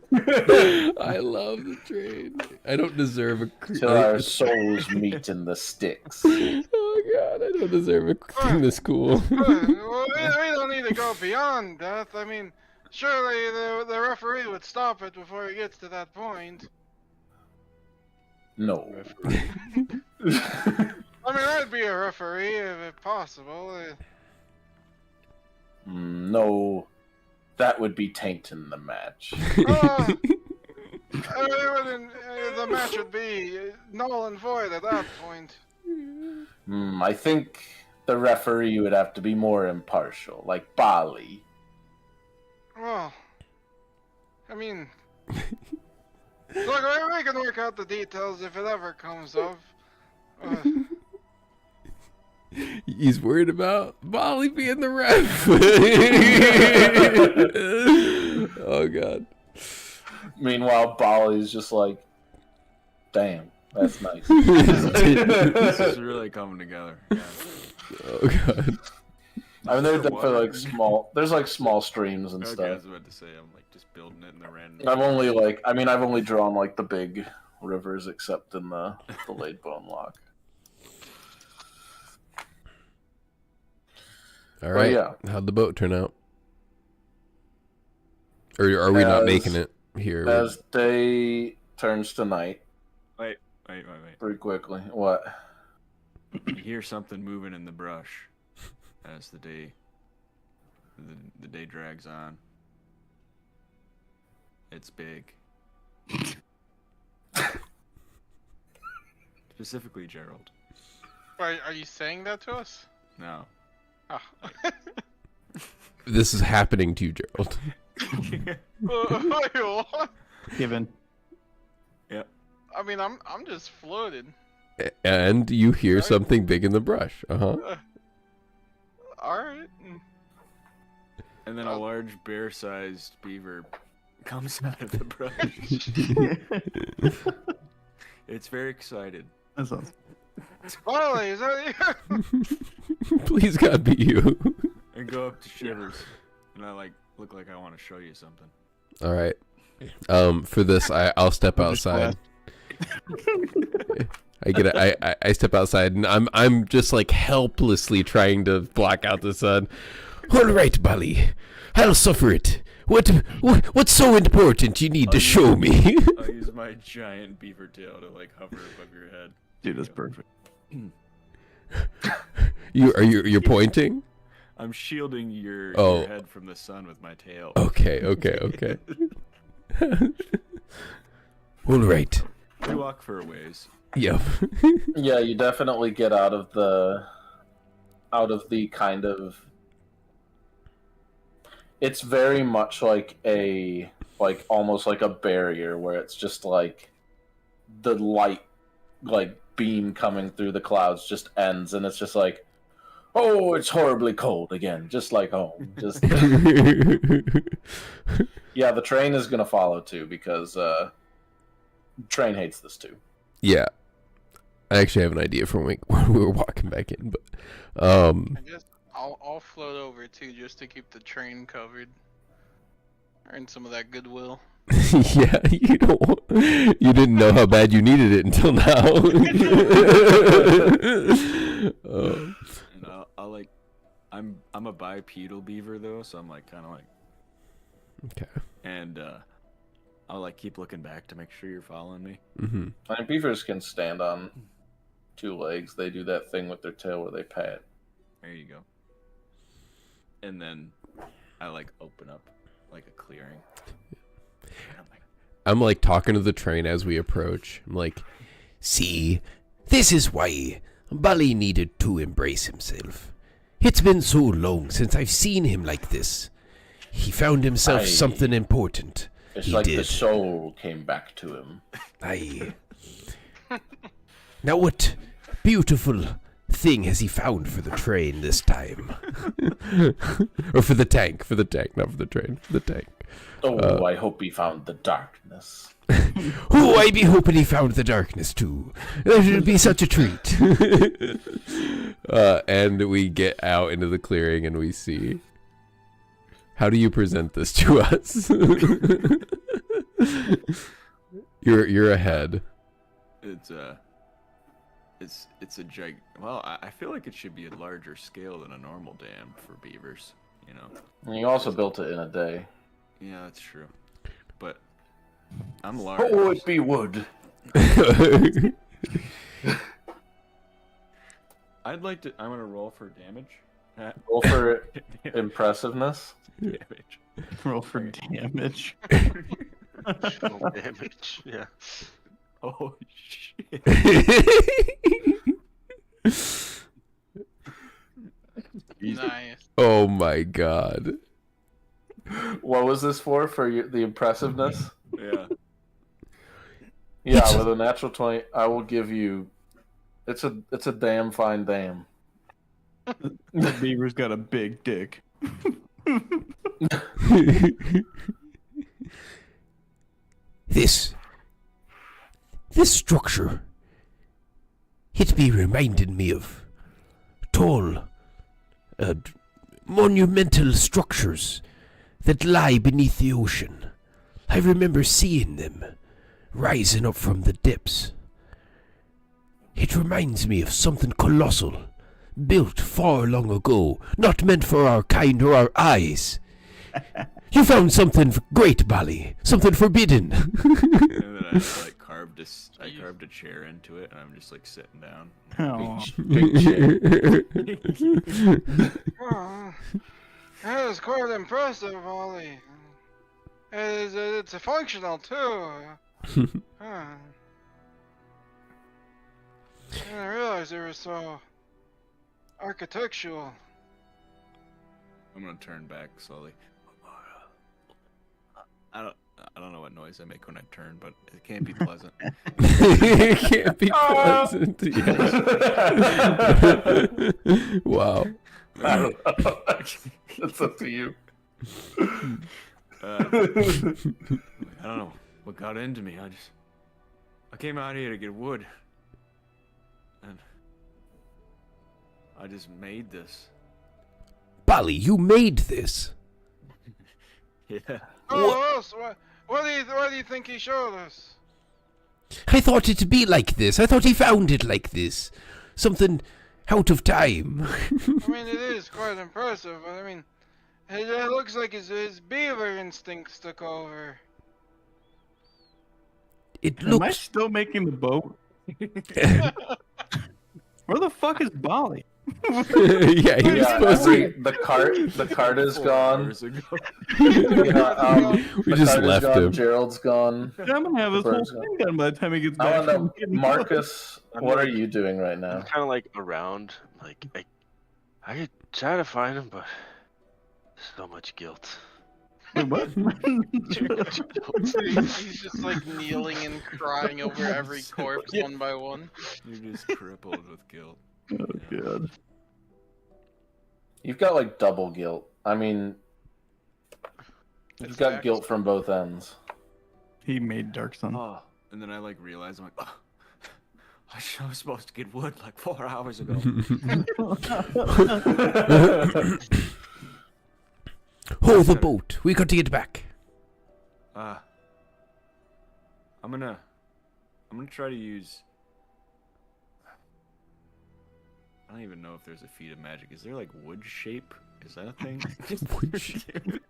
I love the train. I don't deserve a Till our souls meet in the sticks. Oh god, I don't deserve a thing this cool. well, we don't need to go beyond death. I mean, surely the referee would stop it before it gets to that point. No. I mean, I'd be a referee if possible. No. That would be tainting the match. I mean, the match would be null and void at that point. I think the referee would have to be more impartial, like Bali. Well, I mean, look, we can work out the details if it ever comes up. He's worried about Molly being the ref. Oh god. Meanwhile, Bali's just like, damn, that's nice. This is really coming together. Yeah. Oh god. I mean, there's definitely like there's like small streams and Okay, I stuff. was about to say, I'm like just building it in the random. I've only drawn like the big rivers except in the Delayed Bone Lock. All right. yeah. How'd the boat turn out? Or are we not making it here? As day turns to night Wait. pretty quickly. What? You hear something moving in the brush as the day drags on. It's big. Specifically Gerald. Are you saying that to us? No. Oh. This is happening to you, Gerald. Wait, what? Given. Yep. I mean, I'm just floating. And you hear something big in the brush. Uh-huh. Alright. And then a large bear-sized beaver comes out of the brush. It's very excited. That sounds. Wally, is that you? Please God be you. And go up to Shivers. And I look like I want to show you something. All right. For this, I'll step outside. I step outside, and I'm just like helplessly trying to block out the sun. All right, Bali. I'll suffer it. What's so important you need to show me? I'll use my giant beaver tail to hover above your head. Dude, that's perfect. You're pointing? I'm shielding your head from the sun with my tail. Okay. All right. We walk for a ways. Yep. Yeah, you definitely get out of the kind of. It's very much like almost like a barrier where it's just like the light beam coming through the clouds just ends, and it's just like, oh, it's horribly cold again, just like home. Just yeah, the train is gonna follow too because train hates this too. Yeah. I actually have an idea for when we were walking back in, but I guess I'll float over too, just to keep the train covered. Earn some of that goodwill. yeah, you didn't know how bad you needed it until now. And I'm a bipedal beaver though, so I'm kind of okay. And I'll keep looking back to make sure you're following me. Mm-hmm. And beavers can stand on two legs. They do that thing with their tail where they pat. There you go. And then I open up a clearing. I'm talking to the train as we approach. I'm like, See, this is why Bali needed to embrace himself. It's been so long since I've seen him like this. He found himself something important. It's He like did. the soul came back to him. Aye. Now what beautiful thing has he found for the train this time? or for the tank, not for the train, for the tank. Oh, I hope he found the darkness. Oh, I be hoping he found the darkness too. That would be such a treat. And we get out into the clearing and we see. How do you present this to us? You're ahead. It's a well, I feel like it should be a larger scale than a normal dam for beavers, you know. And you also built it in a day. Yeah, that's true. But I'm large. Oh, it be wood. I'd like to. I'm gonna roll for damage. Roll for impressiveness. Damage. Roll for damage. No damage. Yeah. Oh shit. Nice. Oh my god. What was this for? The impressiveness? Yeah. Yeah, with a natural 20, I will give you. It's a damn fine dam. The beaver's got a big dick. This structure, it be reminding me of tall, monumental structures that lie beneath the ocean. I remember seeing them rising up from the depths. It reminds me of something colossal, built far long ago, not meant for our kind or our eyes. You found something great, Bali. Something forbidden. And then I just like carved a chair into it, and I'm just like sitting down. Oh. Big chair. Oh, that is quite impressive, Ollie. It's a functional too. Huh. I didn't realize they were so architectural. I'm gonna turn back slowly. I don't know what noise I make when I turn, but it can't be pleasant. It can't be pleasant. Yeah. Wow. I don't know. It's up to you. I don't know what got into me. I came out here to get wood, and I just made this. Bali, you made this. Yeah. Oh, else? What do you think he showed us? I thought it to be like this. I thought he found it like this. Something out of time. I mean, it is quite impressive, but I mean, it looks like his beaver instincts took over. It Am I looks. still making the boat? Where the fuck is Bali? Yeah, he was Yeah, supposed to. the cart is 4 gone. hours ago. Yeah, We the just cart is left gone, him. Gerald's gone. I'm gonna have this whole Bird's thing done by the time he gets I back. want to from know, getting Marcus, what are you doing right I'm now? kind of like around, like I could try to find him, but so much guilt. Wait, what? He's just like kneeling and crying over every corpse one by one. You're just crippled with guilt. Oh god. You've got like double guilt. I mean, you've got Exact. guilt from both ends. He made Dark Sun. Oh, and then I like realized I'm like, oh, I was supposed to get wood like 4 hours ago. Oh, the boat. We got to get back. I'm gonna try to use. I don't even know if there's a feat of magic. Is there like wood shape? Is that a thing? Wood shape.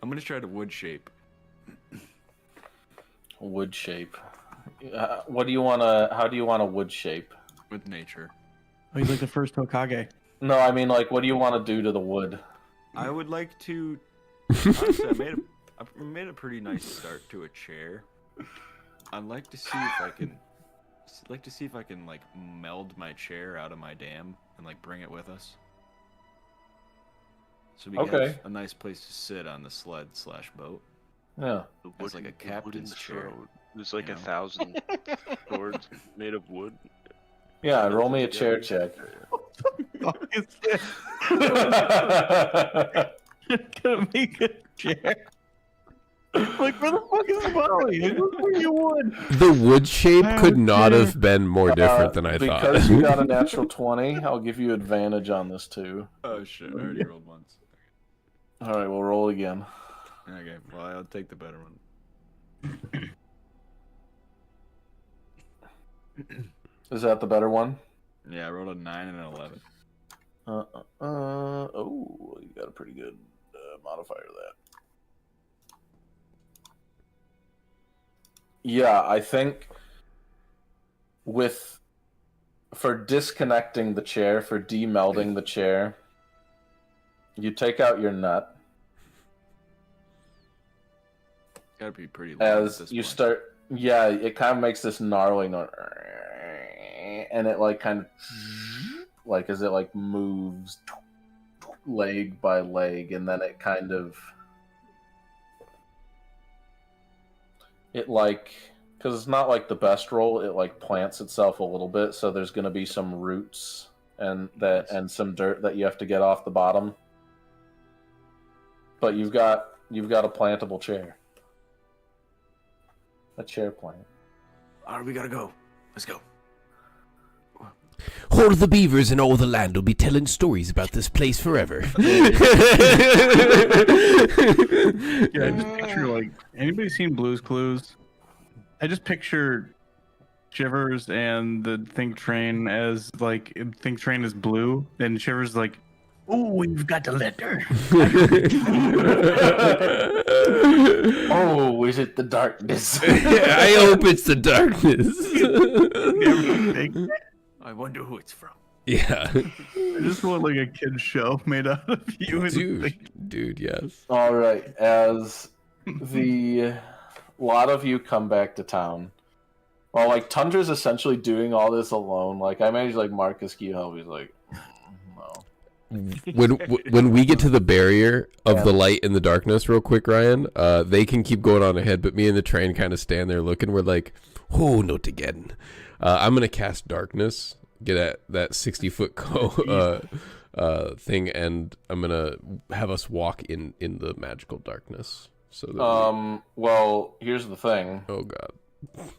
I'm gonna try to wood shape. Wood shape. What do you want to? How do you want a wood shape? With nature. Oh, he's like the first Hokage. No, I mean like, what do you want to do to the wood? I would like to. Honestly, I made a pretty nice start to a chair. I'd like to see if I can. Like meld my chair out of my dam and like bring it with us. So we Okay. have a nice place to sit on the sled/boat. Yeah. The It's like a the captain's chair, throne. There's like you know? 1,000 swords made of wood. Yeah. Roll me a chair check. Fuck is this? Gonna make a chair. Like, where the fuck is Bali? You would. The wood shape could not Okay. have been more different than I thought. Because you got a natural 20, I'll give you advantage on this too. Oh shit! I already rolled once. All right, we'll roll again. Okay, well I'll take the better one. Is that the better one? Yeah, I rolled a 9 and an 11. Oh, you got a pretty good modifier to that. Yeah, I think for disconnecting the chair, for demelding the chair, you take out your nut. Gotta be pretty low at As this you point. start, yeah, it kind of makes this gnarly noise, and it like kind of like as it like moves leg by leg, and then it kind of because it's not like the best roll, it like plants itself a little bit, so there's going to be some roots and some dirt that you have to get off the bottom, but you've got a plantable chair. A chair plant. Alright, we gotta go. Let's go. All the beavers in all the land will be telling stories about this place forever. Yeah, I just picture like anybody seen Blue's Clues? I just picture Shivers and the Think Train as like Think Train is blue, and Shivers like, oh, we've got a letter. Oh, is it the darkness? I hope it's the darkness. I wonder who it's from. Yeah. I just want like a kid's show made out of you and Dude, yes. All right, as the lot of you come back to town. Well, like Tundra's essentially doing all this alone. Like I imagine like Marcus can you help? He's like, no. When we get to the barrier of the light and the darkness real quick, Ryan, they can keep going on ahead, but me and the train kind of stand there looking. We're like, oh, not again. I'm going to cast darkness, get at that 60-foot thing, and I'm going to have us walk in the magical darkness. So that well, here's the thing. oh, God.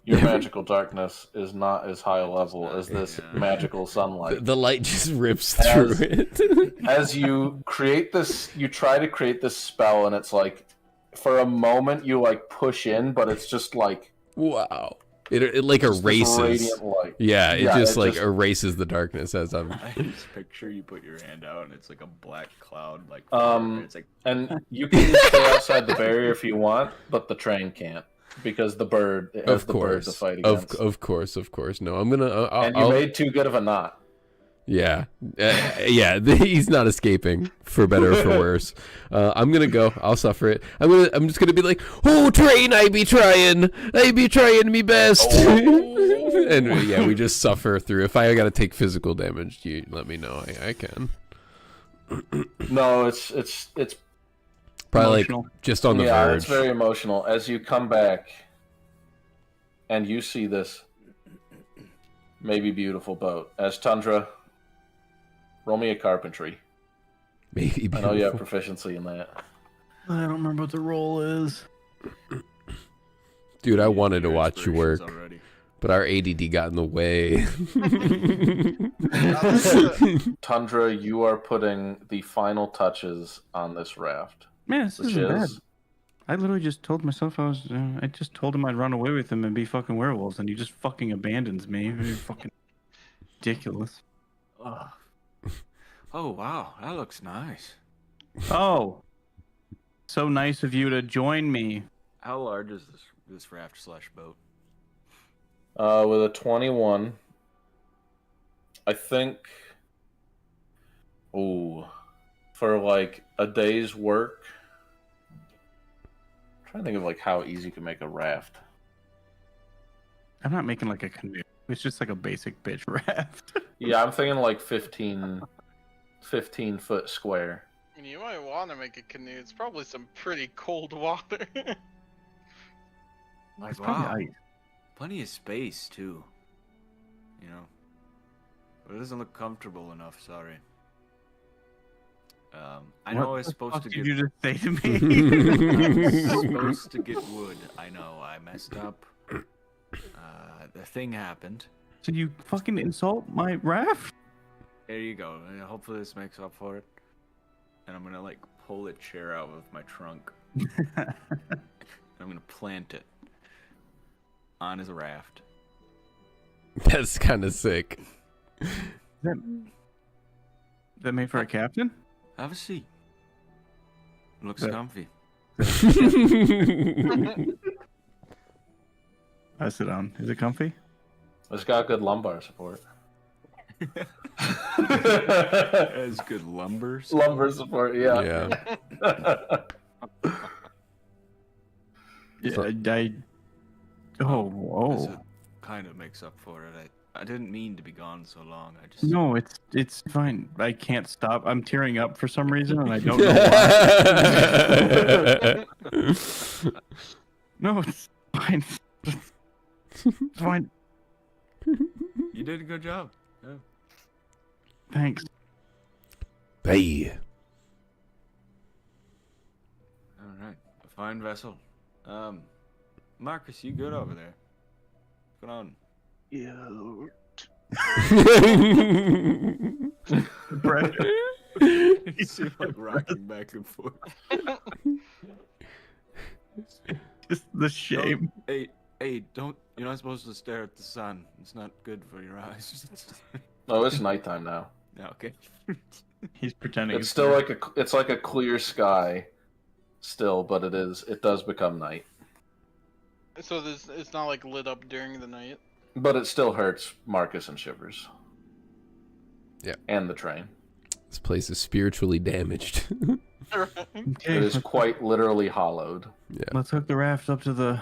Your magical darkness is not as high a level as this magical sunlight. The light just rips through it. As you create this, you try to create this spell, and it's like, for a moment, you like push in, but it's just like Wow. It like just this erases. radiant light. Yeah, it just erases the darkness as I'm. I just picture you put your hand out and it's like a black cloud, like it's like And you can stay outside the barrier if you want, but the train can't because the bird it has Of the bird to course, fight against. of course. No, I'm gonna. And you made too good of a knot. Yeah, yeah. He's not escaping, for better or for worse. I'm gonna go. I'll suffer it. I'm just gonna be like, "Oh, train! I be trying me best." And yeah, we just suffer through. If I gotta take physical damage, you let me know. I can. No, it's Probably Emotional. like just on the verge. it's very emotional. As you come back, and you see this maybe beautiful boat. As Tundra, roll me a carpentry. Maybe I know you have beautiful. proficiency in that. I don't remember what the role is. Dude, I wanted to your watch you work, inspirations already. but our ADD got in the way. Tundra, you are putting the final touches on this raft, Man, this which isn't bad. is I literally just told myself I just told him I'd run away with him and be fucking werewolves, and he just fucking abandons me. You're fucking ridiculous. Oh. Oh wow, that looks nice. Oh, so nice of you to join me. How large is this raft / boat? with a 21. I think. Oh, for like a day's work. I'm trying to think of like how easy you can make a raft. I'm not making like a canoe. It's just like a basic bitch raft. Yeah, I'm thinking like 15 foot square. I mean, you might want to make a canoe. It's probably some pretty cold water. Like It's probably wow, ice. plenty of space too. You know, but it doesn't look comfortable enough. Sorry. I know I What was the supposed fuck to did get you just say to me? supposed to get wood. I know I messed up. The thing happened. Did you fucking insult my raft? There you go. Hopefully this makes up for it. And I'm gonna like pull a chair out of my trunk. I'm gonna plant it on his raft. That's kind of sick. Is that made for a captain? Have a seat. Looks Yeah. comfy. I sit down. Is it comfy? It's got good lumbar support. Has good lumber. Lumbar support, yeah. Yeah. Yeah, oh, whoa. It kind of makes up for it. I didn't mean to be gone so long. I just No, it's fine. I can't stop. I'm tearing up for some reason, and I don't know why. No, it's fine. It's fine. You did a good job. Yeah. Thanks. Hey. All right. A fine vessel. Marcus, you good over there? What's going on? Yeah. Brett. You seem like rocking back and forth. Just the shame. Hey, don't. You're not supposed to stare at the sun. It's not good for your eyes. Oh, it's nighttime now. Yeah, okay. He's pretending. It's still like a clear sky, still, but it does become night. So it's not like lit up during the night. But it still hurts Marcus and Shivers. Yeah. And the train. This place is spiritually damaged. Okay, It is quite literally hollowed. Yeah. let's hook the raft up to the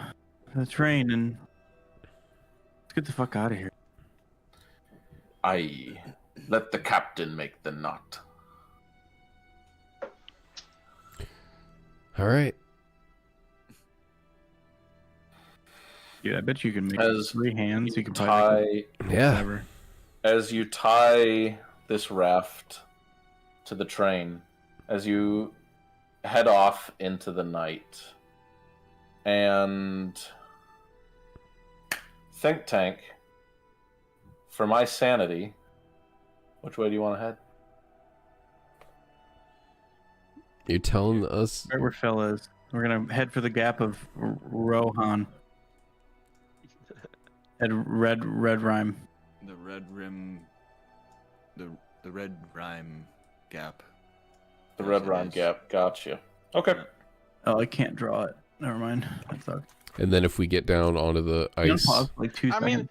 train and let's get the fuck out of here. Aye. Let the captain make the knot. All right. Dude, I bet you can make As 3 hands. You can probably Tie, Yeah. whatever. as you tie this raft to the train, as you head off into the night, and think tank, for my sanity, which way do you want to head? You're telling us. Right where Phil is. We're gonna head for the gap of Rohan. At red rhyme. The red rim. The red rhyme gap. The Yes, Red it Rhyme is. Gap. Gotcha. Okay. Oh, I can't draw it. Never mind. That sucks. And then if we get down onto the You ice. pause for like 2 I seconds. mean,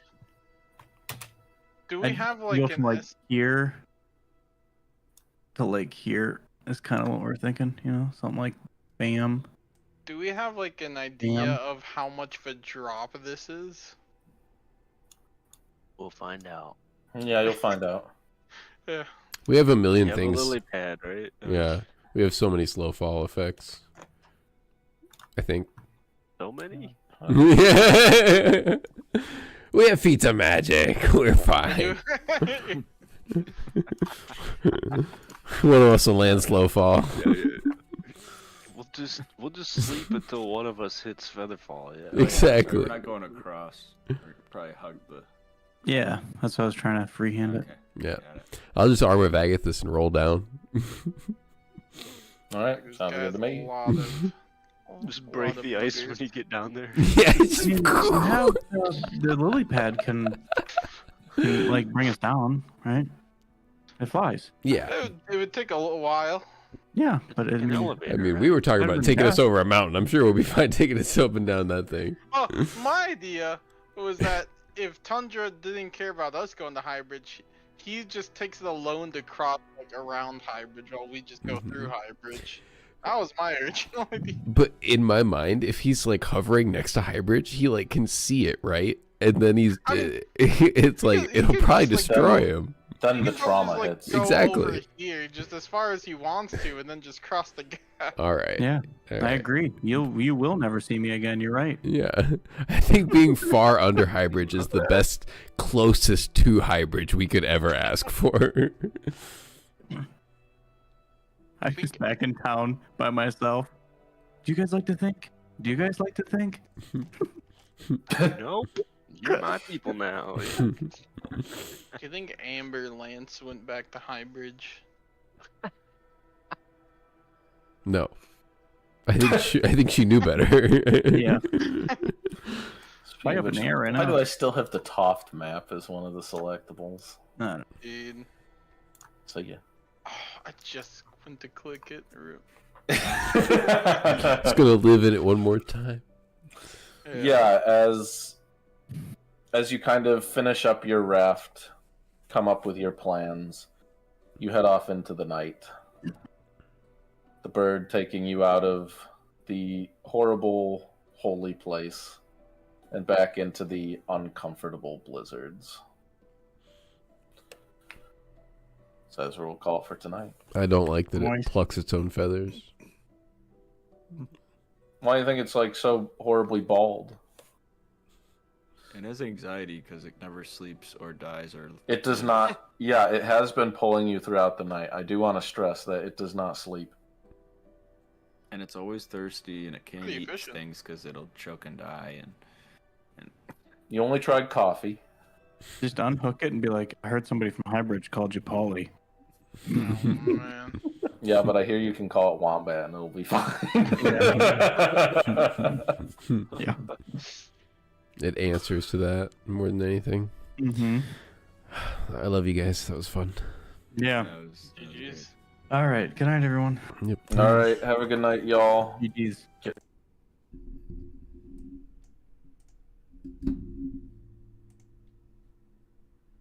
do we I'd have go like from an like here to like here is kind of what we're thinking, you know, something like bam. do we have like an idea Damn. of how much of a drop this is? We'll find out. Yeah, you'll find out. Yeah. We have a million You have a things. lily pad, right? Yeah. We have so many slow fall effects. I think. So many? We have feats of magic. We're fine. One of us will land slow fall. We'll just sleep until one of us hits featherfall. Yeah. Exactly. We're not going across. We're probably hug the. Yeah, that's what I was trying to freehand it. Okay. Yeah. Got it. I'll just armor Vagathus and roll down. All right. This Sounds good guy's to a me. lot of- Just a break lot of the ice boogers. when you get down there. Yeah. I mean, now the lily pad can like bring us down, right? It flies. Yeah. It would take a little while. Yeah, but it, An elevator. I mean, we were talking about Better taking than us over a mountain. I'm sure we'll be fine taking us up and down that thing. Well, my idea was that if Tundra didn't care about us going to Highbridge, he just takes it alone to cross like around Highbridge while we just go through Highbridge. That was my original idea. But in my mind, if he's like hovering next to Highbridge, he like can see it, right? And then he's, I mean, it's like he it'll could probably just, like, destroy go- him. Then the He could trauma just, like, hits. go Exactly. over here just as far as he wants to, and then just cross the gap. All right. yeah, All I right. agree. You will never see me again. You're right. Yeah, I think being far under Highbridge is the best, closest to Highbridge we could ever ask for. I was back in town by myself. Do you guys like to think? Do you guys like to think? Nope. You're my people now. Do you think Amber Lance went back to Highbridge? No. I think she knew better. Yeah. I have Which- an error in Why it. do I still have the Toft map as one of the selectables? No, no. Dude. So yeah. Oh, I just went to click it. Just gonna live in it one more time. Yeah, as you kind of finish up your raft, come up with your plans, you head off into the night. The bird taking you out of the horrible holy place and back into the uncomfortable blizzards. So that's what we'll call it for tonight. I don't like that it Moist. plucks its own feathers. Why do you think it's like so horribly bald? It has anxiety because it never sleeps or dies or. It does not. Yeah, it has been pulling you throughout the night. I do want to stress that it does not sleep. And it's always thirsty and it can't Pretty eat efficient. things because it'll choke and die. And You only tried coffee. Just unhook it and be like, I heard somebody from Highbridge called you Polly. Oh, man. Yeah, but I hear you can call it Wombat and it'll be fine. Yeah. It answers to that more than anything. Mm-hmm. I love you guys. That was fun. Yeah. that was GG's. All right. Good night, everyone. Yep. All right, have a good night, y'all. GG's.